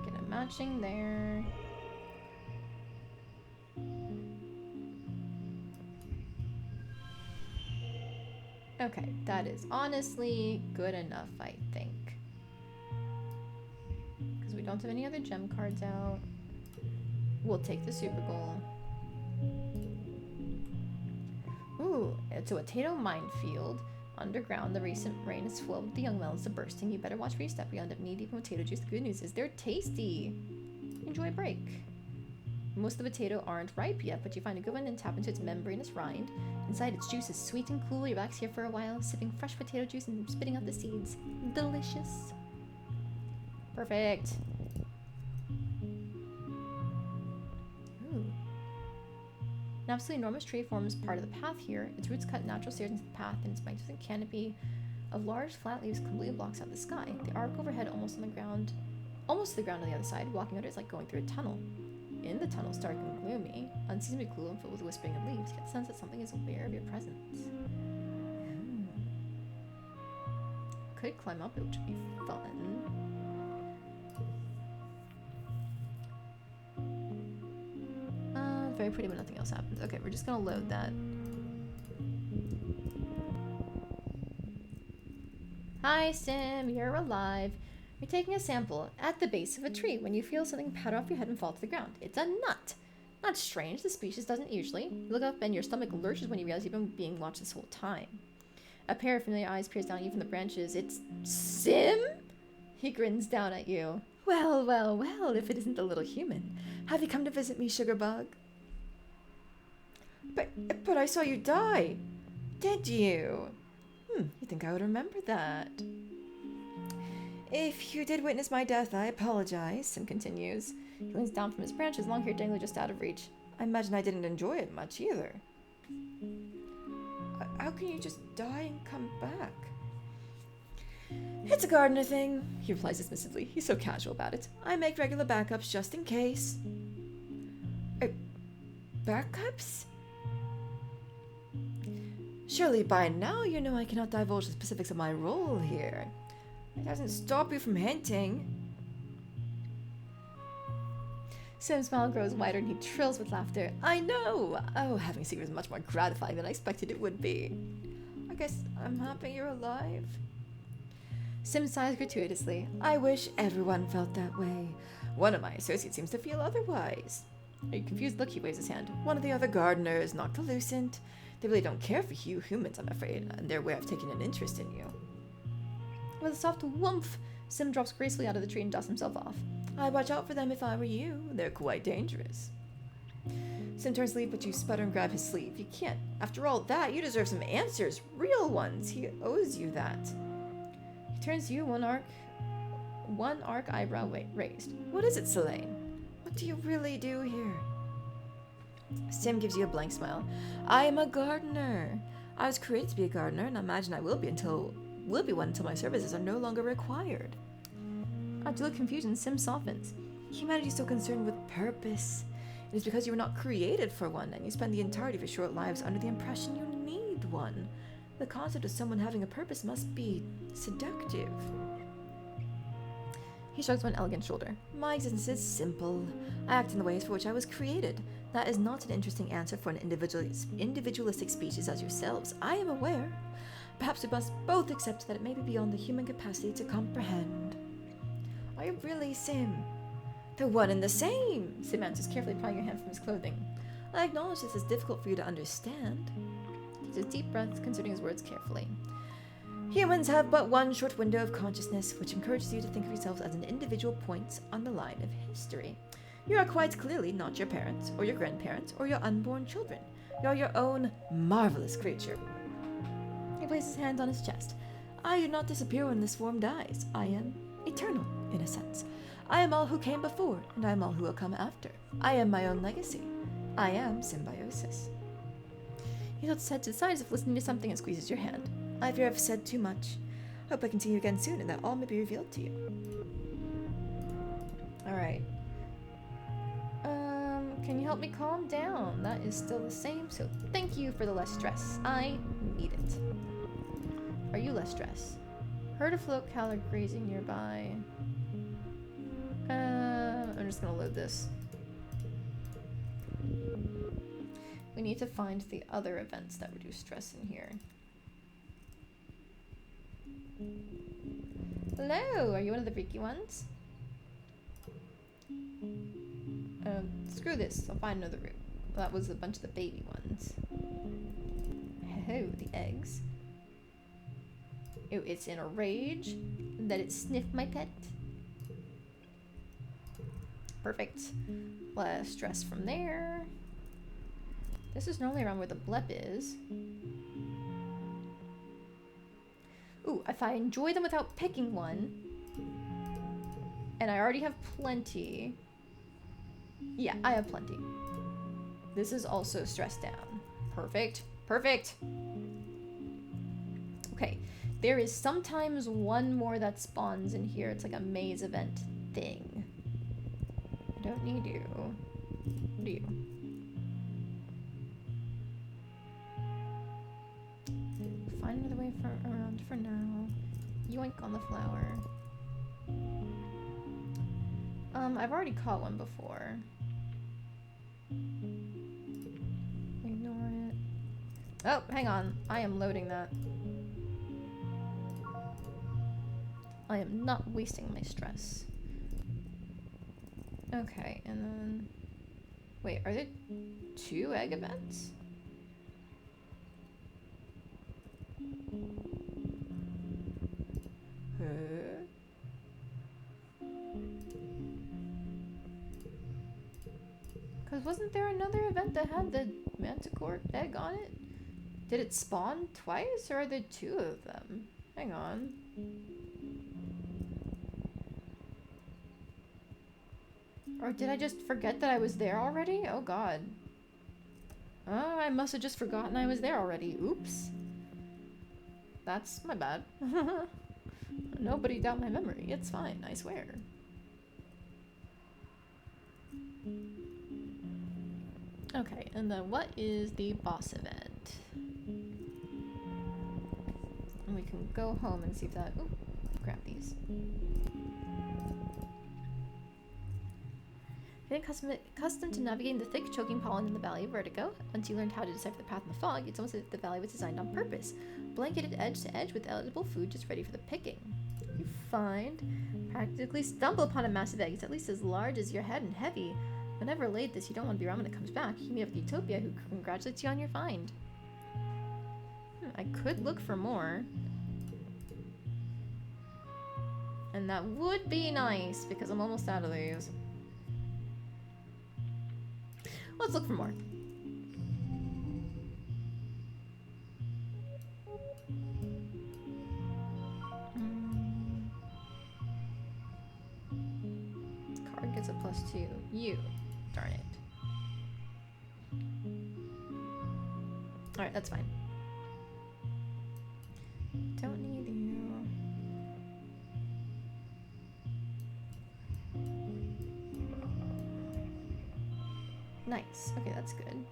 Get a matching there. Okay, that is honestly good enough, I think. Because we don't have any other gem cards out. We'll take the super goal. Ooh, it's a potato minefield. Underground, the recent rain has flowed the young melons to bursting. You better watch where you step. You end up knee-deep in potato juice. The good news is they're tasty. Enjoy a break. Most of the potato aren't ripe yet, but you find a good one and tap into its membranous rind. Inside, its juice is sweet and cool. You relax here for a while, sipping fresh potato juice and spitting out the seeds. Delicious. Perfect. Ooh. An absolutely enormous tree forms part of the path here. Its roots cut natural stairs into the path, and its magnificent canopy of large flat leaves completely blocks out the sky. The arc overhead almost to the ground on the other side. Walking under it is like going through a tunnel. In the tunnel, dark and gloomy, unseasonably cool and filled with whispering of leaves. You get the sense that something is aware of your presence. Could climb up it, which would be fun. Very pretty, but nothing else happens. Okay, we're just gonna load that. Hi, Sim, you're alive. You're taking a sample at the base of a tree when you feel something patter off your head and fall to the ground. It's a nut. Not strange, the species doesn't usually. You look up and your stomach lurches when you realize you've been being watched this whole time. A pair of familiar eyes peers down at you from the branches. It's Sim? He grins down at you. Well, if it isn't the little human. Have you come to visit me, Sugarbug? But I saw you die. Did you? You think I would remember that? If you did witness my death, I apologize, Sim continues. He leans down from his branch, his long hair dangling just out of reach. I imagine I didn't enjoy it much either. How can you just die and come back? It's a gardener thing, he replies dismissively. He's so casual about it. I make regular backups just in case. Backups? Surely by now you know I cannot divulge the specifics of my role here. It doesn't stop you from hinting. Sim's smile grows wider and he trills with laughter. I know! Oh, having a secret is much more gratifying than I expected it would be. I guess I'm happy you're alive. Sim sighs gratuitously. I wish everyone felt that way. One of my associates seems to feel otherwise. Are you confused? Look, he waves his hand. One of the other gardeners, noctilucent. They really don't care for you humans, I'm afraid, and their way of taking an interest in you. With a soft whoomph, Sim drops gracefully out of the tree and dusts himself off. I'd watch out for them if I were you. They're quite dangerous. Sim turns to leave, but you sputter and grab his sleeve. You can't. After all that, you deserve some answers. Real ones. He owes you that. He turns to you, one arc eyebrow raised. What is it, Selene? What do you really do here? Sim gives you a blank smile. I am a gardener. I was created to be a gardener, and I imagine I will be one until my services are no longer required. After a little confusion, Sim softens. Humanity is so concerned with purpose. It is because you were not created for one, and you spend the entirety of your short lives under the impression you need one. The concept of someone having a purpose must be seductive. He shrugs one elegant shoulder. My existence is simple. I act in the ways for which I was created. That is not an interesting answer for an individualistic species as yourselves. I am aware. Perhaps we must both accept that it may be beyond the human capacity to comprehend. Are you really, Sim? They're one and the same, Sim answers, carefully prying your hand from his clothing. I acknowledge this is difficult for you to understand. He takes a deep breath, considering his words carefully. Humans have but one short window of consciousness, which encourages you to think of yourselves as an individual point on the line of history. You are quite clearly not your parents, or your grandparents, or your unborn children. You are your own marvelous creature. He places his hand on his chest. I do not disappear when this form dies. I am eternal, in a sense. I am all who came before, and I am all who will come after. I am my own legacy. I am symbiosis. He tilts his head to the side as if listening to something and squeezes your hand. I fear I've said too much. Hope I can see you again soon and that all may be revealed to you. Alright. Can you help me calm down? That is still the same, so thank you for the less stress. I need it. Are you less stressed? Heard a float caller grazing nearby. I'm just gonna load this. We need to find the other events that reduce stress in here. Hello, are you one of the freaky ones? Screw this, I'll find another route. That was a bunch of the baby ones. Oh, the eggs. Oh, it's in a rage that it sniffed my pet. Perfect. Less stress from there. This is normally around where the blep is. Ooh, if I enjoy them without picking one, and I already have plenty. Yeah, I have plenty. This is also stressed down. Perfect. Perfect. Okay. There is sometimes one more that spawns in here. It's like a maze event thing. I don't need you. Do you? Find another way around for now. Yoink on the flower. I've already caught one before. Ignore it. Oh, hang on. I am loading that. I am not wasting my stress. Okay, and then... Wait, are there 2 egg events? Because wasn't there another event that had the manticore egg on it? Did it spawn twice, or are there 2 of them? Hang on. Or did I just forget that I was there already? Oh god. Oh, I must have just forgotten I was there already. Oops. That's my bad. Nobody doubt my memory. It's fine, I swear. Okay, and then what is the boss event? And we can go home and see if that... Ooh, grab these. Getting accustomed to navigating the thick, choking pollen in the Valley of Vertigo. Once you learned how to decipher the path in the fog, it's almost as if the valley was designed on purpose. Blanketed edge to edge with edible food just ready for the picking. find. Practically stumble upon a massive egg. It's at least as large as your head and heavy. Whenever laid this, you don't want to be around when it comes back. You meet up with Utopia, who congratulates you on your find. I could look for more. And that would be nice, because I'm almost out of these. Let's look for more. Card gets a +2. You. Darn it. Alright, that's fine. Don't need you. Nice. Okay, that's good.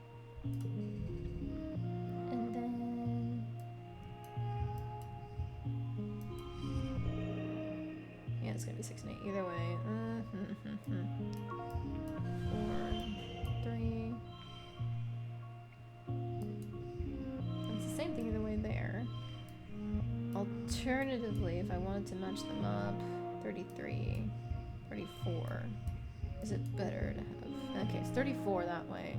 And then... yeah, it's gonna be 6 and 8 either way. 4, 3... it's the same thing either way there. Alternatively, if I wanted to match them up, 33, 34. Is it better to have... okay, it's 34 that way.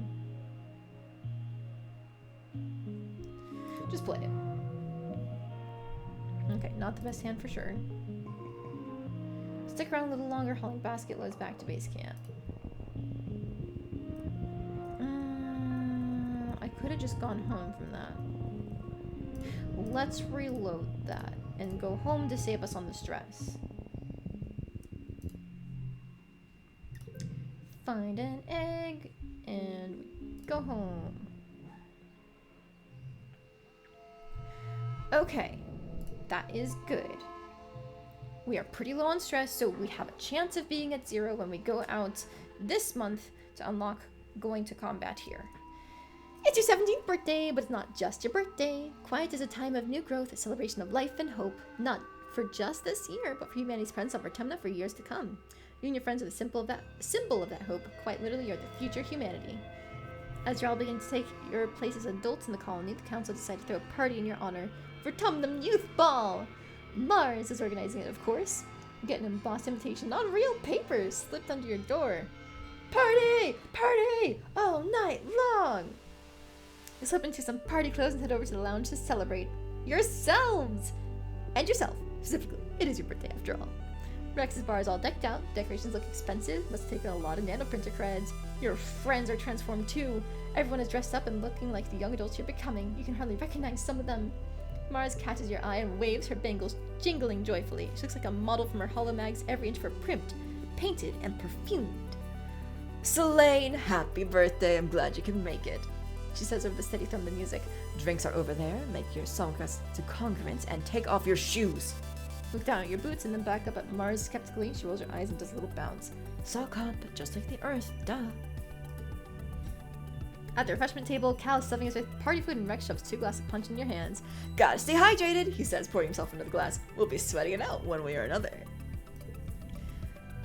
Just play it. Okay, not the best hand for sure. Stick around a little longer, hauling basket loads back to base camp. I could have just gone home from that. Let's reload that and go home to save us on the stress. Find an egg and we go home. Okay, that is good. We are pretty low on stress, so we have a chance of being at 0 when we go out this month to unlock going to combat here. It's your 17th birthday, but it's not just your birthday. Quiet is a time of new growth, a celebration of life and hope, not for just this year, but for humanity's presence on Vertemna for years to come. You and your friends are the symbol of that hope. Quite literally, you're the future humanity. As you're all beginning to take your place as adults in the colony, the council decided to throw a party in your honor for Tumnum Youth Ball. Mars is organizing it, of course. You get an embossed invitation on real paper slipped under your door. Party! Party! All night long! You slip into some party clothes and head over to the lounge to celebrate yourselves! And yourself, specifically. It is your birthday after all. Rex's bar is all decked out. Decorations look expensive. Must have taken a lot of nanoprinter creds. Your friends are transformed too. Everyone is dressed up and looking like the young adults you're becoming. You can hardly recognize some of them. Mars catches your eye and waves, her bangles jingling joyfully. She looks like a model from her holomags, every inch of her primed, painted, and perfumed. Selene, happy birthday. I'm glad you can make it. She says over the steady thrum of the music. Drinks are over there. Make your songcrest to congruence and take off your shoes. Look down at your boots and then back up at Mars skeptically. She rolls her eyes and does a little bounce. Sock-up, just like the Earth, duh. At the refreshment table, Cal is stuffing us with party food and Rex shoves 2 glasses of punch in your hands. Gotta stay hydrated, he says, pouring himself into the glass. We'll be sweating it out one way or another.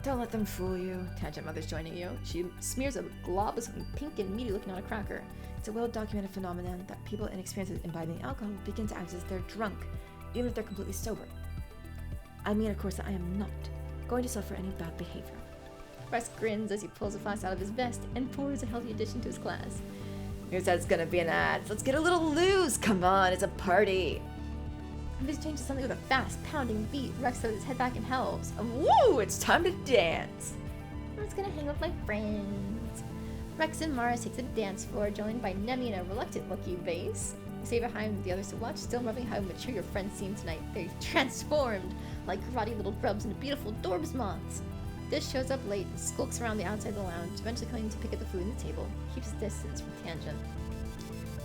Don't let them fool you. Tangent Mother's joining you. She smears a glob of something pink and meaty looking on a cracker. It's a well-documented phenomenon that people inexperienced with imbibing alcohol begin to act as if they're drunk, even if they're completely sober. I mean, of course, that I am not going to suffer any bad behavior. Rex grins as he pulls a flask out of his vest and pours a healthy addition to his glass. Who said it's gonna be an ad? Let's get a little loose! Come on, it's a party! This changes something with a fast, pounding beat. Rex throws his head back and howls. Woo! It's time to dance! I'm just gonna hang with my friends. Rex and Mars take to the dance floor, joined by Nemi and a reluctant-looking Vase. You stay behind the others to watch, still marveling how mature your friends seem tonight. They're transformed, like karate little grubs into beautiful Dorbs moths. Dish shows up late and skulks around the outside of the lounge, eventually coming to pick at the food on the table. Keeps his distance from Tangent.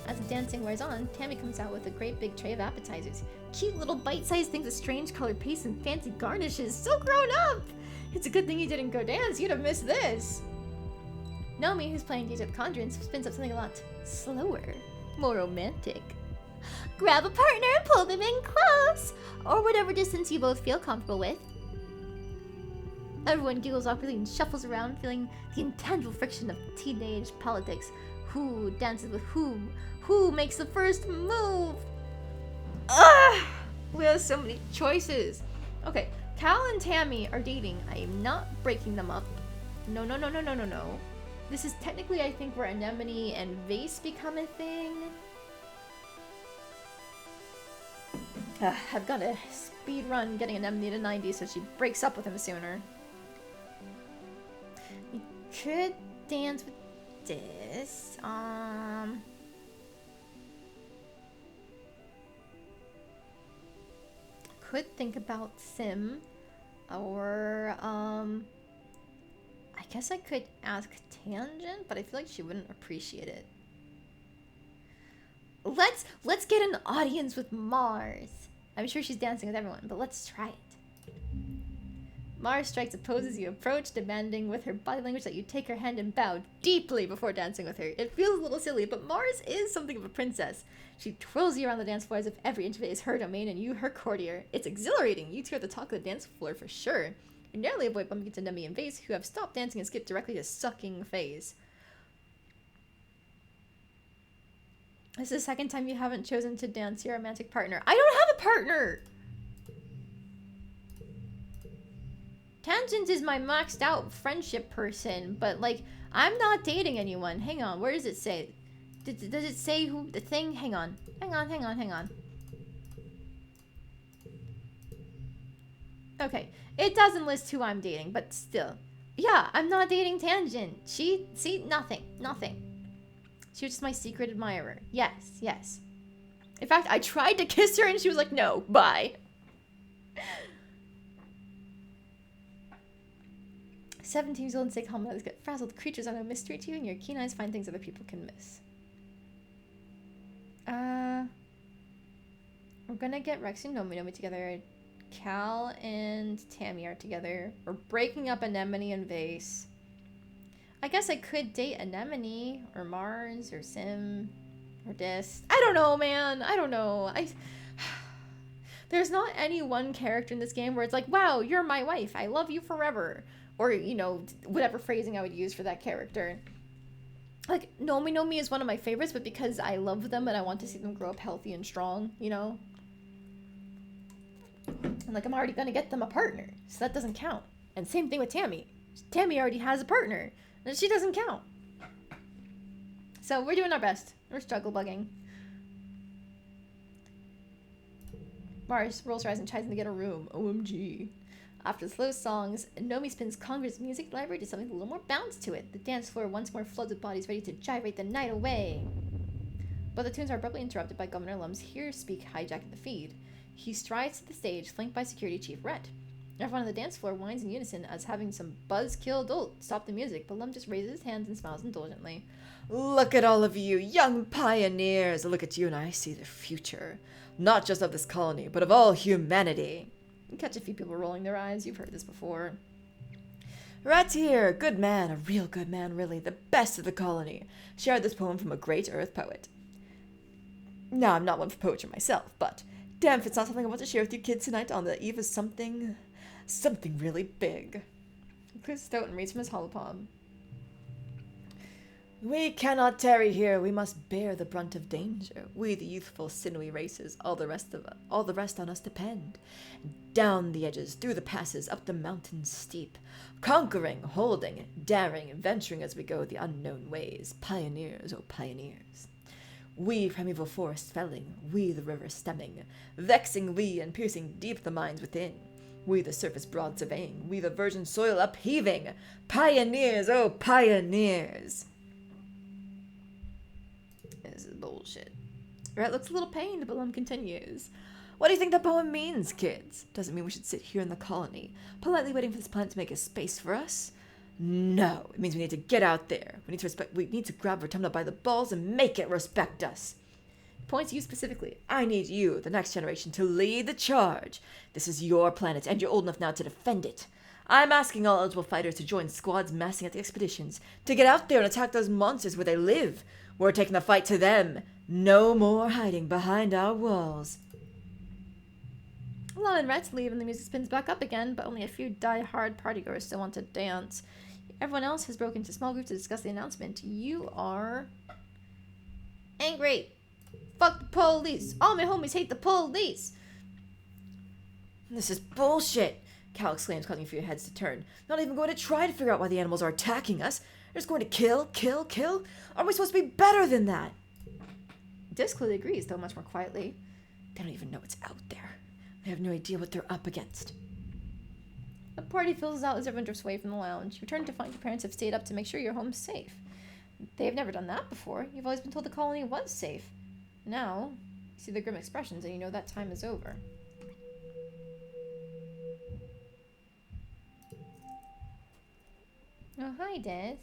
As the dancing wears on, Tammy comes out with a great big tray of appetizers. Cute little bite-sized things of strange colored paste and fancy garnishes. So grown up! It's a good thing you didn't go dance. You'd have missed this. Nomi, who's playing DJ the Conjurance, spins up something a lot slower, more romantic. Grab a partner and pull them in close, or whatever distance you both feel comfortable with. Everyone giggles awkwardly and shuffles around, feeling the intangible friction of teenage politics. Who dances with whom? Who makes the first move? Ugh! We have so many choices. Okay, Cal and Tammy are dating. I am not breaking them up. No, no, no, no, no, no, no. This is technically, I think, where Anemone and Vase become a thing. I've got to speed run getting Anemone to 90 so she breaks up with him sooner. We could dance with this. Could think about Sim, or I guess I could ask Tangent, but I feel like she wouldn't appreciate it. Let's get an audience with Mars. I'm sure she's dancing with everyone, but let's try it. Mars strikes a pose as you approach, demanding with her body language that you take her hand and bow deeply before dancing with her. It feels a little silly, but Mars is something of a princess. She twirls you around the dance floor as if every inch of it is her domain and you her courtier. It's exhilarating. You two are at the talk of the dance floor for sure. You narrowly avoid bumping into Nemi and Vase, who have stopped dancing and skipped directly to sucking phase. This is the second time you haven't chosen to dance your romantic partner. I don't have a partner! Tangent is my maxed out friendship person, but like, I'm not dating anyone. Hang on, where does it say? Does it say who the thing? Hang on. Hang on. Okay, it doesn't list who I'm dating, but still. Yeah, I'm not dating Tangent. See, nothing. She was just my secret admirer. Yes. In fact, I tried to kiss her and she was like, no, bye. 17 years old and sick homeless get frazzled. Creatures are no mystery to you, and your keen eyes find things other people can miss. We're gonna get Rex and Nomi together. Cal and Tammy are together. We're breaking up Anemone and Vase. I guess I could date Anemone, or Mars, or Sim, or Dis. I don't know, man. I don't know. There's not any one character in this game where it's like, wow, you're my wife. I love you forever. Or, you know, whatever phrasing I would use for that character. Like, Nomi is one of my favorites, but because I love them and I want to see them grow up healthy and strong, you know? And, like, I'm already gonna get them a partner, so that doesn't count. And same thing with Tammy. Tammy already has a partner, and she doesn't count. So, we're doing our best. We're struggle bugging. Mars rolls her eyes and tries to get a room. OMG. After the slow songs, Nomi spins Congress music library to something with a little more bounce to it. The dance floor once more floods with bodies ready to gyrate the night away. But the tunes are abruptly interrupted by Governor Lum's here speak hijacking the feed. He strides to the stage, flanked by Security Chief Rhett. Everyone on the dance floor whines in unison as having some buzzkill dolt stop the music, but Lum just raises his hands and smiles indulgently. Look at all of you, young pioneers. I look at you and I see the future. Not just of this colony, but of all humanity. You catch a few people rolling their eyes. You've heard this before. Right here, good man, a real good man, really, the best of the colony. Shared this poem from a great Earth poet. Now, I'm not one for poetry myself, but damn if it's not something I want to share with you kids tonight on the eve of something really big. Chris Stoughton reads from his holopalm. We cannot tarry here. We must bear the brunt of danger. We, the youthful, sinewy races, all the rest on us depend. Down the edges, through the passes, up the mountains steep, conquering, holding, daring, venturing as we go the unknown ways. Pioneers, oh pioneers. We primeval forest felling, we the river stemming, vexing we and piercing deep the minds within. We the surface broad surveying, we the virgin soil upheaving. Pioneers, oh pioneers. This is bullshit. Rhett looks a little pained, but Lum continues. What do you think that poem means, kids? Doesn't mean we should sit here in the colony, politely waiting for this planet to make a space for us. No, it means we need to get out there. We need to grab Rotumna by the balls and make it respect us. Points you specifically. I need you, the next generation, to lead the charge. This is your planet, and you're old enough now to defend it. I'm asking all eligible fighters to join squads massing at the expeditions, to get out there and attack those monsters where they live. We're taking the fight to them. No more hiding behind our walls. Lum and Rhett leave and the music spins back up again, but only a few die-hard partygoers still want to dance. Everyone else has broken into small groups to discuss the announcement. You are angry. Fuck the police. All my homies hate the police. This is bullshit. Cal exclaims, causing a few heads to turn. Not even going to try to figure out why the animals are attacking us. They're just going to kill, kill, kill. Aren't we supposed to be better than that? Dis clearly agrees, though much more quietly. They don't even know what's out there. They have no idea what they're up against. The party fizzles out as everyone drifts away from the lounge. You return to find your parents have stayed up to make sure your home's safe. They've never done that before. You've always been told the colony was safe. Now, you see the grim expressions and you know that time is over. Oh, hi, Des.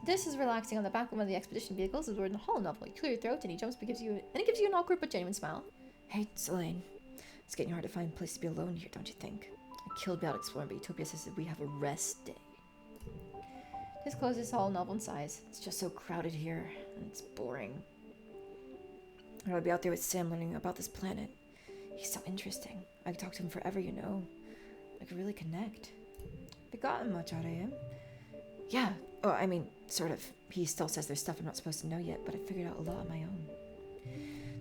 This is relaxing on the back of one of the expedition vehicles. Is in the hall novel. You clear your throat and he jumps but gives you an awkward but genuine smile. Hey, Selene. It's getting hard to find a place to be alone here, don't you think? I killed me out exploring, but Utopia says that we have a rest day. This closes hall novel and sighs. It's just so crowded here, and it's boring. I would be out there with Sam learning about this planet. He's so interesting. I could talk to him forever, you know. I could really connect. Have you gotten much out of him? Yeah. Oh, I mean, sort of. He still says there's stuff I'm not supposed to know yet, but I figured out a lot on my own.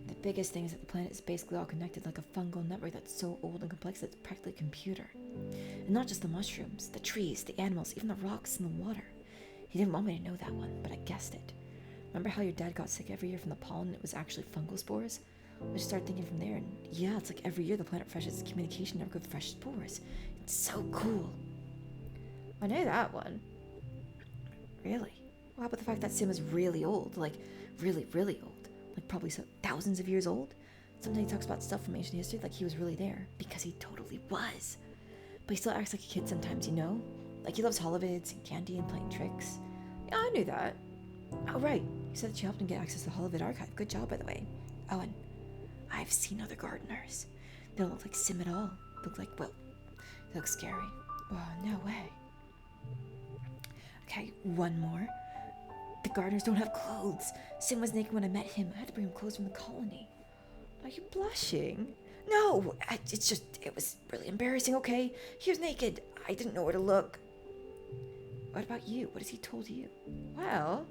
The biggest thing is that the planet is basically all connected like a fungal network that's so old and complex that it's practically a computer. And not just the mushrooms, the trees, the animals, even the rocks and the water. He didn't want me to know that one, but I guessed it. Remember how your dad got sick every year from the pollen and it was actually fungal spores? I just started thinking from there, and yeah, it's like every year the planet refreshes its communication network with fresh spores. It's so cool. I know that one. Really? Well, how about the fact that Sim is really old? Like, really, really old. Like, probably thousands of years old? Sometimes he talks about stuff from ancient history like he was really there. Because he totally was. But he still acts like a kid sometimes, you know? Like, he loves holovids and candy and playing tricks. Yeah, I knew that. Oh, right. You said that you helped him get access to the holovid archive. Good job, by the way. Oh, and I've seen other gardeners. They don't look like Sim at all. Look like, well, they look scary. Oh, no way. Okay, one more. The gardeners don't have clothes. Sim was naked when I met him. I had to bring him clothes from the colony. Are you blushing? No, it was really embarrassing, okay? He was naked. I didn't know where to look. What about you? What has he told you? Well,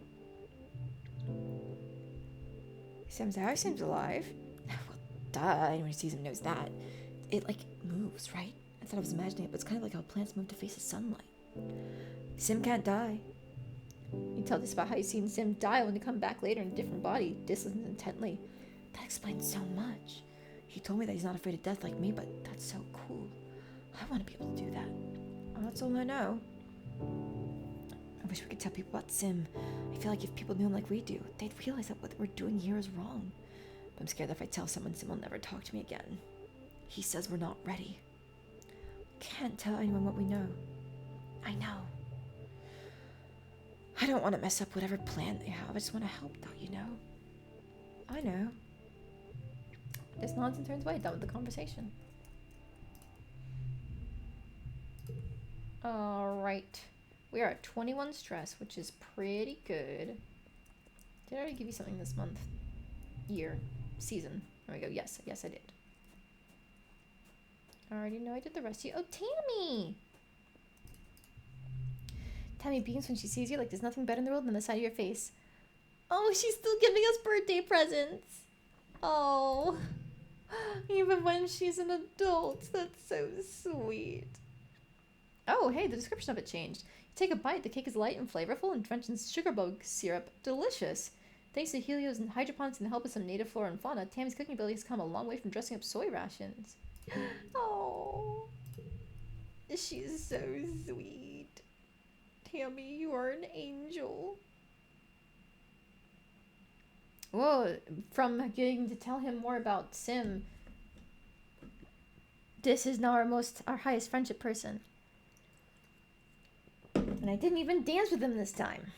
Sam's house seems alive. Well, duh, anyone who sees him knows that. It, like, moves, right? I thought I was imagining it, but it's kind of like how plants move to face the sunlight. Sim can't die. You tell this about how you've seen Sim die when they come back later in a different body. Dis listens intently. That explains so much. He told me that he's not afraid of death like me, but that's so cool. I want to be able to do that. Oh, that's all I know. I wish we could tell people about Sim. I feel like if people knew him like we do, they'd realize that what we're doing here is wrong. But I'm scared that if I tell someone, Sim will never talk to me again. He says we're not ready. Can't tell anyone what we know. I know. I don't want to mess up whatever plan they have. I just want to help, though, you know? I know. Dis nods and turns away, done with the conversation. Alright. We are at 21 stress, which is pretty good. Did I already give you something this month? Year. Season. There we go. Yes, I did. I already know I did the rest of you. Oh, Tammy! Tammy beams when she sees you like there's nothing better in the world than the side of your face. Oh, she's still giving us birthday presents. Oh. Even when she's an adult. That's so sweet. Oh, hey, the description of it changed. You take a bite, the cake is light and flavorful and drenched in sugar bug syrup. Delicious. Thanks to Helios and hydroponics and the help of some native flora and fauna, Tammy's cooking ability has come a long way from dressing up soy rations. Oh. She's so sweet. Tammy, you are an angel. Whoa, from getting to tell him more about Sim, this is now our highest friendship person. And I didn't even dance with him this time.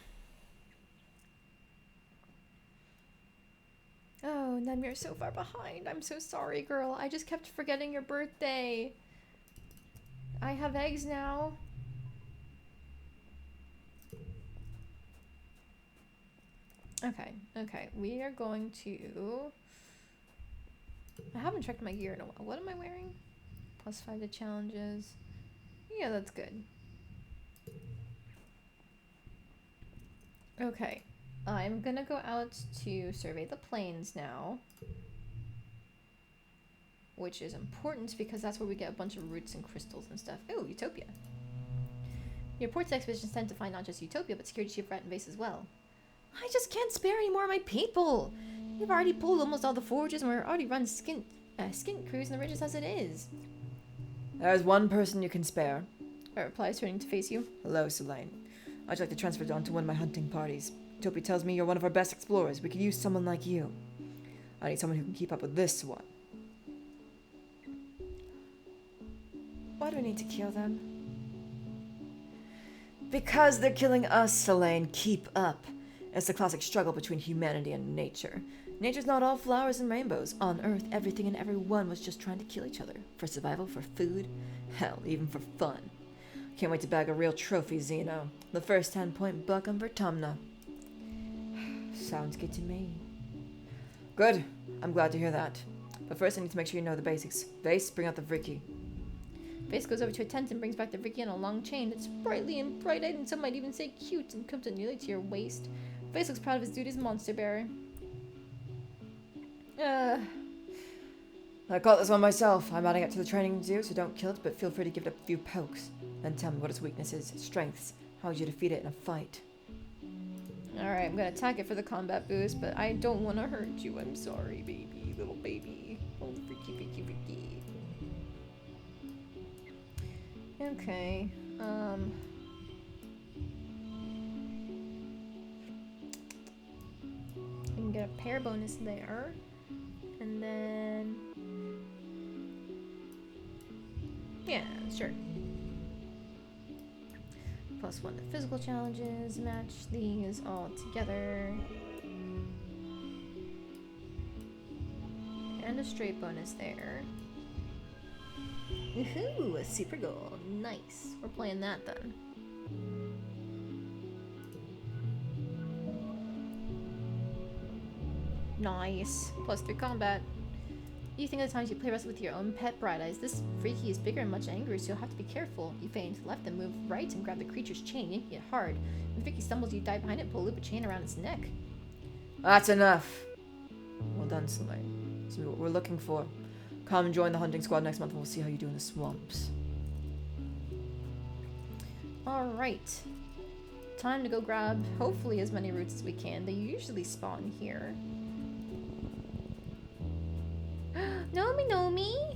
Oh, Nem, you're so far behind. I'm so sorry, girl. I just kept forgetting your birthday. I have eggs now. Okay. We are going to... I haven't checked my gear in a while. What am I wearing? +5 to challenges. Yeah, that's good. Okay. I'm gonna go out to survey the plains now. which is important because that's where we get a bunch of roots and crystals and stuff. Oh, Utopia. Your reports expeditions tend to find not just Utopia, but Security Chief Rat and Base as well. I just can't spare any more of my people. We've already pulled almost all the forges, and we're already run skint crews in the ridges as it is. There's one person you can spare. I replies, turning to face you. Hello, Selene. I'd like to transfer Dawn to one of my hunting parties. Utopia tells me you're one of our best explorers. We could use someone like you. I need someone who can keep up with this one. Why do we need to kill them? Because they're killing us, Selene. Keep up. It's the classic struggle between humanity and nature. Nature's not all flowers and rainbows. On Earth, everything and everyone was just trying to kill each other. For survival, for food, hell, even for fun. Can't wait to bag a real trophy, Xeno. The first 10-point buck on Vertumna. Sounds good to me. Good. I'm glad to hear that. But first I need to make sure you know the basics. Vase, bring out the Vricky. Vase goes over to a tent and brings back the Vricky on a long chain that's brightly and bright-eyed, and some might even say cute, and comes up nearly to your waist. Vase looks proud of his duty as monster bearer. I caught this one myself. I'm adding it to the training to do, so don't kill it, but feel free to give it a few pokes. Then tell me what its weaknesses, strengths, how would you defeat it in a fight. Alright, I'm gonna attack it for the combat boost, but I don't want to hurt you. I'm sorry, baby. Little baby. Oh, freaky. Okay, I can get a pair bonus there. And then... yeah, sure. +1 to physical challenges, match these all together. And a straight bonus there. Woohoo! A super goal. Nice. We're playing that then. Nice. +3 combat. You think of the times you play wrestle with your own pet bright eyes. This freaky is bigger and much angrier, so you'll have to be careful. You feint left and move right and grab the creature's chain, yanking it hard. When Vicky stumbles, you dive behind it and pull a loop of chain around its neck. That's enough. Well done, Selene. This is what we're looking for. Come join the hunting squad next month and we'll see how you do in the swamps. Alright. Time to go grab, hopefully, as many roots as we can. They usually spawn here. Nomi!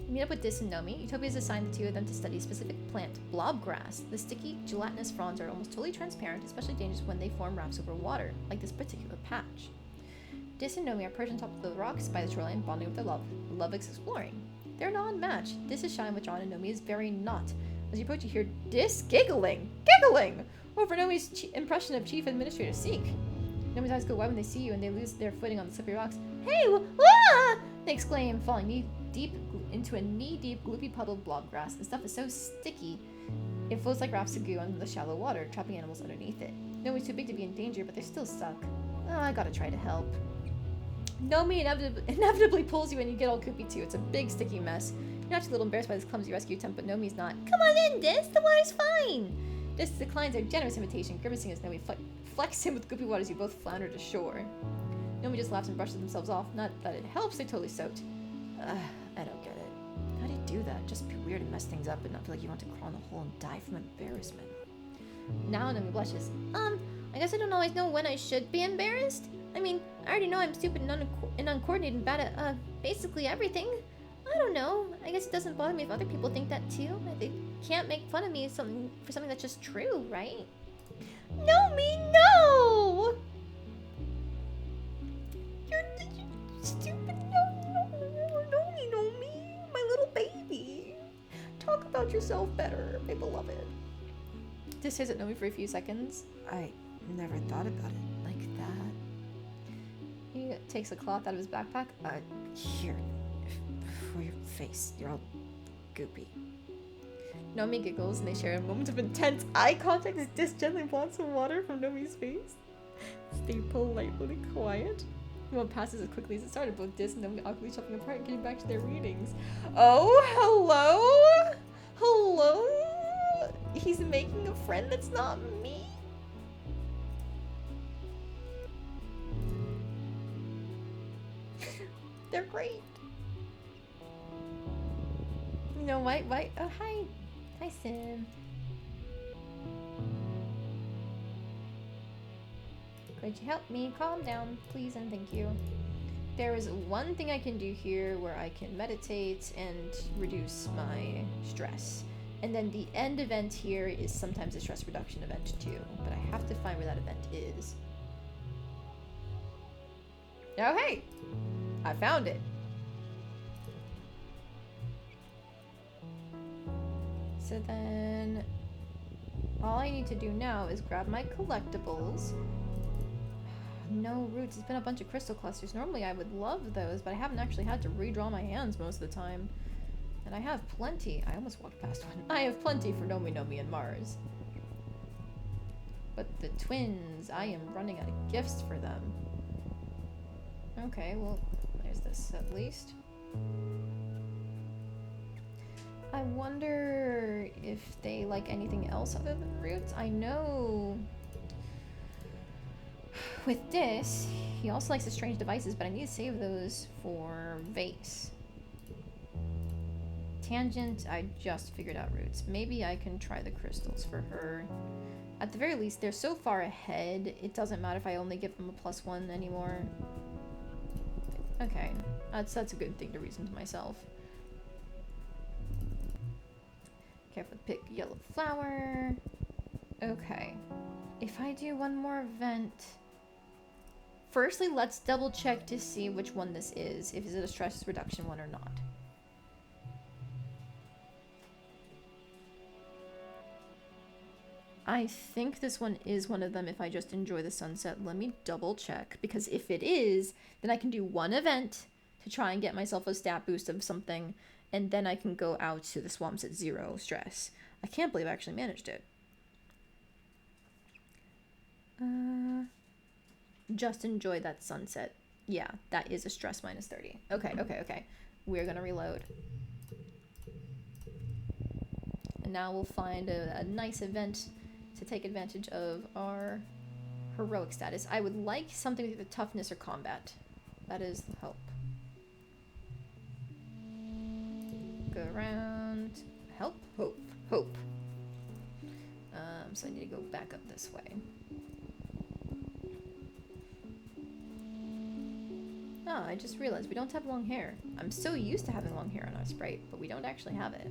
Meet up with Dis and Nomi. Utopia has assigned the two of them to study a specific plant, blobgrass. The sticky, gelatinous fronds are almost totally transparent, especially dangerous when they form rafts over water, like this particular patch. Dis and Nomi are perched on top of the rocks by the shoreline, bonding with their love. Love is exploring. They're non-matched. Dis is shy and withdrawn, and Nomi is very not. As you approach, you hear Dis giggling over Nomi's impression of Chief Administrator Seek. Nomi's eyes go wide when they see you, and they lose their footing on the slippery rocks. Hey, ah! They exclaim, falling knee-deep into a knee-deep, gloopy puddle of blobgrass. The stuff is so sticky, it floats like rafts of goo under the shallow water, trapping animals underneath it. Nomi's too big to be in danger, but they're still stuck. Oh, I gotta try to help. Nomi inevitably pulls you in, and you get all goopy too. It's a big, sticky mess. You're actually a little embarrassed by this clumsy rescue attempt, but Nomi's not. Come on in, Dis! The water's fine! Dis declines their generous invitation, grimacing as Nomi flecks him with goopy water as you both flounder to shore. Nomi just laughs and brushes themselves off. Not that it helps, they're totally soaked. I don't get it. How do you do that? Just be weird and mess things up and not feel like you want to crawl in a hole and die from embarrassment. Now Nomi blushes. I guess I don't always know when I should be embarrassed. I mean, I already know I'm stupid and uncoordinated and bad at, basically everything. I don't know. I guess it doesn't bother me if other people think that too. They can't make fun of me for something that's just true, right? Nomi, no! You're stupid. Nomi, my little baby. Talk about yourself better, my beloved. Dis stares at Nomi for a few seconds. I never thought about it like that. He takes a cloth out of his backpack. Here. For your face. You're all goopy. Nomi giggles and they share a moment of intense eye contact as Dis gently wants some water from Nomi's face. Stay politely quiet. The moment passes as quickly as it started, both Dis and Nomi awkwardly shuffling apart and getting back to their readings. Oh, hello? Hello? He's making a friend that's not me? They're great. Why? Oh, hi. Hi, Sim. Could you help me? Calm down, please, and thank you. There is one thing I can do here where I can meditate and reduce my stress. And then the end event here is sometimes a stress reduction event too, but I have to find where that event is. Oh, hey! I found it. So then all I need to do now is grab my collectibles. No roots. It's been a bunch of crystal clusters. Normally I would love those, but I haven't actually had to redraw my hands most of the time. And I have plenty. I almost walked past one. I have plenty for Nomi Nomi and Mars. But the twins, I am running out of gifts for them. Okay, well, there's this at least. I wonder if they like anything else other than roots. I know with this, he also likes the strange devices, but I need to save those for Vase. Tangent, I just figured out roots. Maybe I can try the crystals for her. At the very least, they're so far ahead, it doesn't matter if I only give them a +1 anymore. Okay, that's a good thing to reason to myself. Careful to pick yellow flower. Okay. If I do one more event... Firstly, let's double check to see which one this is. If it's a stress reduction one or not. I think this one is one of them if I just enjoy the sunset. Let me double check, because if it is, then I can do one event to try and get myself a stat boost of something, and then I can go out to the swamps at 0 stress. I can't believe I actually managed it. Just enjoy that sunset. Yeah, that is a stress -30. Okay. We're gonna reload. And now we'll find a nice event to take advantage of our heroic status. I would like something with either toughness or combat. That is the hope. Go around. Help? Hope. So I need to go back up this way. Oh, I just realized we don't have long hair. I'm so used to having long hair on our sprite, but we don't actually have it.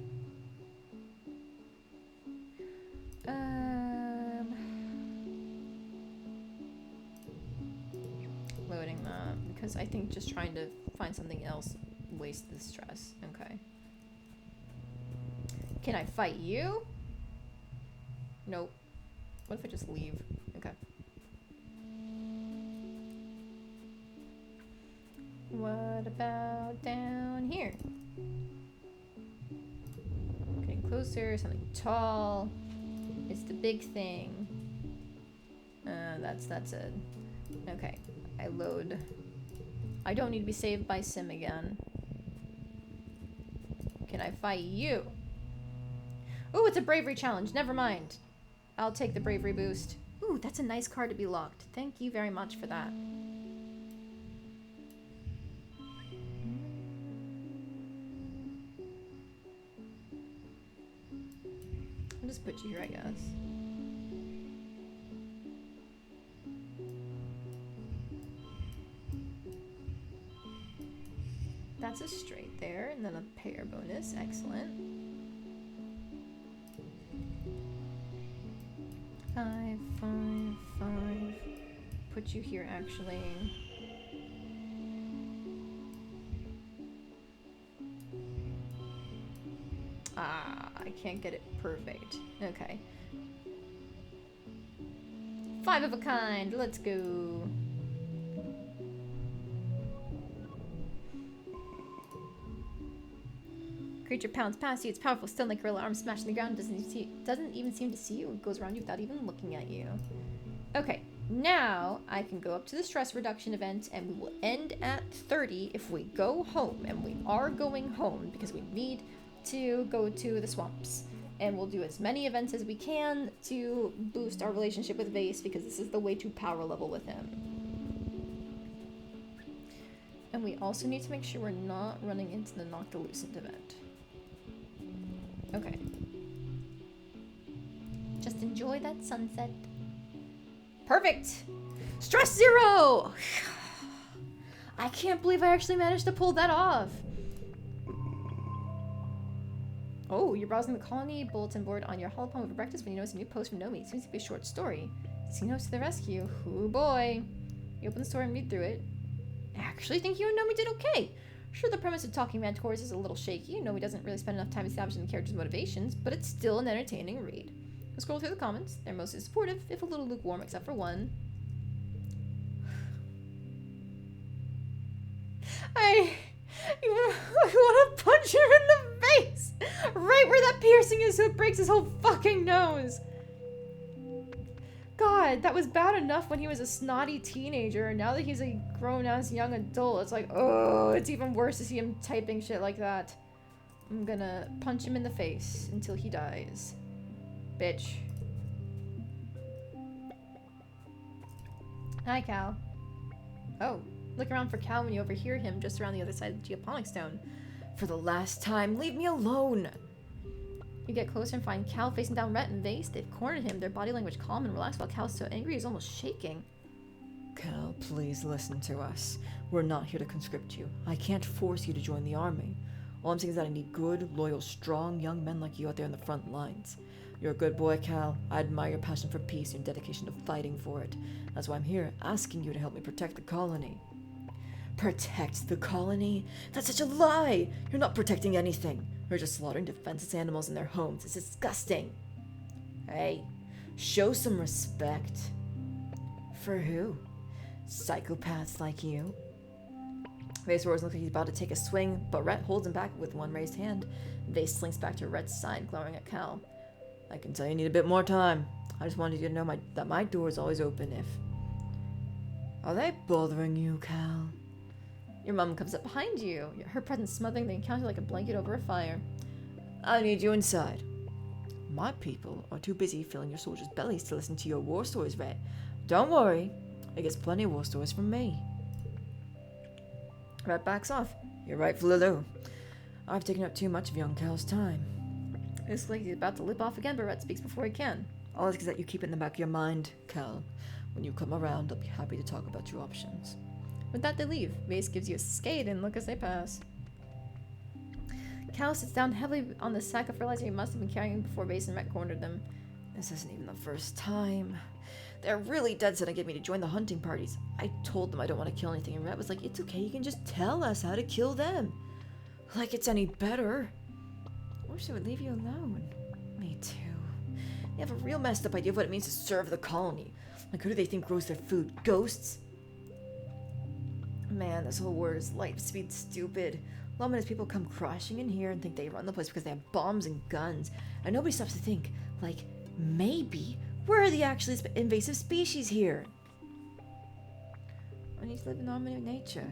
Loading that, because I think just trying to find something else wastes the stress. Okay. Can I fight you? Nope. What if I just leave? Okay. What about down here? Getting closer, something tall. It's the big thing. That's it. Okay, I load. I don't need to be saved by Sim again. Can I fight you? Ooh, it's a bravery challenge. Never mind. I'll take the bravery boost. Ooh, that's a nice card to be locked. Thank you very much for that. I'll just put you here, I guess. That's a straight there, and then a pair bonus. Excellent. 5, 5, 5. Put you here, actually. Ah, I can't get it perfect. Okay. 5 of a kind. Let's go. Creature pounds past you. It's powerful, still like gorilla arms smashing the ground. Doesn't even seem to see you. It goes around you without even looking at you. Okay, now I can go up to the stress reduction event, and we will end at 30 if we go home. And we are going home because we need to go to the swamps. And we'll do as many events as we can to boost our relationship with Vase, because this is the way to power level with him. And we also need to make sure we're not running into the Noctilucent event. Okay. Just enjoy that sunset. Perfect! Stress 0! I can't believe I actually managed to pull that off. Oh, you're browsing the colony bulletin board on your holopalm over breakfast when you notice a new post from Nomi. It seems to be a short story. Casinos to the rescue. Ooh boy. You open the story and read through it. I actually think you and Nomi did okay. Sure, the premise of Talking Mentors is a little shaky. Nomi doesn't really spend enough time establishing the characters' motivations, but it's still an entertaining read. We'll scroll through the comments. They're mostly supportive, if a little lukewarm, except for one. I want to punch him in the face! Right where that piercing is so it breaks his whole fucking nose! God, that was bad enough when he was a snotty teenager, and now that he's a grown-ass young adult, it's like, oh, it's even worse to see him typing shit like that. I'm gonna punch him in the face until he dies. Bitch. Hi, Cal. Oh, look around for Cal when you overhear him just around the other side of the geoponic stone. For the last time, leave me alone! You get closer and find Cal facing down Rhett and Vase. They've cornered him, their body language calm and relaxed, while Cal's so angry he's almost shaking. Cal, please listen to us. We're not here to conscript you. I can't force you to join the army. All I'm saying is that I need good, loyal, strong young men like you out there in the front lines. You're a good boy, Cal. I admire your passion for peace and dedication to fighting for it. That's why I'm here, asking you to help me protect the colony. Protect the colony? That's such a lie! You're not protecting anything. You're just slaughtering defenseless animals in their homes. It's disgusting. Hey, show some respect. For who? Psychopaths like you? Vase roars looks like he's about to take a swing, but Rhett holds him back with one raised hand. Vase slinks back to Rhett's side, glowering at Cal. I can tell you need a bit more time. I just wanted you to know that my door is always open if... Are they bothering you, Cal? Your mom comes up behind you, her presence smothering the encounter like a blanket over a fire. I need you inside. My people are too busy filling your soldiers' bellies to listen to your war stories, Rhett. Don't worry, it gets plenty of war stories from me. Rhett backs off. You're right, Lulu. I've taken up too much of young Cal's time. It's like he's about to lip off again, but Rhett speaks before he can. All I ask is that you keep it in the back of your mind, Cal. When you come around, I'll be happy to talk about your options. With that, they leave. Vase gives you a scathing look as they pass. Cal sits down heavily on the sack of fertilizer he must have been carrying before Vase and Rhett cornered them. This isn't even the first time. They're really dead set on getting me to join the hunting parties. I told them I don't want to kill anything, and Rhett was like, it's okay, you can just tell us how to kill them. Like it's any better. I wish they would leave you alone. Me too. They have a real messed up idea of what it means to serve the colony. Like, who do they think grows their food? Ghosts? Man, this whole war is light speed stupid. Luminous people come crashing in here and think they run the place because they have bombs and guns. And nobody stops to think, like, maybe, where are the actually invasive species here? I need to live in harmony with nature.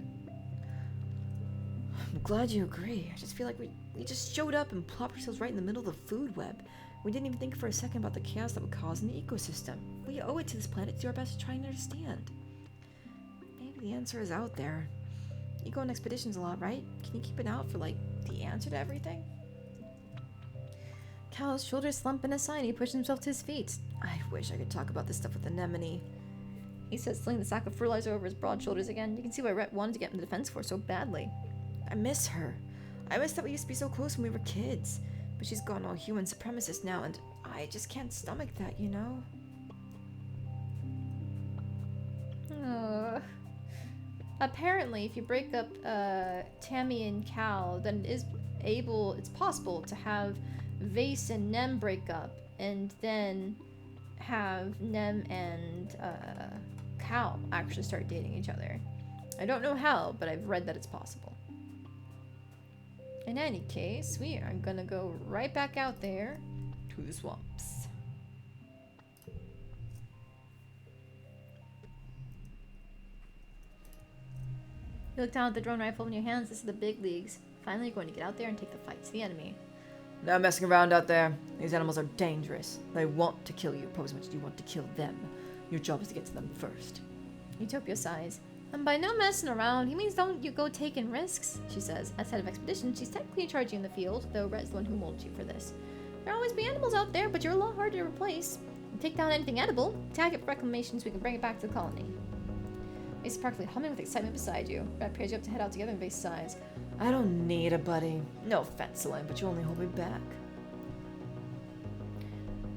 I'm glad you agree. I just feel like we just showed up and plopped ourselves right in the middle of the food web. We didn't even think for a second about the chaos that would cause in the ecosystem. We owe it to this planet to do our best to try and understand. Maybe the answer is out there. You go on expeditions a lot, right? Can you keep an eye out for, like, the answer to everything? Cal's shoulders slump in a sigh and he pushes himself to his feet. I wish I could talk about this stuff with Anemone. He says, slinging the sack of fertilizer over his broad shoulders again. You can see why Rhett wanted to get in the defense force so badly. I miss her. I miss that we used to be so close when we were kids. But she's gone all human supremacist now, and I just can't stomach that, you know? Apparently, if you break up Tammy and Cal, then it's possible to have Vase and Nem break up, and then have Nem and Cal actually start dating each other. I don't know how, but I've read that it's possible. In any case, we are gonna go right back out there to the swamps. You look down at the drone rifle in your hands. This is the big leagues. Finally, you're going to get out there and take the fight to the enemy. No messing around out there. These animals are dangerous. They want to kill you, probably as much as you want to kill them. Your job is to get to them first. Utopia sighs. And by no messing around, he means don't you go taking risks, she says. As head of expedition, she's technically in charge of you in the field, though Rhett's the one who molded you for this. There'll always be animals out there, but you're a lot harder to replace. You take down anything edible, tag it for reclamation so we can bring it back to the colony. Vase is practically humming with excitement beside you. Rhett pairs you up to head out together and Vase sighs. I don't need a buddy. No offense, Elaine, but you only hold me back.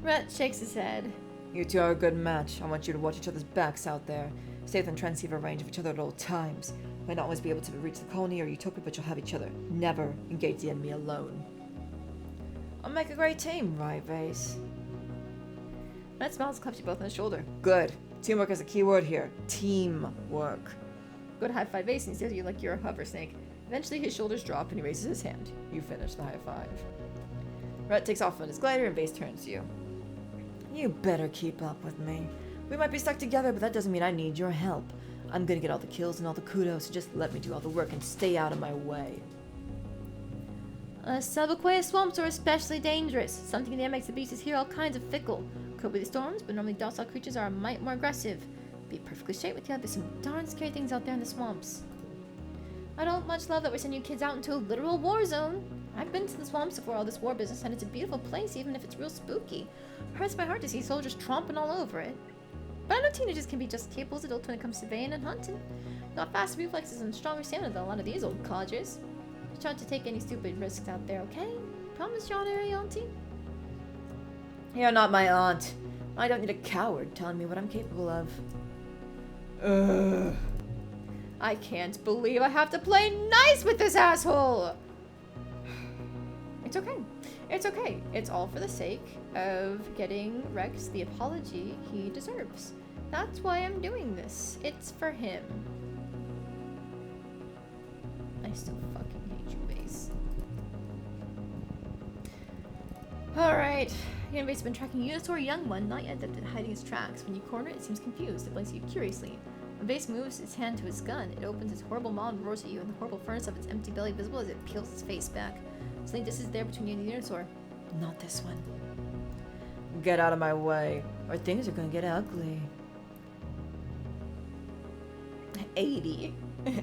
Rhett shakes his head. You two are a good match. I want you to watch each other's backs out there. Stay within transceiver range of each other at all times. You might not always be able to reach the colony or utopia, but you'll have each other. Never engage the enemy alone. I'll make a great team, right, Vase? Rhett smiles and claps you both on the shoulder. Good. Teamwork is a key word here. Teamwork. Go to high five Vase and he stares at you like you're a hover snake. Eventually his shoulders drop and he raises his hand. You finish the high five. Rhett takes off on his glider and Vase turns to you. You better keep up with me. We might be stuck together, but that doesn't mean I need your help. I'm gonna get all the kills and all the kudos, so just let me do all the work and stay out of my way. Subaqueous swamps are especially dangerous. Something in the air makes the beasts here all kinds of fickle. Could be the storms, but normally docile creatures are a mite more aggressive. Be perfectly straight with you, there's some darn scary things out there in the swamps. I don't much love that we're sending you kids out into a literal war zone. I've been to the swamps before all this war business, and it's a beautiful place, even if it's real spooky. It hurts my heart to see soldiers tromping all over it. But I know teenagers can be just capable as adults when it comes to surveying and hunting. Got faster reflexes and stronger stamina than a lot of these old codgers. Just try not to take any stupid risks out there, okay? Promise you're honorary auntie? You're not my aunt. I don't need a coward telling me what I'm capable of. Ugh. I can't believe I have to play nice with this asshole! It's okay. It's okay. It's all for the sake of getting Rex the apology he deserves. That's why I'm doing this. It's for him. I still fucking hate you, Vase. Alright. Vase has been tracking Unisaur young one, not yet adept at hiding its tracks. When you corner it, it seems confused. It blinks at you curiously. When Vase moves its hand to his gun, it opens its horrible maw and roars at you, and the horrible furnace of its empty belly visible as it peels its face back. Suddenly distance is there between you and the Unisaur. Not this one. Get out of my way, or things are gonna get ugly. 80.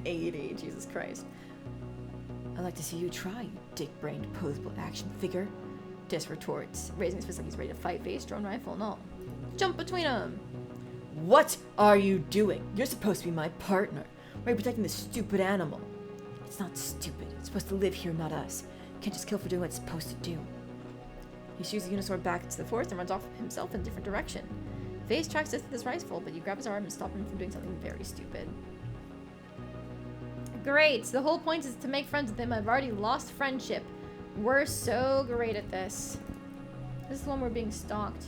80, Jesus Christ. I'd like to see you try, you dick-brained posable action figure. Dis retorts, raising his fist like he's ready to fight Vase, drone rifle and all. Jump between them! What are you doing? You're supposed to be my partner. Why are you protecting this stupid animal? It's not stupid. It's supposed to live here, not us. You can't just kill for doing what it's supposed to do. He shoots the Unisaur back into the forest and runs off himself in a different direction. Vase tracks with his rifle, but you grab his arm and stop him from doing something very stupid. Great! The whole point is to make friends with him. I've already lost friendship. We're so great at this. This is the one we're being stalked.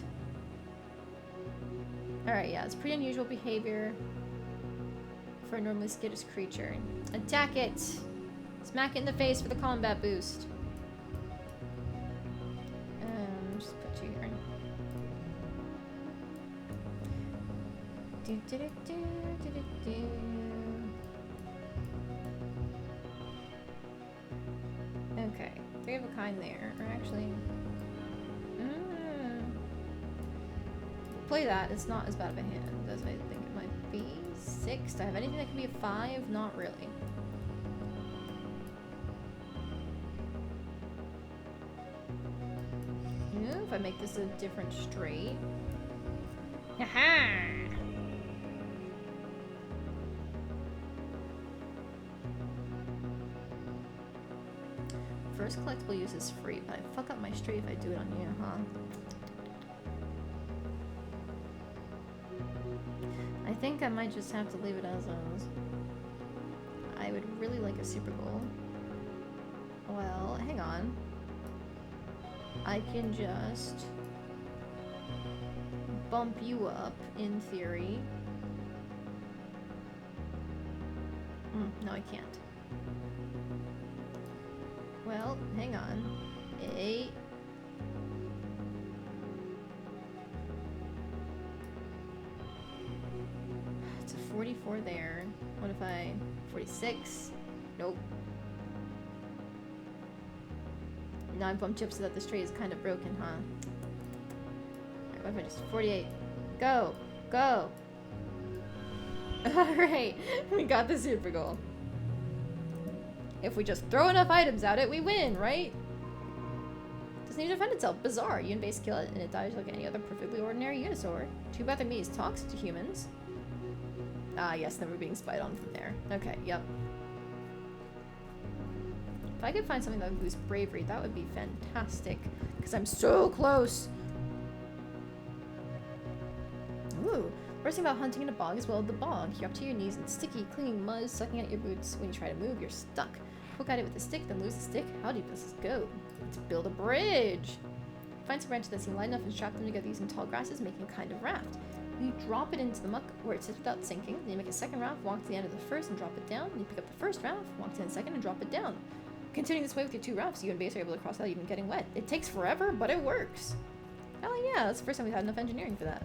Alright, yeah, it's pretty unusual behavior for a normally skittish creature. Attack it! Smack it in the face for the combat boost. Just put you here. Okay, 3 of a kind there. Or actually... play that. It's not as bad of a hand as I think it might be. 6. Do I have anything that can be a 5? Not really. If I make this a different straight. Haha! First collectible use is free, but I fuck up my straight if I do it on you, huh? I think I might just have to leave it as is. I would really like a super goal. Well, hang on. I can just bump you up, in theory. No, I can't. Well, hang on. It's a 44 there. What if I... 46? Nope. Now I bumped you up so that this tray is kind of broken, huh? Alright, what if I just... 48. Go! Go! Alright, we got the super goal. If we just throw enough items at it, we win, right? Doesn't even defend itself. Bizarre. You invade kill it and it dies like any other perfectly ordinary Unisaur. Too bad the meat is toxic to humans. Ah, yes, then we're being spied on from there. Okay, yep. If I could find something that would boost bravery, that would be fantastic. Because I'm so close. Ooh. Worst thing about hunting in a bog is, well, the bog. You're up to your knees in sticky, clinging mud, sucking at your boots. When you try to move, you're stuck. Poke at it with a stick, then lose the stick. How deep does this go? Let's build a bridge. Find some branches that seem light enough and strap them together using tall grasses, making a kind of raft. You drop it into the muck where it sits without sinking. Then you make a second raft, walk to the end of the first and drop it down. Then you pick up the first raft, walk to the second and drop it down. Continuing this way with your two rafts, you and base are able to cross without even getting wet. It takes forever, but it works. Hell yeah, that's the first time we've had enough engineering for that.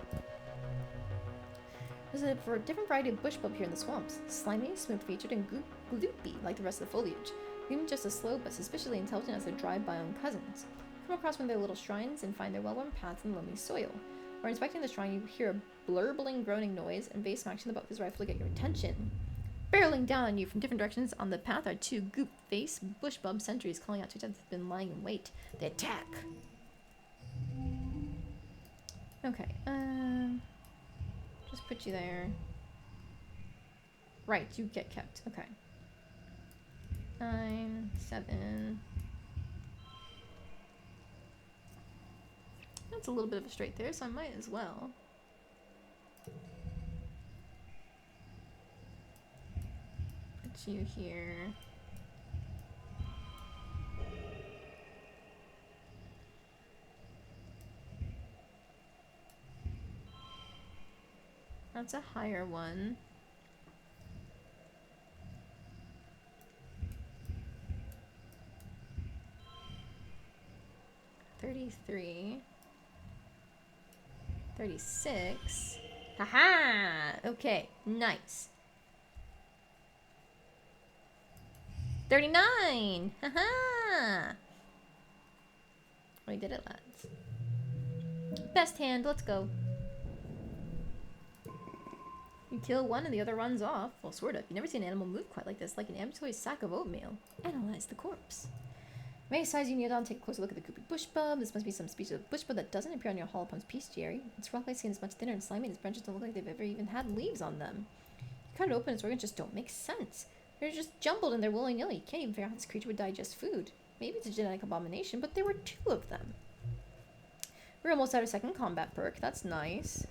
There's a different variety of bush bulb here in the swamps. Slimy, smooth-featured, and gloopy like the rest of the foliage. Even just as slow but suspiciously intelligent as their dry biome cousins. Come across one of their little shrines and find their well-worn paths in loamy soil. While inspecting the shrine, you hear a blurbling, groaning noise, and Vase smacks the butt of his rifle to get your attention. Barreling down on you from different directions on the path are two goop-face bush bulb sentries calling out to each other that have been lying in wait. They attack! Okay, just put you there. Right, you get kept. Okay. 9, 7. That's a little bit of a straight there, so I might as well. Put you here. That's a higher one. $33. 36. Haha! Okay, nice. 39! Haha! We did it, lads. Best hand, let's go. You kill one and the other runs off. Well, sort of. You never see an animal move quite like this, like an ambulatory sack of oatmeal. Analyze the corpse. May size you kneel down and take a closer look at the goopy bush bulb. This must be some species of bush bulb that doesn't appear on your Hall Pump's bestiary. Its rock-like skin is much thinner and slimy, and its branches don't look like they've ever even had leaves on them. You cut it open, its organs just don't make sense. They're just jumbled and they're willy-nilly. You can't even figure out how this creature would digest food. Maybe it's a genetic abomination, but there were 2 of them. We're almost at our second combat perk. That's nice.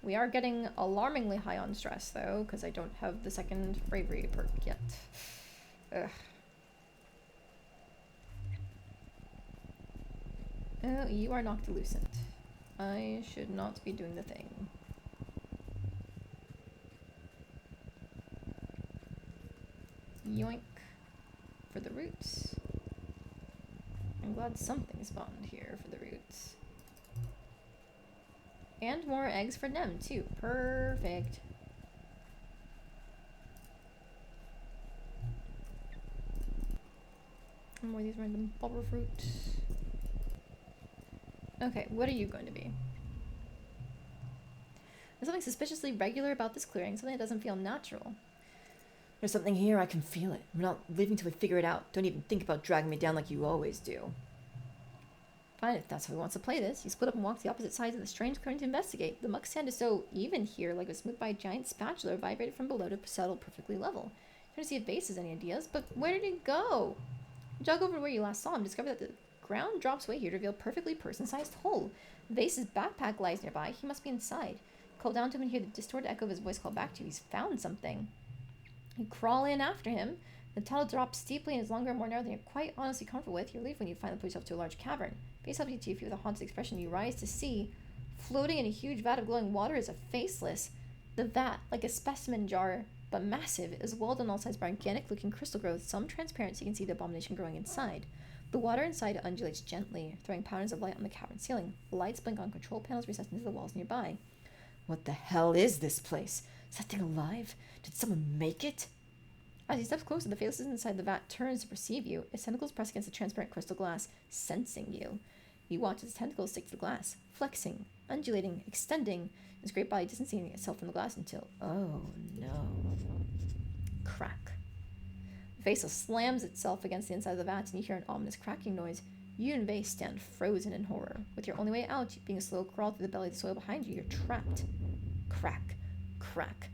We are getting alarmingly high on stress, though, because I don't have the second bravery perk yet. Ugh. Oh, you are noctilucent. I should not be doing the thing. Yoink. For the roots. I'm glad something spawned here for the roots. And more eggs for Nem, too. Perfect. And more of these random bubble fruit. Okay, what are you going to be? There's something suspiciously regular about this clearing, something that doesn't feel natural. There's something here, I can feel it. We're not leaving till we figure it out. Don't even think about dragging me down like you always do. Fine, if that's how he wants to play this. You split up and walk to the opposite sides of the strange clearing to investigate. The muck sand is so even here, like it was smoothed by a giant spatula, vibrated from below to settle perfectly level. Trying to see if Vase has any ideas, but where did he go? You jog over to where you last saw him, discover that the ground drops away here to reveal a perfectly person-sized hole. Vase's backpack lies nearby. He must be inside. Call down to him and hear the distorted echo of his voice call back to you. He's found something. You crawl in after him. The tunnel drops steeply and is longer and more narrow than you're quite honestly comfortable with. You relieve when you finally pull yourself to a large cavern. Vase helps you to your feet with a haunted expression. You rise to see, floating in a huge vat of glowing water, is a faceless. The vat, like a specimen jar, but massive, is walled on all sides by organic-looking crystal growth, some transparent so you can see the abomination growing inside. The water inside undulates gently, throwing patterns of light on the cavern ceiling. Lights blink on control panels recessed into the walls nearby. What the hell is this place? Is that thing alive? Did someone make it? As he steps closer, the faceless inside the vat turns to perceive you. Its tentacles press against the transparent crystal glass, sensing you. You watch as his tentacles stick to the glass, flexing, undulating, extending, his great body distancing itself from the glass until, oh no. Crack. The faceless slams itself against the inside of the vat, and you hear an ominous cracking noise. You and Vase stand frozen in horror, with your only way out being a slow crawl through the belly of the soil behind you. You're trapped. Crack. Crack.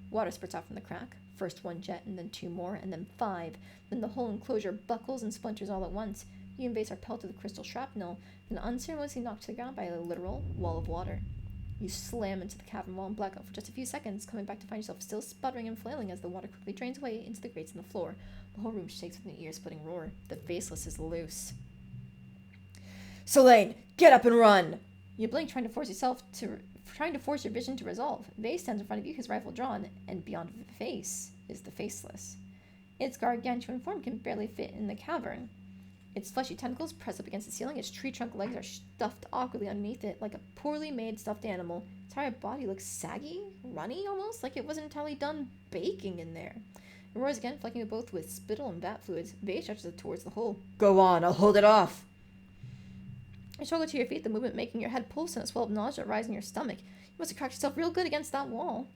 Water spurts out from the crack. First one jet, and then 2 more, and then 5. Then the whole enclosure buckles and splinters all at once. You and Vase are pelted with crystal shrapnel, and unceremoniously knocked to the ground by a literal wall of water. You slam into the cavern wall and black out for just a few seconds, coming back to find yourself still sputtering and flailing as the water quickly drains away into the grates in the floor. The whole room shakes with an ear-splitting roar. The Faceless is loose. Selene, get up and run! You blink, trying to force your vision to resolve. Vase stands in front of you, his rifle drawn, and beyond the face is the Faceless. Its gargantuan form can barely fit in the cavern. Its fleshy tentacles press up against the ceiling. Its tree trunk legs are stuffed awkwardly underneath it, like a poorly made stuffed animal. Its entire body looks saggy, runny almost, like it wasn't entirely done baking in there. It roars again, flecking it both with spittle and bat fluids. Vase stretches it towards the hole. Go on, I'll hold it off. You struggle to your feet, the movement making your head pulse and a swell of nausea rise in your stomach. You must have cracked yourself real good against that wall.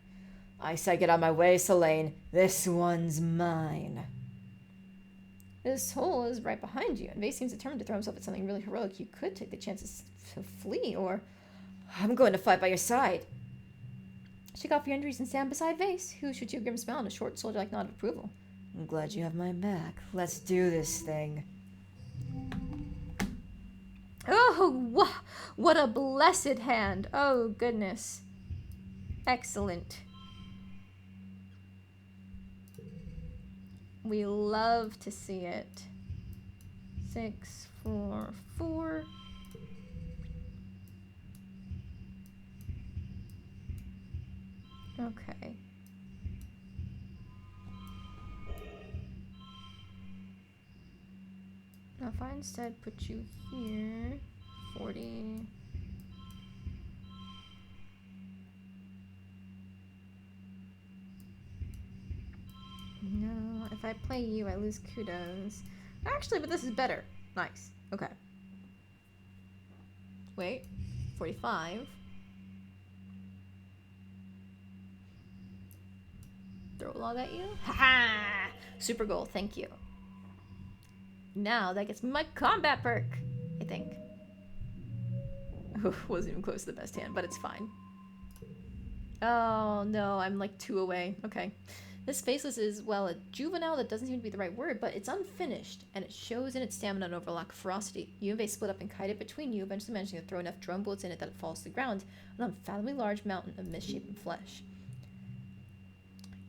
I say get out of my way, Selene. This one's mine. This hole is right behind you, and Vase seems determined to throw himself at something really heroic. You could take the chances to flee, or... I'm going to fight by your side. Shake off your injuries and stand beside Vase, who shoots you a grim smile and a short, soldier-like nod of approval. I'm glad you have my back. Let's do this thing. Oh, what a blessed hand. Oh, goodness. Excellent. We love to see it. 6, 4, 4. Okay. Now if I instead put you here, 40. No, if I play you, I lose kudos. Actually, but this is better. Nice. Okay. Wait. 45. Throw a log at you. Haha! Super goal, thank you. Now that gets me my combat perk, I think. Wasn't even close to the best hand, but it's fine. Oh no, I'm like 2 away. Okay. This Faceless is, well, a juvenile. That doesn't seem to be the right word, but it's unfinished, and it shows in its stamina and over lack of ferocity. You and Vase split up and kite it between you, eventually managing to throw enough drone bullets in it that it falls to the ground, an unfathomably large mountain of misshapen flesh.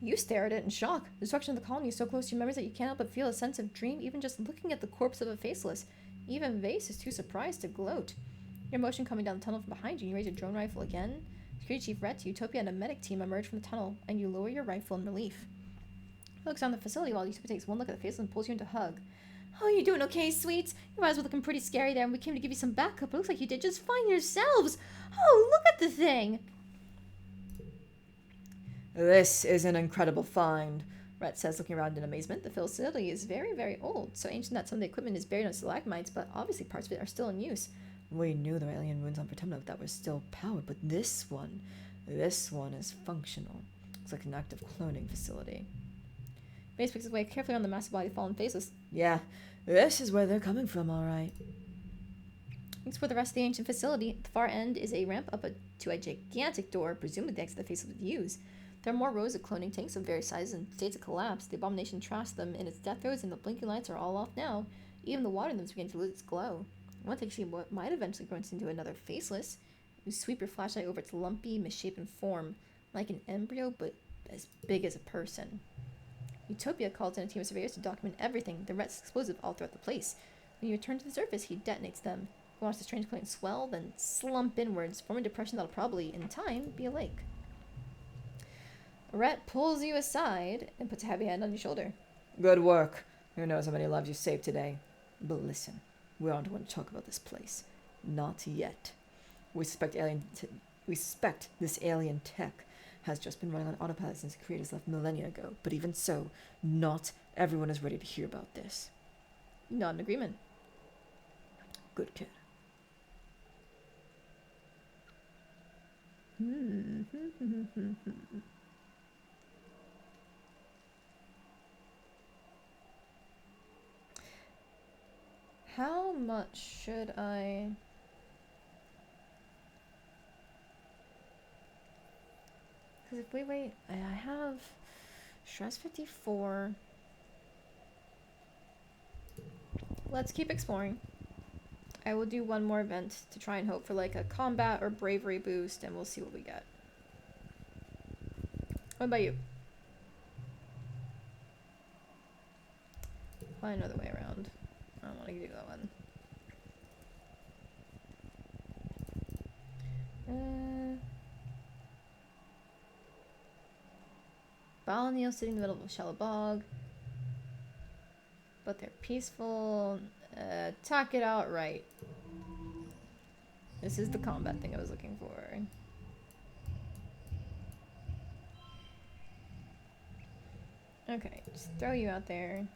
You stare at it in shock. The destruction of the colony is so close to your memories that you can't help but feel a sense of dream even just looking at the corpse of a Faceless. Even Vase is too surprised to gloat. Your motion coming down the tunnel from behind you, you raise your drone rifle again. Security Chief Rhett, Utopia, and a medic team emerge from the tunnel, and you lower your rifle in relief. He looks around the facility while Utopia takes one look at the Faceless and pulls you into a hug. Oh, you doing okay, sweets? Your eyes were looking pretty scary there, and we came to give you some backup. It looks like you did just fine yourselves. Oh, look at the thing! This is an incredible find, Rhett says, looking around in amazement. The facility is very, very old, so ancient that some of the equipment is buried on stalagmites, but obviously parts of it are still in use. We knew there were alien ruins on Potemkin that were still powered, but this one is functional. It's like an active cloning facility. Vase picks his way carefully on the massive body of fallen Faceless. Yeah, this is where they're coming from, all right. Thanks for the rest of the ancient facility. At the far end is a ramp up to a gigantic door, presumably the exit the Faceless would use. There are more rows of cloning tanks of various sizes and states of collapse. The abomination trashed them in its death throes, and the blinking lights are all off now. Even the water in them is beginning to lose its glow. One thing see what might eventually grow into another Faceless. You sweep your flashlight over its lumpy, misshapen form, like an embryo, but as big as a person. Utopia calls in a team of surveyors to document everything, the Rhett's explosive all throughout the place. When you return to the surface, he detonates them. You watch the strange plane swell, then slump inwards, forming a depression that'll probably, in time, be a lake. Rhett pulls you aside and puts a heavy hand on your shoulder. Good work. Who knows how many lives you saved today. But listen, we aren't going to talk about this place. Not yet. We suspect this alien tech has just been running on autopilot since the creators left millennia ago. But even so, not everyone is ready to hear about this. Not in agreement. Good kid. How much should I... Because if we wait, I have stress 54. Let's keep exploring. I will do one more event to try and hope for like a combat or bravery boost, and we'll see what we get. What about you? Find another way around. I don't want to do that one. Balneal sitting in the middle of a shallow bog. But they're peaceful. Talk it out right. This is the combat thing I was looking for. Okay, just throw you out there.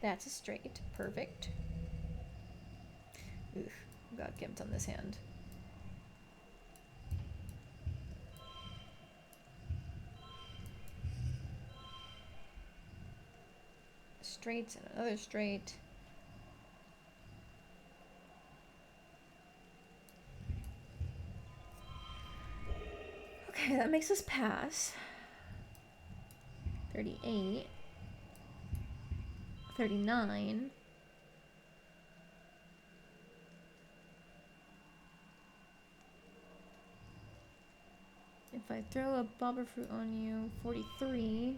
That's a straight. Perfect. Oof. Got gimped on this hand. Straight and another straight. Okay, that makes us pass. 38. 39. If I throw a bobber fruit on you, 43.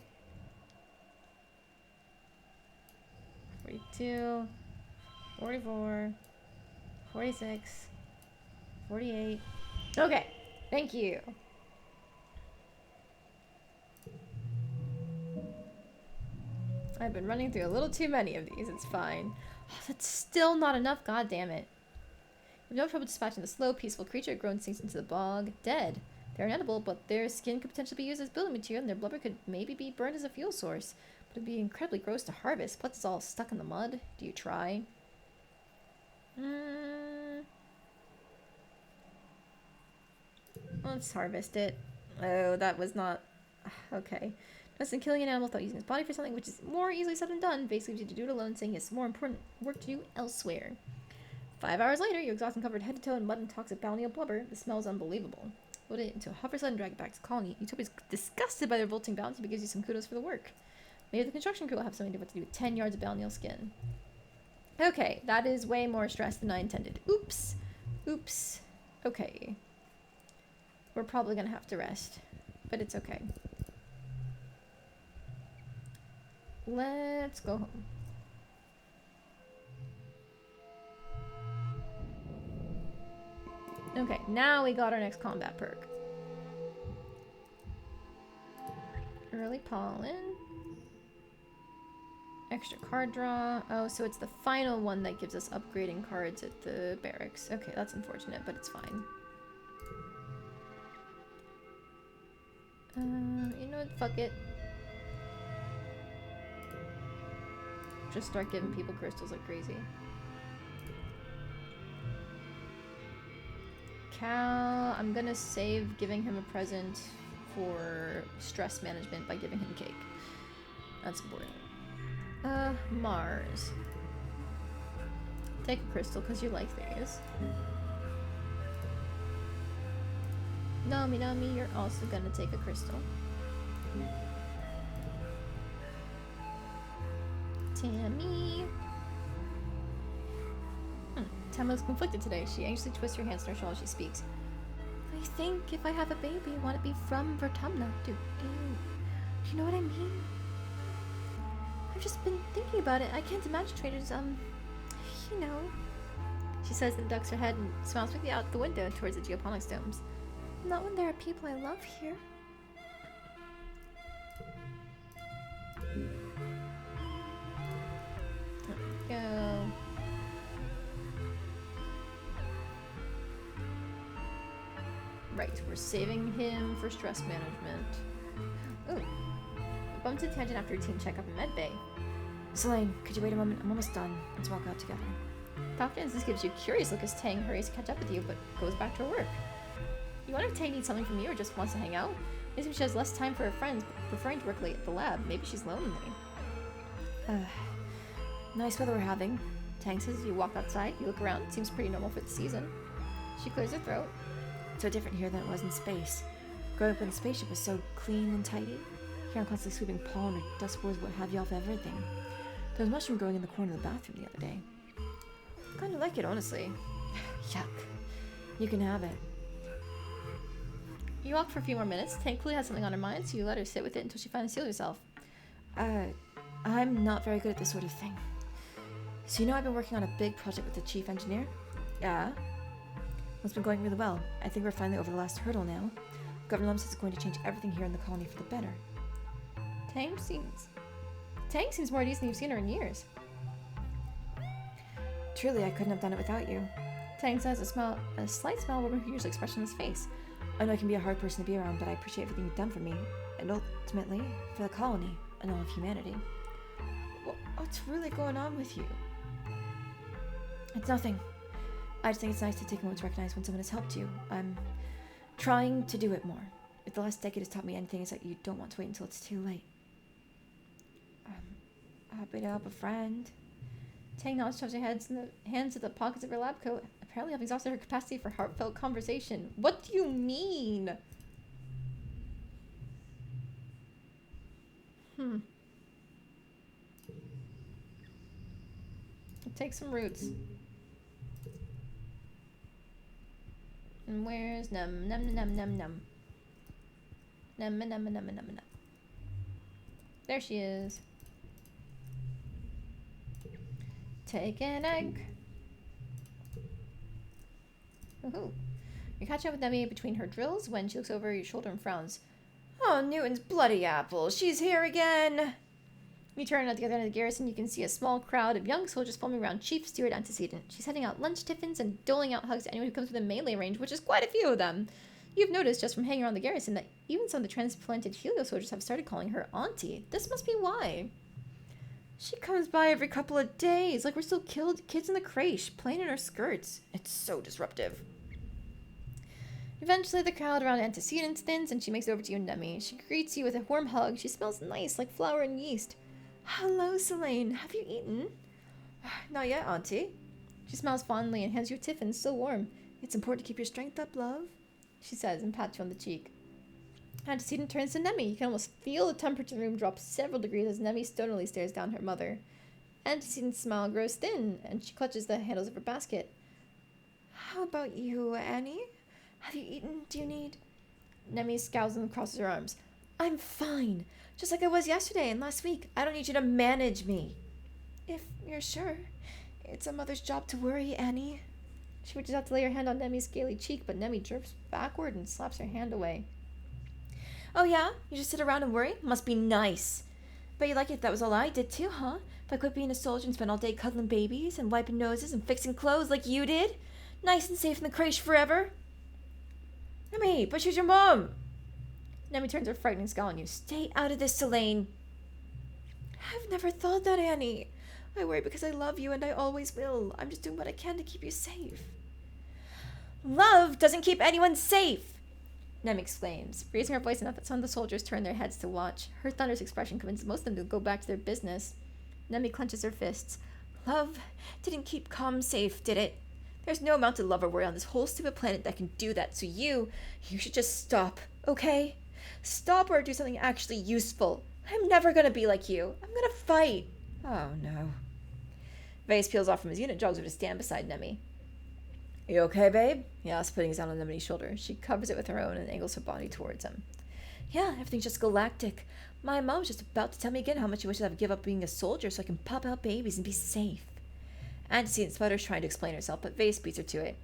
42. 44. 46. 48. Okay, thank you. I've been running through a little too many of these, it's fine. Oh, that's still not enough, god damn it. We've no trouble dispatching the slow, peaceful creature grown sinks into the bog. Dead. They're inedible, but their skin could potentially be used as building material, and their blubber could maybe be burned as a fuel source. But it'd be incredibly gross to harvest, plus it's all stuck in the mud. Do you try? Let's harvest it. Oh, that was not... Okay. Less than killing an animal without using his body for something, which is more easily said than done. Basically, to do it alone, saying he has more important work to do elsewhere. 5 hours later, you're exhausted and covered head to toe in mud and toxic balneal blubber. The smell is unbelievable. Load it into a hover sled and drag it back to the colony. Utopia's disgusted by the revolting bounty, but gives you some kudos for the work. Maybe the construction crew will have something to do with 10 yards of balneal skin. Okay, that is way more stress than I intended. Oops. Oops. Okay. We're probably gonna have to rest, but it's okay. Let's go home. Okay, now we got our next combat perk. Early pollen. Extra card draw. Oh, so it's the final one that gives us upgrading cards at the barracks. Okay, that's unfortunate, but it's fine. You know what? Fuck it. Just start giving people crystals like crazy. Cal, I'm gonna save giving him a present for stress management by giving him cake. That's important. Mars. Take a crystal because you like these. Nami, you're also gonna take a crystal. Tammy. Tama's conflicted today. She anxiously twists her hands in her shawl as she speaks. I think if I have a baby, I want it to be from Vertumna. Do you know what I mean? I've just been thinking about it. I can't imagine traders, you know. She says and ducks her head and smiles quickly out the window towards the geoponics domes. Not when there are people I love here. Go. Right, we're saving him for stress management. Ooh. We bumped into the tangent after routine checkup in medbay. Selene, could you wait a moment? I'm almost done. Let's walk out together. Dr. Ensis gives you a curious look as Tang hurries to catch up with you, but goes back to her work. You wonder if Tang needs something from you or just wants to hang out? Maybe she has less time for her friends, preferring to work late at the lab. Maybe she's lonely. Nice weather we're having. Tang says as you walk outside. You look around. It seems pretty normal for the season. She clears her throat. So different here than it was in space. Growing up in the spaceship was so clean and tidy. Here I'm constantly sweeping pollen or dust spores, what have you, off everything. There was a mushroom growing in the corner of the bathroom the other day. I kind of like it, honestly. Yuck. You can have it. You walk for a few more minutes. Tang clearly has something on her mind, so you let her sit with it until she finally seals herself. I'm not very good at this sort of thing. So you know I've been working on a big project with the chief engineer? Yeah. It's been going really well. I think we're finally over the last hurdle now. Governor Lum says it's going to change everything here in the colony for the better. Tang seems more at ease than you've seen her in years. Truly, I couldn't have done it without you. Tang says a slight smile over her usual expression on his face. I know I can be a hard person to be around, but I appreciate everything you've done for me, and ultimately, for the colony, and all of humanity. What's really going on with you? It's nothing. I just think it's nice to take a moment to recognize when someone has helped you. I'm trying to do it more. If the last decade has taught me anything, it's that you don't want to wait until it's too late. Happy to help a friend. Tang nods, shoves her hands in the pockets of her lab coat, apparently having exhausted her capacity for heartfelt conversation. What do you mean? Take some roots. And where's num? There she is. Take an egg. Woohoo. You catch up with Nemi between her drills when she looks over your shoulder and frowns. Oh, Newton's bloody apple. She's here again. You turn at the other end of the garrison, you can see a small crowd of young soldiers forming around Chief Steward Antecedent. She's handing out lunch tiffins and doling out hugs to anyone who comes within melee range, which is quite a few of them. You've noticed just from hanging around the garrison that even some of the transplanted Helio soldiers have started calling her Auntie. This must be why. She comes by every couple of days, like we're still kids in the creche, playing in her skirts. It's so disruptive. Eventually, the crowd around Antecedent thins, and she makes it over to you and Nemi. She greets you with a warm hug. She smells nice, like flour and yeast. Hello, Selene. Have you eaten? Not yet, Auntie. She smiles fondly and hands you a tiffin, still warm. It's important to keep your strength up, love, she says, and pats you on the cheek. Antecedent turns to Nemi. You can almost feel the temperature in the room drop several degrees as Nemi stonily stares down her mother. Antecedent's smile grows thin, and she clutches the handles of her basket. How about you, Annie? Have you eaten? Do you need? Nemi scowls and crosses her arms. I'm fine. Just like I was yesterday and last week. I don't need you to manage me. If you're sure. It's a mother's job to worry, Annie. She reaches out to lay her hand on Nemi's scaly cheek, but Nemi jerks backward and slaps her hand away. Oh yeah? You just sit around and worry? Must be nice. Bet you'd like it if that was all I did too, huh? If I quit being a soldier and spent all day cuddling babies and wiping noses and fixing clothes like you did? Nice and safe in the creche forever? Nemi, but she's your mom. Nemi turns her frightening scowl on you. Stay out of this, Selene. I've never thought that, Annie. I worry because I love you and I always will. I'm just doing what I can to keep you safe. Love doesn't keep anyone safe, Nemi exclaims, raising her voice enough that some of the soldiers turn their heads to watch. Her thunderous expression convinces most of them to go back to their business. Nemi clenches her fists. Love didn't keep Com safe, did it? There's no amount of love or worry on this whole stupid planet that can do that, so you should just stop, okay? Stop or do something actually useful. I'm never gonna be like you. I'm gonna fight. Oh, no. Vase peels off from his unit, jogs over to stand beside Nemi. You okay, babe? He asks, putting his hand on Nemi's shoulder. She covers it with her own and angles her body towards him. Yeah, everything's just galactic. My mom was just about to tell me again how much she wishes I would give up being a soldier so I can pop out babies and be safe. Antecedent sputters, trying to explain herself, but Vase beats her to it.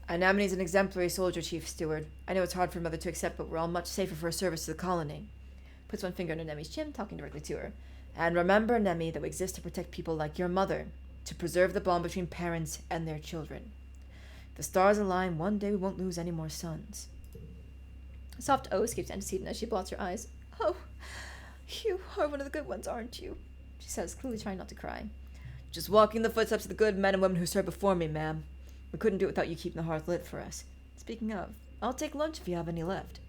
Anemone's an exemplary soldier, Chief Steward. I know it's hard for Mother to accept, but we're all much safer for her service to the colony. Puts one finger under Nemi's chin, talking directly to her. And remember, Nemi, that we exist to protect people like your mother, to preserve the bond between parents and their children. If the stars align, one day we won't lose any more sons. A soft O escapes Antecedent as she blots her eyes. Oh, you are one of the good ones, aren't you? She says, clearly trying not to cry. Just walking the footsteps of the good men and women who served before me, ma'am. We couldn't do it without you keeping the hearth lit for us. Speaking of, I'll take lunch if you have any left.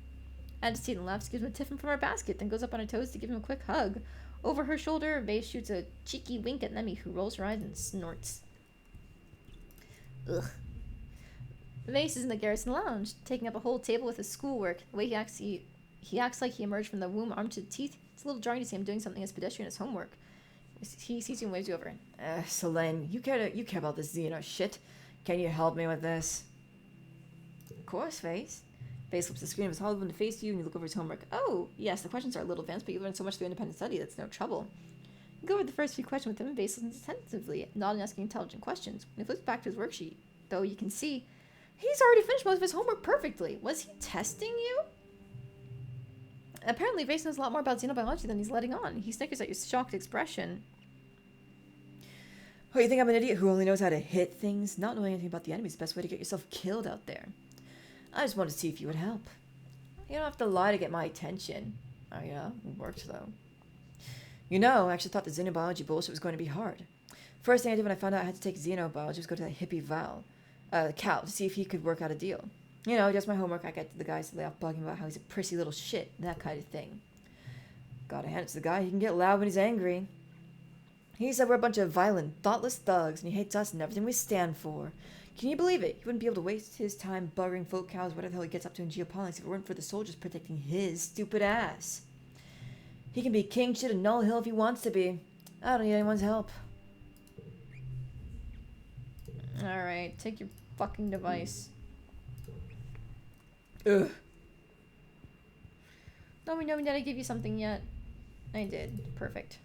Antecedent laughs, gives him a tiffin from her basket, then goes up on her toes to give him a quick hug. Over her shoulder, Vase shoots a cheeky wink at Nemi, who rolls her eyes and snorts. Ugh. Vase is in the garrison lounge, taking up a whole table with his schoolwork. The way he acts like he emerged from the womb armed to the teeth. It's a little jarring to see him doing something as pedestrian as homework. He sees you and waves you over. Selene, you care about this Xeno shit. Can you help me with this? Of course, Vase. Vase flips the screen of his hollow to face you and you look over his homework. Oh, yes, the questions are a little advanced, but you've learned so much through independent study that's no trouble. You go over the first few questions with him and Vase listens attentively, nodding, asking intelligent questions. When he flips back to his worksheet, though, you can see he's already finished most of his homework perfectly. Was he testing you? Apparently, Vase knows a lot more about xenobiology than he's letting on. He snickers at your shocked expression. Oh, you think I'm an idiot who only knows how to hit things? Not knowing anything about the enemy is the best way to get yourself killed out there. I just wanted to see if you would help. You don't have to lie to get my attention. Oh yeah, it worked though. You know, I actually thought the xenobiology bullshit was going to be hard. First thing I did when I found out I had to take xenobiology was go to that hippie Cal, to see if he could work out a deal. You know, just my homework, I get to the guys to lay off bugging about how he's a prissy little shit, that kind of thing. Gotta hand it to the guy, he can get loud when he's angry. He said we're a bunch of violent, thoughtless thugs, and he hates us and everything we stand for. Can you believe it? He wouldn't be able to waste his time buggering folk cows, whatever the hell he gets up to in geopolitics, if it weren't for the soldiers protecting his stupid ass. He can be king shit in Null Hill if he wants to be. I don't need anyone's help. Alright, take your fucking device. Ugh. No, did I give you something yet? I did. Perfect.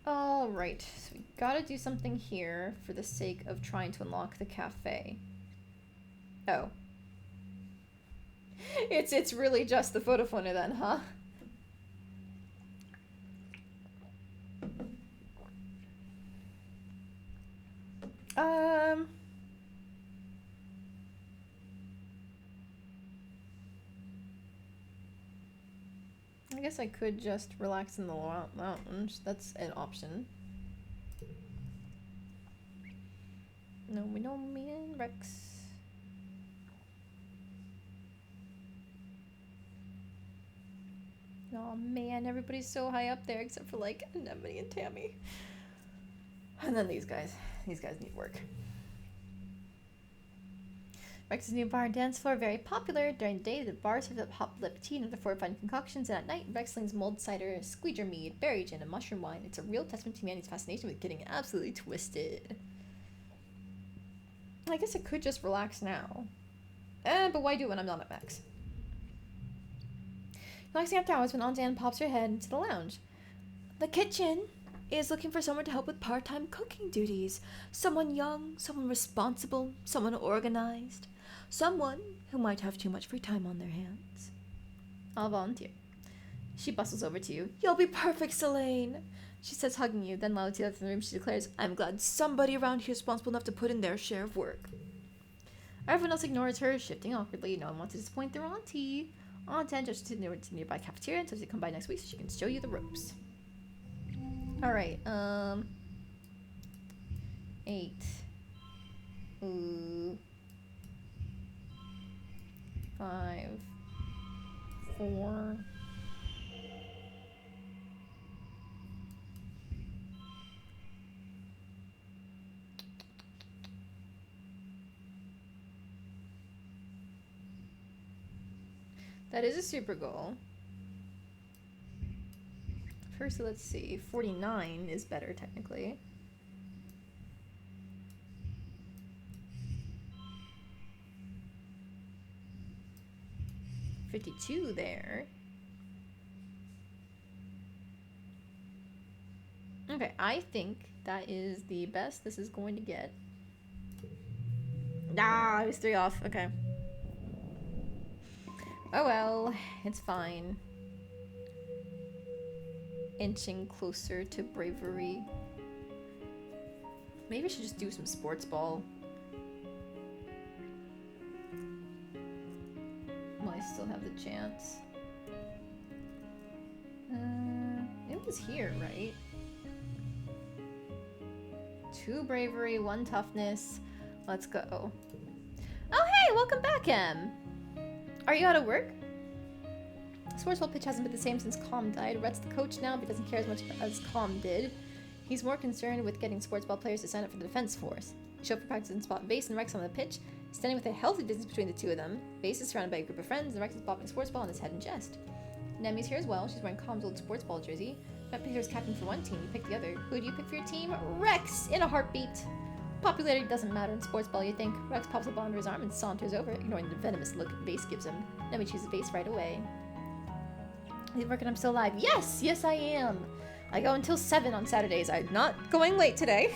Alright, so we gotta do something here for the sake of trying to unlock the cafe. Oh. It's really just the photo phoner then, huh? I guess I could just relax in the lounge. That's an option. No, we know me and Rex. Oh man, everybody's so high up there except for like Anemone and Tammy. And then these guys need work. Rex's new bar and dance floor are very popular. During the day, the bar serves up hot lip tea and other fortified concoctions, and at night, Rex slings mulled cider, squeeger mead, berry gin, and mushroom wine. It's a real testament to humanity's fascination with getting absolutely twisted. I guess I could just relax now. But why do it when I'm not at max? Relaxing after hours when Aunt Anne pops her head into the lounge. The kitchen is looking for someone to help with part-time cooking duties. Someone young, someone responsible, someone organized. Someone who might have too much free time on their hands. I'll volunteer. She bustles over to you. You'll be perfect, Selene. She says, hugging you, then loudly to the other in the room she declares, I'm glad somebody around here is responsible enough to put in their share of work. Everyone else ignores her, shifting awkwardly. No one wants to disappoint their auntie. Aunt Anne just to the nearby cafeteria until she come by next week so she can show you the ropes. Alright, 8. Ooh. 5. 4. That is a super goal. First, let's see. 49 is better, technically. $52 there. Okay, I think that is the best this is going to get. Ah, I was 3 off. Okay. Oh well, it's fine. Inching closer to bravery. Maybe I should just do some sports ball. While I still have the chance. is here, right? 2 bravery, 1 toughness. Let's go. Oh, hey, welcome back, Em. Are you out of work? Sportsball pitch hasn't been the same since Calm died. Rhett's the coach now, but he doesn't care as much as Calm did. He's more concerned with getting sportsball players to sign up for the defense force. He showed up for practice and spot Base and Rex on the pitch, standing with a healthy distance between the two of them. Base is surrounded by a group of friends, and Rex is bobbing sportsball on his head in jest. Nemi's here as well. She's wearing Calm's old sportsball jersey. Rhett picked her as captain for one team. You picked the other. Who do you pick for your team? Rex! In a heartbeat. Popularity doesn't matter in sportsball, you think. Rex pops up onto his arm and saunters over, ignoring the venomous look Base gives him. Nemi chooses Base right away. Are you working? I'm still alive. Yes! Yes, I am! I go until 7 on Saturdays. I'm not going late today.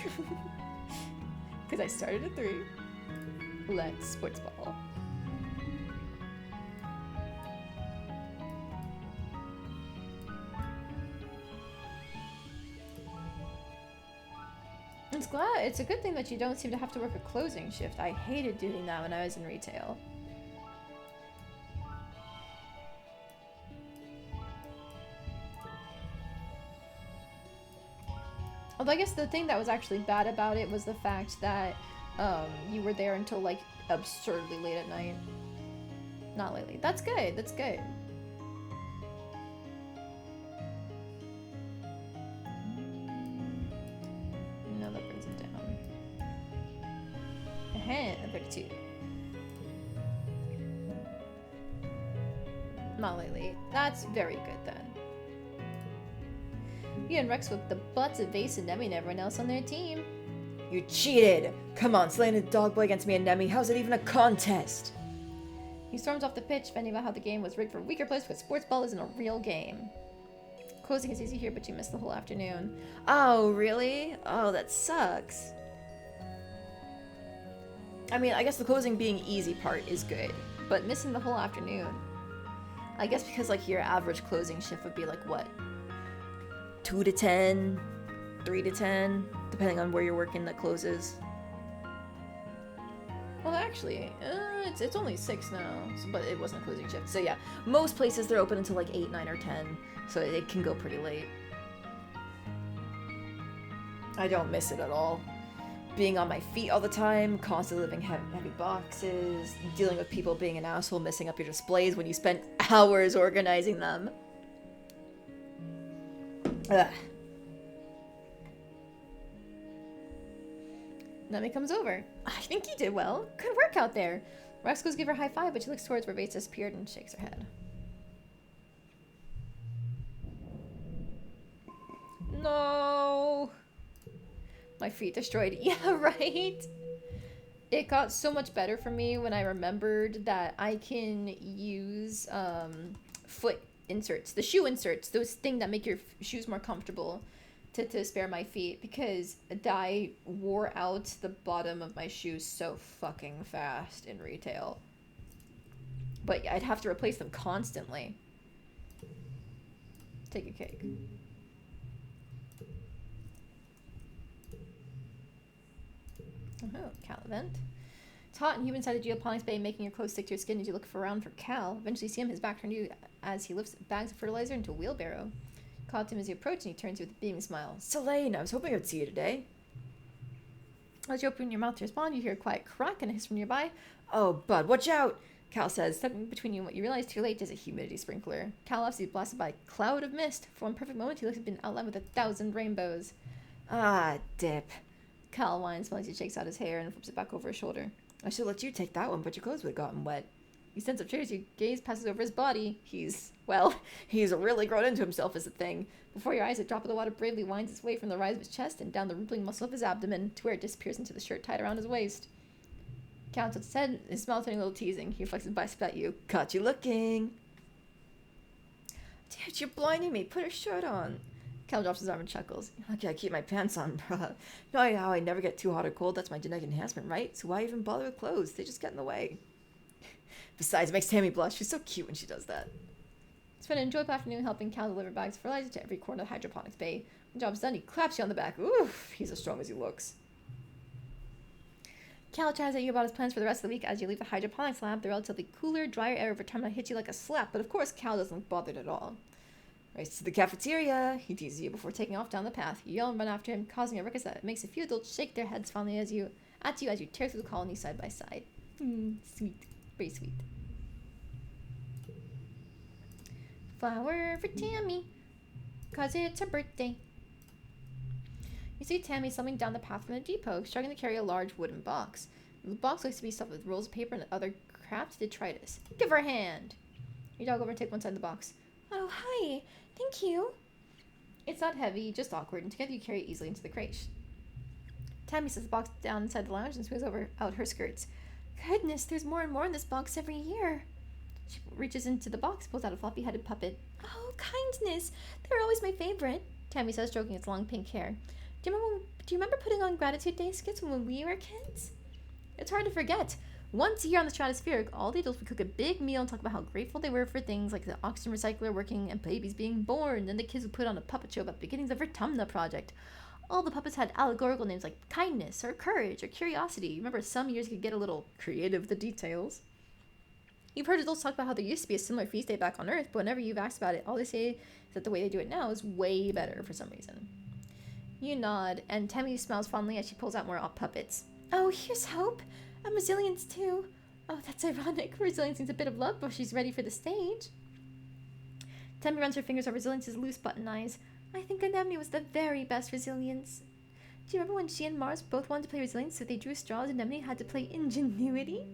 Because I started at 3. Let's sportsball. It's a good thing that you don't seem to have to work a closing shift. I hated doing that when I was in retail. Although I guess the thing that was actually bad about it was the fact that you were there until like absurdly late at night. Not lately. That's good. That's good. No, that brings it down. 32. Not lately. That's very good then. You and Rex whipped the butts of Vase and Nemi and everyone else on their team. You cheated! Come on, slaying a dog boy against me and Nemi. How's it even a contest? He storms off the pitch, venting about how the game was rigged for weaker players because sports ball isn't a real game. Closing is easy here, but you missed the whole afternoon. Oh, really? Oh, that sucks. I mean, I guess the closing being easy part is good, but missing the whole afternoon. I guess because like your average closing shift would be like what? 2 to 10, 3 to 10, depending on where you're working that closes. Well, actually, it's only 6 now, but it wasn't a closing shift. So yeah, most places they're open until like 8, 9, or 10, so it can go pretty late. I don't miss it at all. Being on my feet all the time, constantly lifting heavy boxes, dealing with people being an asshole, messing up your displays when you spent hours organizing them. Ugh. Nemi comes over. I think you did well. Good work out there. Rex goes give her a high five, but she looks towards where Bates disappeared and shakes her head. No. My feet destroyed. Yeah, right? It got so much better for me when I remembered that I can use foot inserts, the shoe inserts, those things that make your shoes more comfortable to spare my feet, because a dye wore out the bottom of my shoes so fucking fast in retail. But I'd have to replace them constantly. Take a cake. Oh, Cal event. It's hot and humid inside the geoponics bay, making your clothes stick to your skin as you look around for Cal. Eventually you see him, his back turned to you as he lifts bags of fertilizer into a wheelbarrow. Call to him as you approach, and he turns to you with a beaming smile. Selene, I was hoping I would see you today. As you open your mouth to respond, you hear a quiet crack and a hiss from nearby. Oh, bud, watch out! Cal says, stepping between you and what you realize too late is a humidity sprinkler. Cal laughs as he's blasted by a cloud of mist. For one perfect moment, he looks to have been outlined with 1,000 rainbows. Ah, dip. Cal whines, smiles, he shakes out his hair and flips it back over his shoulder. I should let you take that one, but your clothes would have gotten wet. You sense of tears, your gaze passes over his body. He's really grown into himself as a thing. Before your eyes, a drop of the water bravely winds its way from the rise of his chest and down the rippling muscle of his abdomen to where it disappears into the shirt tied around his waist. Cal tilts his head, his smile turning a little teasing. He flexes his bicep at you. Caught you looking. Dude, you're blinding me. Put a shirt on. Cal drops his arm and chuckles. Okay, I keep my pants on, bruh. Know how I never get too hot or cold? That's my genetic enhancement, right? So why even bother with clothes? They just get in the way. Besides, it makes Tammy blush. She's so cute when she does that. Spend an enjoyable afternoon helping Cal deliver bags of fertilizer to every corner of the hydroponics bay. When the job's done, he claps you on the back. Oof, he's as strong as he looks. Cal chats at you about his plans for the rest of the week as you leave the hydroponics lab. The relatively cooler, drier air over time might hit you like a slap, but of course Cal doesn't look bothered at all. Race to the cafeteria. He teases you before taking off down the path. You yell and run after him, causing a ruckus that makes a few adults shake their heads fondly at you as you tear through the colony side by side. Sweet. Very sweet. Flower for Tammy, 'cause it's her birthday. You see Tammy slumping down the path from the depot, struggling to carry a large wooden box. The box looks to be stuffed with rolls of paper and other crafted detritus. Give her a hand! You dog over and take one side of the box. Oh, hi. Thank you. It's not heavy, just awkward, and together you carry it easily into the crate. Tammy sets the box down inside the lounge and smooths out her skirts. Goodness, there's more and more in this box every year. She reaches into the box, pulls out a floppy-headed puppet. Oh, kindness. They're always my favorite, Tammy says, stroking its long pink hair. Do you remember putting on Gratitude Day skits when we were kids? It's hard to forget. Once a year on the Stratospheric, all the adults would cook a big meal and talk about how grateful they were for things like the oxygen recycler working and babies being born. Then the kids would put on a puppet show about the beginnings of Vertumna Project. All the puppets had allegorical names like kindness or courage or curiosity. Remember, some years you could get a little creative with the details. You've heard adults talk about how there used to be a similar feast day back on Earth, but whenever you've asked about it, all they say is that the way they do it now is way better for some reason. You nod, and Tammy smiles fondly as she pulls out more puppets. Oh, here's hope. And resilience, too. Oh, that's ironic. Resilience needs a bit of love before she's ready for the stage. Tammy runs her fingers over Resilience's loose button eyes. I think Anemone was the very best Resilience. Do you remember when she and Mars both wanted to play Resilience, so they drew straws and Anemone had to play Ingenuity?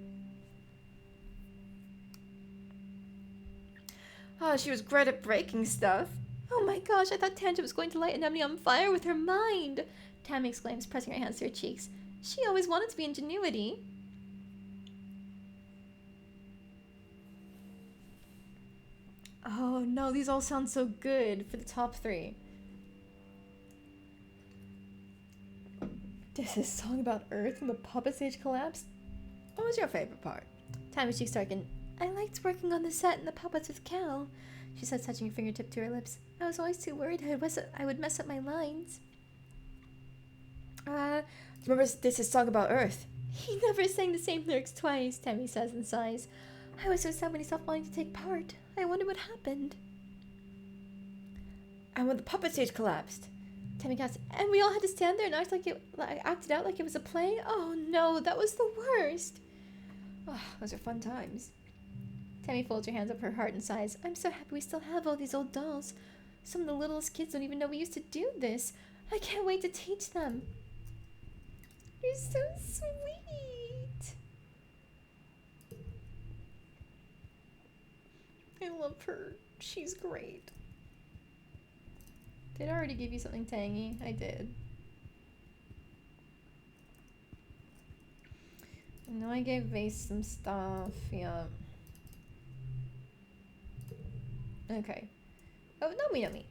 Oh, she was great at breaking stuff. Oh my gosh, I thought Tangent was going to light Anemone on fire with her mind, Tammy exclaims, pressing her hands to her cheeks. She always wanted to be Ingenuity. Oh no, these all sound so good for the top 3. This is Song About Earth and the puppet stage collapsed. What was your favorite part? Tammy's cheeks darkened. I liked working on the set and the puppets with Cal, she said, touching her fingertip to her lips. I was always too worried I would mess up my lines. Do you remember This Is Song About Earth? He never sang the same lyrics twice, Tammy says and sighs. I was so sad when he stopped wanting to take part. I wonder what happened. And when the puppet stage collapsed? Tammy gasped. And we all had to stand there and acted out like it was a play? Oh no, that was the worst. Oh, those are fun times. Tammy folds her hands over her heart and sighs. I'm so happy we still have all these old dolls. Some of the littlest kids don't even know we used to do this. I can't wait to teach them. You're so sweet. I love her. She's great. Did I already give you something tangy? I did. I know I gave Vase some stuff. Yeah. Okay. Oh, Nomi.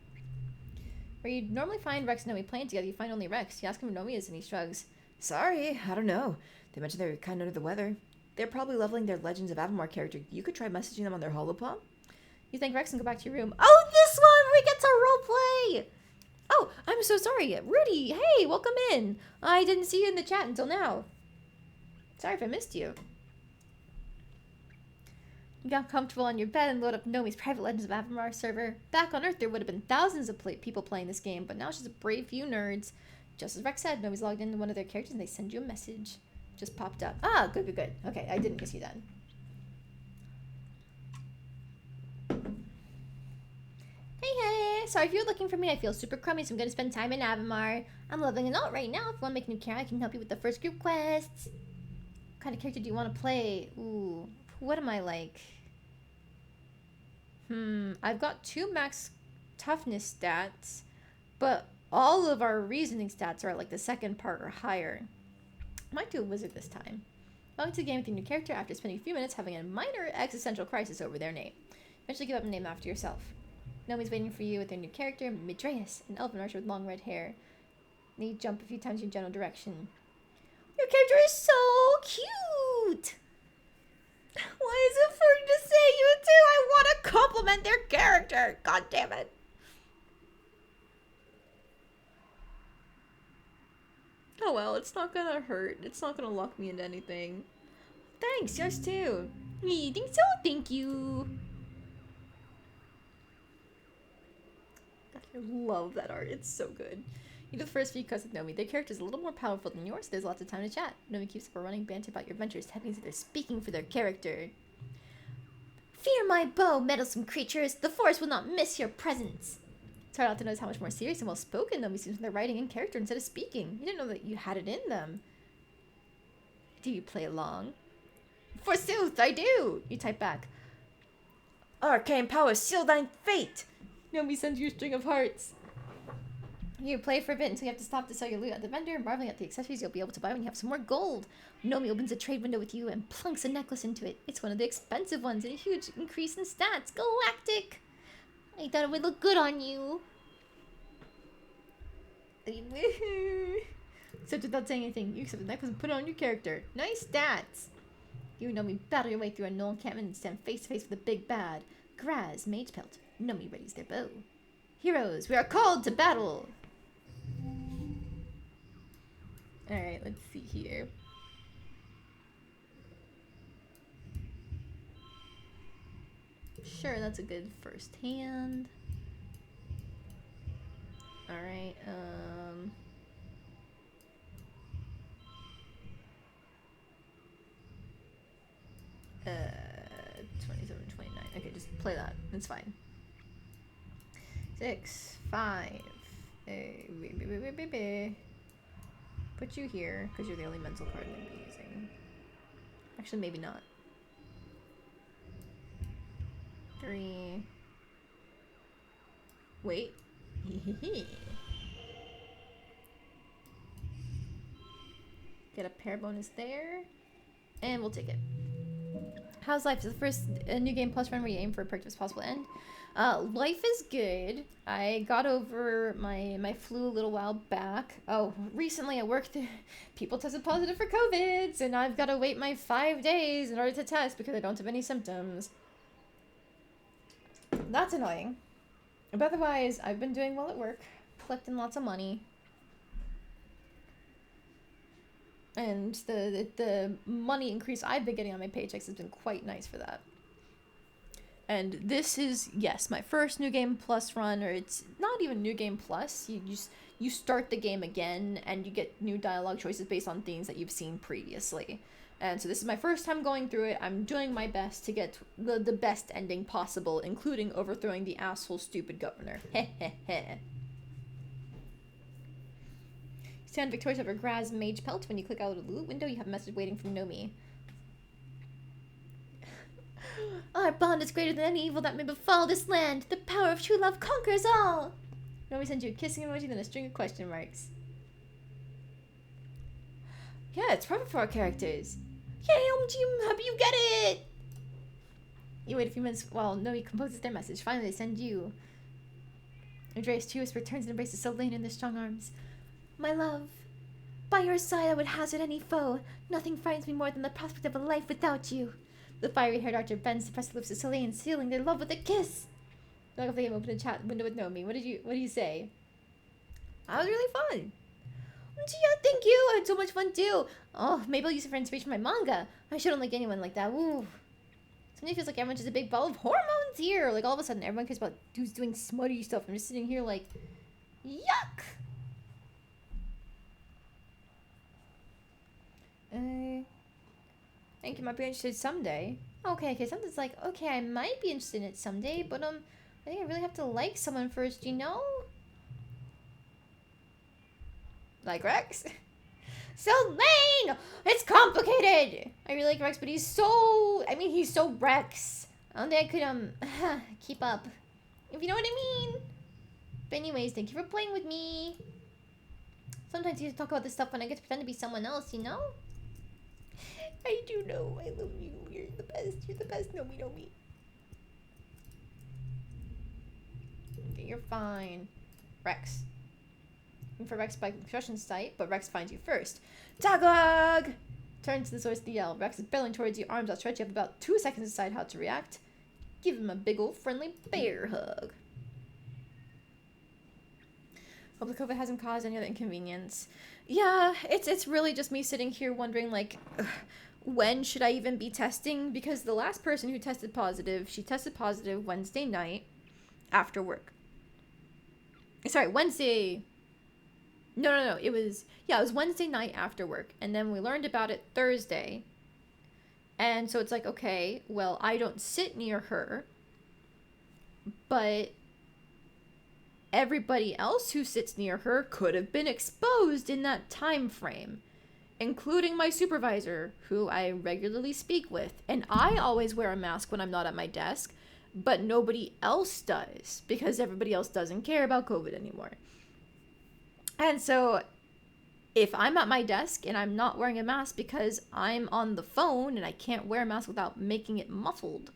Where you'd normally find Rex and Nomi playing together, you find only Rex. You ask him where Nomi is and he shrugs. Sorry, I don't know. They mentioned they were kind of under the weather. They're probably leveling their Legends of Avamar character. You could try messaging them on their holopalm. You thank Rex and go back to your room. Oh, this one where he gets a roleplay! Oh, I'm so sorry. Rudy, hey, welcome in. I didn't see you in the chat until now. Sorry if I missed you. You got comfortable on your bed and load up Nomi's private Legends of Avamar server. Back on Earth, there would have been thousands of people playing this game, but now it's just a brave few nerds. Just as Rex said, Nomi's logged into one of their characters and they send you a message. Just popped up. Ah, good. Okay, I didn't miss you then. Hey, sorry if you're looking for me. I feel super crummy, so I'm gonna spend time in Avamar. I'm leveling an alt right now. If you want to make a new character, I can help you with the first group quests. What kind of character do you want to play? Ooh, what am I like? I've got 2 max toughness stats, but all of our reasoning stats are like the second part or higher. I might do a wizard this time. Welcome to the game with your new character after spending a few minutes having a minor existential crisis over their name. Eventually give up a name after yourself. Nomi's waiting for you with their new character, Midreus, an elven archer with long red hair. They jump a few times in your general direction. Your character is so cute! Why is it fun to say you two? I want to compliment their character! God damn it. Oh well, it's not gonna hurt. It's not gonna lock me into anything. Thanks, yours too. You think so? Thank you. I love that art. It's so good. You do the first few cuts with Nomi. Their character's a little more powerful than yours, so there's lots of time to chat. Nomi keeps up a running banter about your adventures. That means that they're speaking for their character. Fear my bow, meddlesome creatures. The forest will not miss your presence. It's hard not to notice how much more serious and well-spoken Nomi seems when they're writing in character instead of speaking. You didn't know that you had it in them. Do you play along? Forsooth, I do! You type back. Arcane power, seal thine fate! Nomi sends you a string of hearts. You play for a bit until you have to stop to sell your loot at the vendor, marveling at the accessories you'll be able to buy when you have some more gold. Nomi opens a trade window with you and plunks a necklace into it. It's one of the expensive ones and a huge increase in stats. Galactic! I thought it would look good on you. Except without saying anything, you accept the necklace and put it on your character. Nice stats! You and Nomi battle your way through a knoll encampment and stand face to face with the big bad. Graz, mage pelt. Nomi readies their bow. Heroes, we are called to battle! Alright, let's see here. Sure, that's a good first hand. Alright, 27, 29. Okay, just play that. It's fine. 6, 5. Put you here, because you're the only mental card I'm going to be using. Actually, maybe not. 3. Wait. Get a pair bonus there. And we'll take it. How's life? Is the first new game plus run where you aim for a perk as possible end? Life is good. I got over my flu a little while back. Oh, recently at work, people tested positive for COVID, and I've got to wait my 5 days in order to test because I don't have any symptoms. That's annoying. But otherwise, I've been doing well at work, collecting lots of money. And the money increase I've been getting on my paychecks has been quite nice for that. And this is, yes, my first New Game Plus run, or it's not even New Game Plus. You start the game again, and you get new dialogue choices based on things that you've seen previously. And so this is my first time going through it. I'm doing my best to get the best ending possible, including overthrowing the asshole stupid governor. Heh heh heh. Stand victorious over Graz Mage Pelt. When you click out of the loot window, you have a message waiting from Nomi. Our bond is greater than any evil that may befall this land. The power of true love conquers all. Nomi sends you a kissing emoji, then a string of question marks. Yeah, it's perfect for our characters. Yay, I'm happy you get it! You wait a few minutes while Nomi composes their message. Finally, they send you. Andreas Chewis returns and embraces Selene in their strong arms. My love, by your side I would hazard any foe. Nothing frightens me more than the prospect of a life without you. The fiery-haired archer bends to press the lips of Selene, sealing their love with a kiss. Log off the game, open a chat window with Nomi. What do you say? That was really fun. Yeah, thank you. I had so much fun too. Oh, maybe I'll use it for inspiration for my manga. I shouldn't like anyone like that. Ooh. Sometimes it feels like everyone's just a big ball of hormones here. Like all of a sudden everyone cares about who's doing smutty stuff. I'm just sitting here like, yuck. I think you might be interested someday. Okay, something's like, okay, I might be interested in it someday, but I think I really have to like someone first, you know? Like Rex? Selene! It's complicated! I really like Rex, but he's so Rex. I don't think I could, keep up. If you know what I mean. But anyways, thank you for playing with me. Sometimes you talk about this stuff when I get to pretend to be someone else, you know? I do know. I love you. You're the best. You're the best. Nomi. Okay, you're fine. Rex. Looking for Rex by construction site, but Rex finds you first. Tagalog! Turn to the source of the yell. Rex is barreling towards you, arms outstretched. You have about 2 seconds to decide how to react. Give him a big old friendly bear hug. Hope the COVID hasn't caused any other inconvenience. Yeah, it's really just me sitting here wondering, like, when should I even be testing? Because the last person who tested positive, she tested positive Wednesday night after work. Sorry, Wednesday. No. It was Wednesday night after work, and then we learned about it Thursday. And so it's like, okay, well, I don't sit near her, but everybody else who sits near her could have been exposed in that time frame, including my supervisor, who I regularly speak with. And I always wear a mask when I'm not at my desk, but nobody else does because everybody else doesn't care about COVID anymore. And so if I'm at my desk and I'm not wearing a mask because I'm on the phone and I can't wear a mask without making it muffled,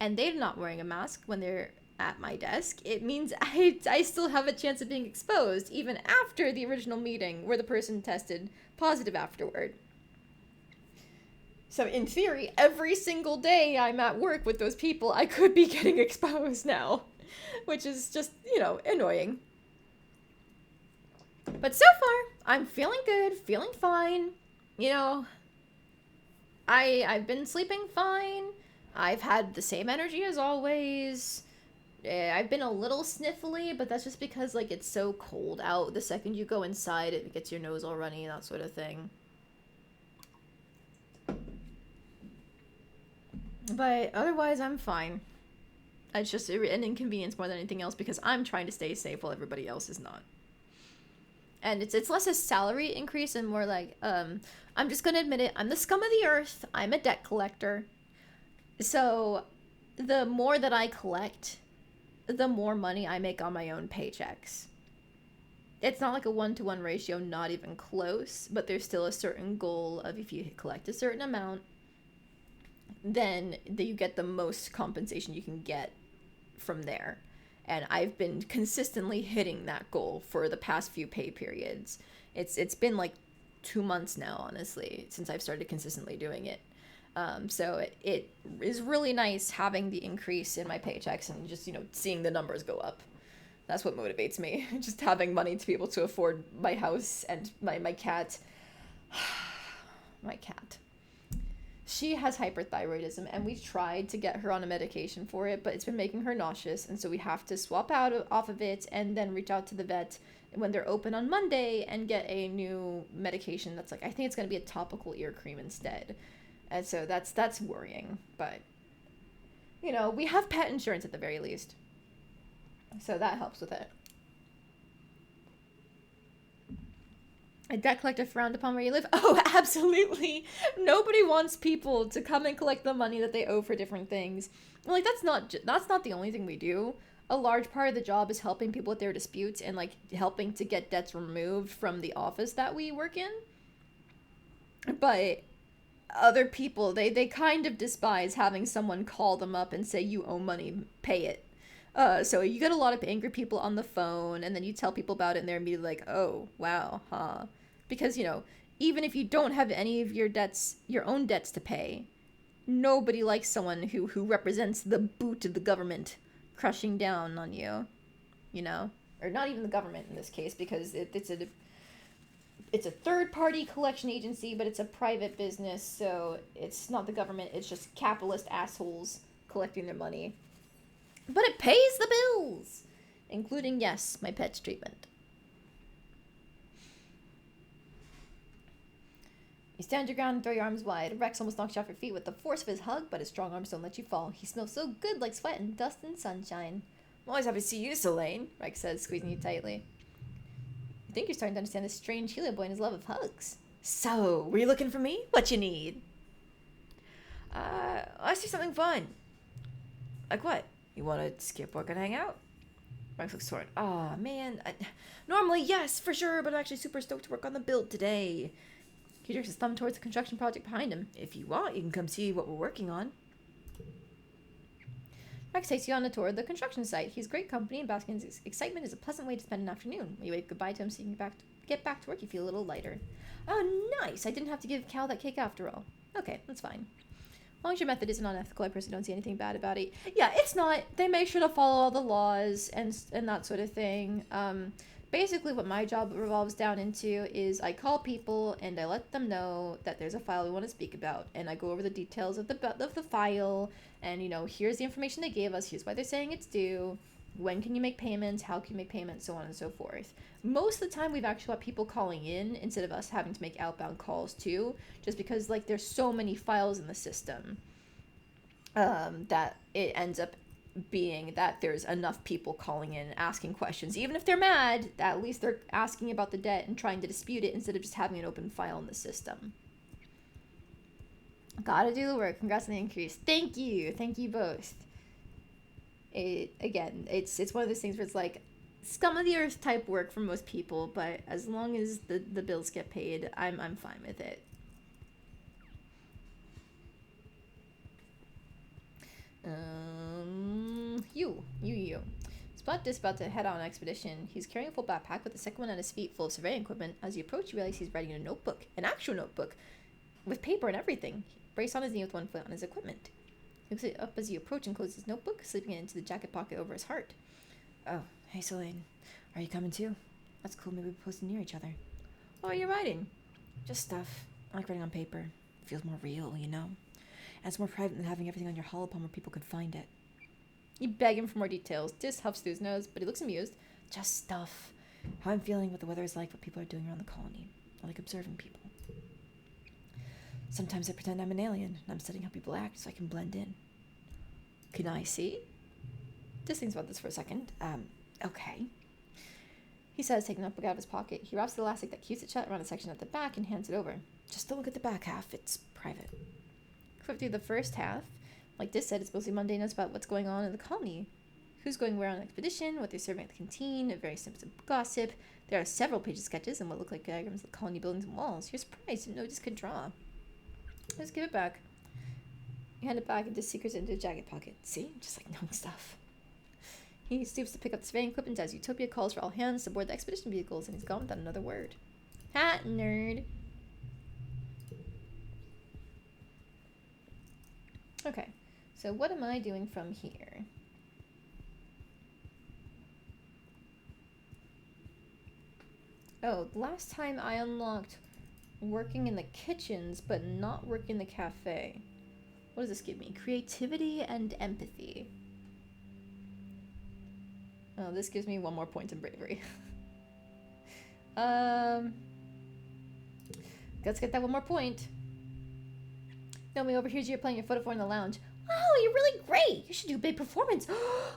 and they're not wearing a mask when they're at my desk, it means I still have a chance of being exposed even after the original meeting where the person tested positive afterward. So in theory, every single day I'm at work with those people, I could be getting exposed now, which is just, annoying. But so far, I'm feeling good, feeling fine. I've been sleeping fine. I've had the same energy as always. I've been a little sniffly, but that's just because, it's so cold out. The second you go inside, it gets your nose all runny, that sort of thing. But otherwise, I'm fine. It's just an inconvenience more than anything else because I'm trying to stay safe while everybody else is not. And it's less a salary increase and more like, I'm just going to admit it, I'm the scum of the earth. I'm a debt collector. So the more that I collect, the more money I make on my own paychecks. It's not like a 1-to-1 ratio, not even close, but there's still a certain goal of if you collect a certain amount, then you get the most compensation you can get from there. And I've been consistently hitting that goal for the past few pay periods. It's been 2 months now, honestly, since I've started consistently doing it. So it is really nice having the increase in my paychecks and just, seeing the numbers go up. That's what motivates me. Just having money to be able to afford my house and my cat. My cat. She has hyperthyroidism, and we tried to get her on a medication for it, but it's been making her nauseous, and so we have to swap off of it and then reach out to the vet when they're open on Monday and get a new medication that's I think it's going to be a topical ear cream instead. And so that's worrying, but we have pet insurance at the very least. So that helps with it. A debt collector frowned upon where you live? Oh, absolutely. Nobody wants people to come and collect the money that they owe for different things. That's not the only thing we do. A large part of the job is helping people with their disputes and helping to get debts removed from the office that we work in. But other people, they kind of despise having someone call them up and say, you owe money, pay it. So you get a lot of angry people on the phone, and then you tell people about it, and they're immediately like, oh, wow, huh? Because, even if you don't have any of your own debts to pay, nobody likes someone who represents the boot of the government crushing down on you, Or not even the government in this case, because it's a third-party collection agency, but it's a private business, so it's not the government, it's just capitalist assholes collecting their money. But it pays the bills, including, yes, my pet's treatment. You stand your ground and throw your arms wide. Rex almost knocks you off your feet with the force of his hug, but his strong arms don't let you fall. He smells so good like sweat and dust and sunshine. I'm always happy to see you, Selene, Rex says, squeezing you tightly. I think you're starting to understand this strange Helio boy and his love of hugs. So, were you looking for me? What you need? I see something fun. Like what? You want to skip work and hang out? Rex looks torn. Aw, man. Normally, yes, for sure, but I'm actually super stoked to work on the build today. He jerks his thumb towards the construction project behind him. If you want, you can come see what we're working on. Rex takes you on a tour of the construction site. He's great company, and basking in his excitement is a pleasant way to spend an afternoon. When you wave goodbye to him so you can get back to work, you feel a little lighter. Oh, nice. I didn't have to give Cal that cake after all. Okay, that's fine. As long as your method isn't unethical, I personally don't see anything bad about it. Yeah, it's not. They make sure to follow all the laws and that sort of thing. Basically, what my job revolves down into is I call people and I let them know that there's a file we want to speak about, and I go over the details of the file, and here's the information they gave us, here's why they're saying it's due, When can you make payments? How can you make payments? So on and so forth. Most of the time, we've actually got people calling in instead of us having to make outbound calls too, just because like there's so many files in the system that it ends up being that there's enough people calling in and asking questions. Even if they're mad, at least they're asking about the debt and trying to dispute it instead of just having an open file in the system. Gotta do the work. Congrats on the increase. Thank you both. It's one of those things where it's like scum of the earth type work for most people, but as long as the bills get paid, I'm fine with it. You. Spot is about to head on an expedition. He's carrying a full backpack with the second one at his feet full of surveying equipment. As you approach, you realize he's writing in a notebook, an actual notebook, with paper and everything. He braced on his knee with one foot on his equipment. He looks it up as you approach and closes his notebook, slipping it into the jacket pocket over his heart. Oh, hey Selene. Are you coming too? That's cool, maybe we're posted near each other. What are you writing? Just stuff. I like writing on paper. It feels more real, you know? And it's more private than having everything on your holopalm where people could find it. You beg him for more details. Dis huffs through his nose, but he looks amused. Just stuff. How I'm feeling, what the weather is like, what people are doing around the colony. I like observing people. Sometimes I pretend I'm an alien, and I'm studying how people act so I can blend in. Can I see? Dis thinks about this for a second. Okay. He says, taking the notebook out of his pocket. He wraps the elastic that keeps it shut around a section at the back and hands it over. Just don't look at the back half, it's private. Flip through the first half. Like Dis said, it's mostly mundane notes about what's going on in the colony. Who's going where on an expedition, what they're serving at the canteen, a very simple gossip. There are several pages of sketches and what look like diagrams of colony buildings and walls. You're surprised, didn't know Dis could draw. Just give it back. You hand it back and Dis secrets it into a jacket pocket. See? Just like knowing stuff. He stoops to pick up the surveying equipment as Utopia calls for all hands to board the expedition vehicles, and he's gone without another word. Ha, nerd. Okay, so what am I doing from here? Oh, last time I unlocked working in the kitchens, but not working in the cafe. What does this give me? Creativity and empathy. Oh, this gives me one more point in bravery. Let's get that one more point. Nomi overhears you playing your photophone in the lounge. Wow, you're really great. You should do a big performance.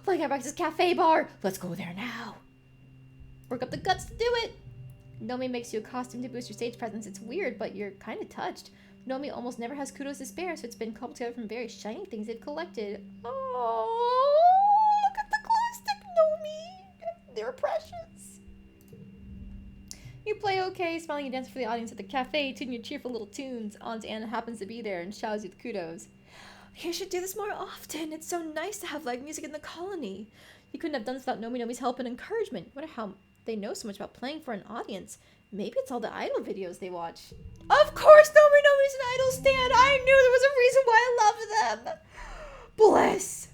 Like at Rex's cafe bar. Let's go there now. Work up the guts to do it. Nomi makes you a costume to boost your stage presence. It's weird, but you're kind of touched. Nomi almost never has kudos to spare, so it's been cobbled together from various shiny things they've collected. Oh, look at the glow stick, Nomi. They're precious. You play okay, smiling and dance for the audience at the cafe, tuning your cheerful little tunes. Aunt Anna happens to be there and showers you with kudos. You should do this more often. It's so nice to have live music in the colony. You couldn't have done this without Nomi's help and encouragement. I wonder how they know so much about playing for an audience. Maybe it's all the idol videos they watch. Of course Nomi's an idol stan. I knew there was a reason why I loved them. Bless.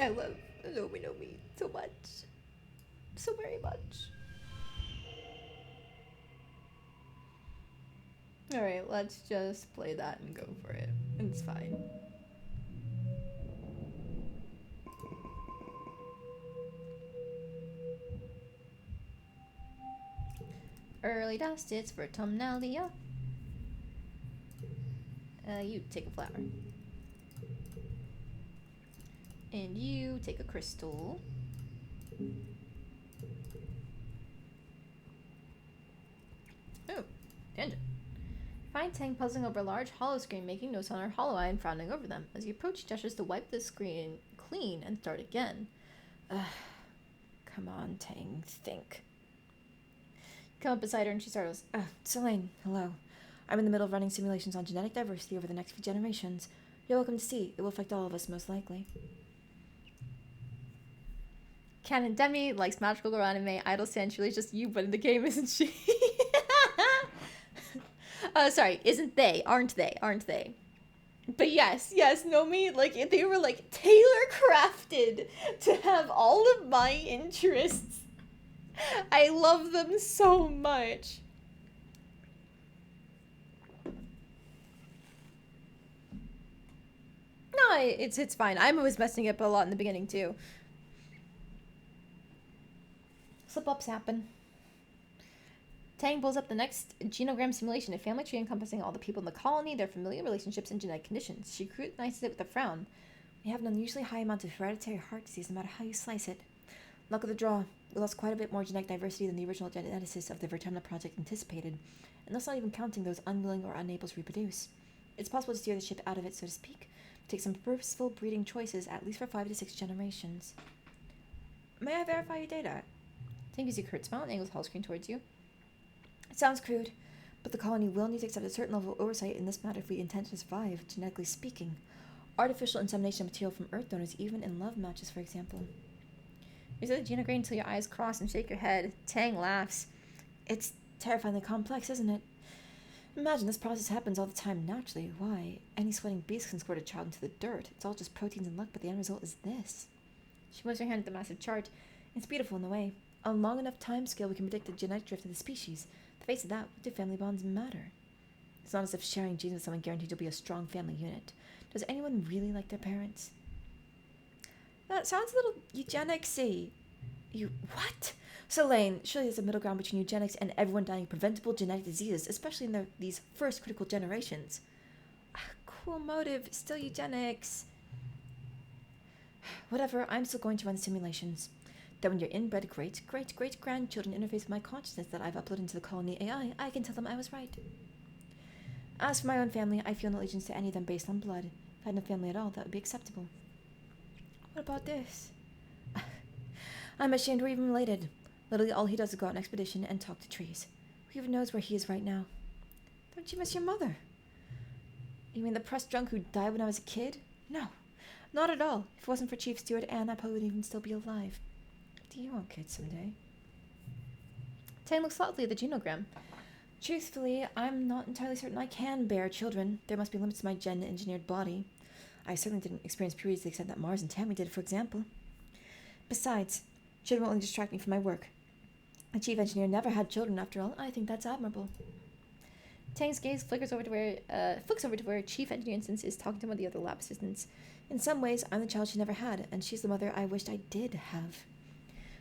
I love Nomi so much. So very much. Alright, let's just play that and go for it. It's fine. Early dust, it's for Tumnalia. You take a flower. And you take a crystal. Oh, tangent. Find Tang puzzling over a large hollow screen, making notes on her hollow eye and frowning over them. As you approach, gestures to wipe the screen clean and start again. Come on, Tang, think. Come up beside her and she startles. Selene, hello. I'm in the middle of running simulations on genetic diversity over the next few generations. You're welcome to see. It will affect all of us, most likely. Canon Demi likes magical girl anime. Idol stan, she's just you, but in the game, isn't she? Sorry, isn't they? Aren't they? But yes, Nomi, like, they were, like, tailor-crafted to have all of my interests. I love them so much. No, it's fine. I was messing up a lot in the beginning too. Slip-ups happen. Tang pulls up the next genogram simulation, a family tree encompassing all the people in the colony, their familial relationships, and genetic conditions. She scrutinizes it with a frown. We have an unusually high amount of hereditary heart disease, no matter how you slice it. Luck of the draw. We lost quite a bit more genetic diversity than the original geneticists of the Vertemna project anticipated, and that's not even counting those unwilling or unable to reproduce. It's possible to steer the ship out of it, so to speak. Take some purposeful breeding choices, at least for 5 to 6 generations. May I verify your data? Tang gives you a curt smile and angles the whole screen towards you. It sounds crude, but the colony will need to accept a certain level of oversight in this matter if we intend to survive, genetically speaking. Artificial insemination of material from Earth donors, even in love matches, for example. You say the genogram until your eyes cross and shake your head. Tang laughs. It's terrifyingly complex, isn't it? Imagine this process happens all the time naturally. Why? Any sweating beast can squirt a child into the dirt. It's all just proteins and luck, but the end result is this. She moves her hand at the massive chart. It's beautiful in a way. On a long enough time scale, we can predict the genetic drift of the species. The face of that, what do family bonds matter? It's not as if sharing genes with someone guaranteed you'll be a strong family unit. Does anyone really like their parents? That sounds a little eugenics-y. You what? So, Lane, surely there's a middle ground between eugenics and everyone dying of preventable genetic diseases, especially in these first critical generations. Cool motive, still eugenics. Whatever, I'm still going to run simulations. Then when your inbred great-great-great-grandchildren interface with my consciousness that I've uploaded into the colony AI, I can tell them I was right. As for my own family, I feel no allegiance to any of them based on blood. If I had no family at all, that would be acceptable. What about this? I'm ashamed we're even related. Literally all he does is go on an expedition and talk to trees. Who even knows where he is right now? Don't you miss your mother? You mean the pressed drunk who died when I was a kid? No, not at all. If it wasn't for Chief Steward Anne, I probably wouldn't even still be alive. Do you want kids someday? Tang looks thoughtfully at the genogram. Truthfully, I'm not entirely certain I can bear children. There must be limits to my gen-engineered body. I certainly didn't experience periods to the extent that Mars and Tammy did, for example. Besides, children will only distract me from my work. The chief engineer never had children, after all. I think that's admirable. Tang's gaze flicks over to where Chief Engineer Instance is talking to one of the other lab assistants. In some ways, I'm the child she never had, and she's the mother I wished I did have.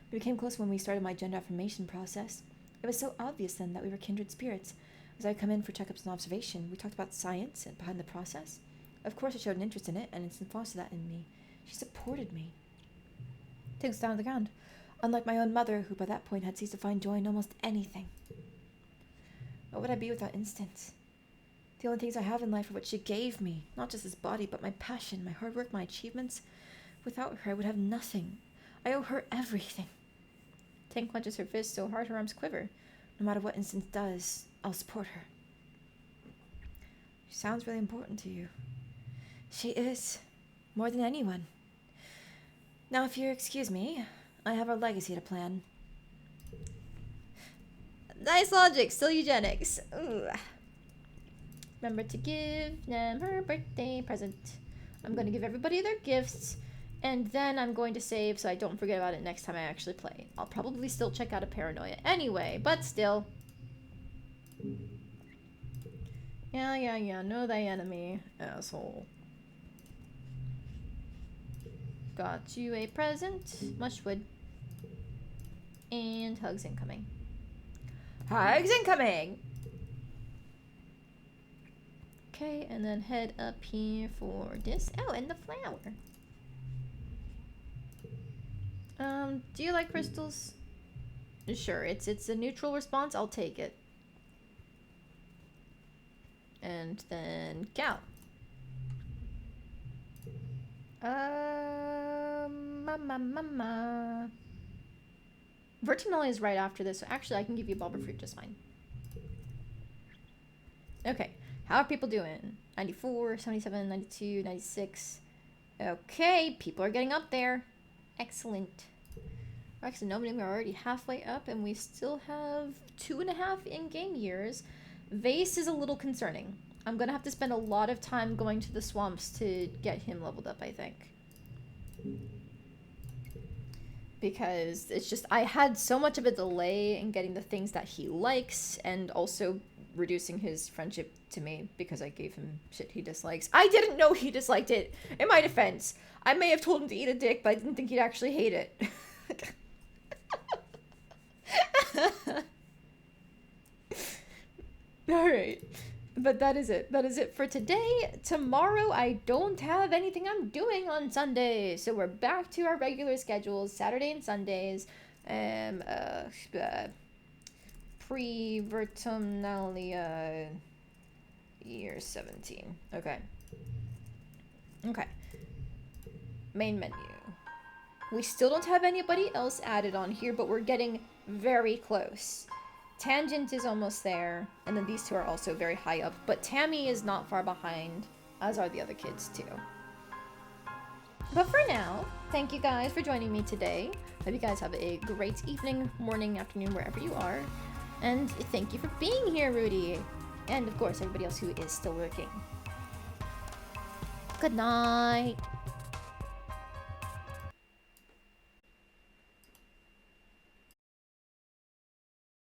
We became close when we started my gender affirmation process. It was so obvious then that we were kindred spirits. As I come in for checkups and observation, we talked about science and behind the process. Of course, I showed an interest in it, and Instant fostered that in me. She supported me. Tang's down on the ground. Unlike my own mother, who by that point had ceased to find joy in almost anything. What would I be without Instance? The only things I have in life are what she gave me, not just this body, but my passion, my hard work, my achievements. Without her, I would have nothing. I owe her everything. Tang clenches her fist so hard her arms quiver. No matter what Instance does, I'll support her. She sounds really important to you. She is. More than anyone. Now, if you'll excuse me, I have our legacy to plan. Nice logic, still eugenics. Ooh. Remember to give them her birthday present. I'm going to give everybody their gifts, and then I'm going to save so I don't forget about it next time I actually play. I'll probably still check out a paranoia anyway, but still. Yeah, know thy enemy, asshole. Got you a present. Much wood. And hugs incoming. Hugs incoming! Okay, and then head up here for this. Oh, and the flower. Do you like crystals? Sure, it's a neutral response. I'll take it. And then Cal. Mama. Vertimilli is right after this, so actually I can give you Bulba Fruit just fine. Okay, how are people doing? 94, 77, 92, 96. Okay, people are getting up there. Excellent. Actually, no, we're already halfway up, and we still have 2.5 in-game years. Vase is a little concerning. I'm gonna have to spend a lot of time going to the swamps to get him leveled up, I think. Because it's just, I had so much of a delay in getting the things that he likes, and also reducing his friendship to me because I gave him shit he dislikes. I didn't know he disliked it. In my defense, I may have told him to eat a dick, but I didn't think he'd actually hate it. Alright. But that is it. That is it for today. Tomorrow, I don't have anything I'm doing on Sunday. So we're back to our regular schedules, Saturday and Sundays. Pre-Vertumnalia year 17. Okay. Okay. Main menu. We still don't have anybody else added on here, but we're getting very close. Tangent is almost there, and then these two are also very high up, but Tammy is not far behind, as are the other kids too. But for now, thank you guys for joining me today. Hope you guys have a great evening, morning, afternoon, wherever you are. And thank you for being here, Rudy. And of course, everybody else who is still lurking. Good night.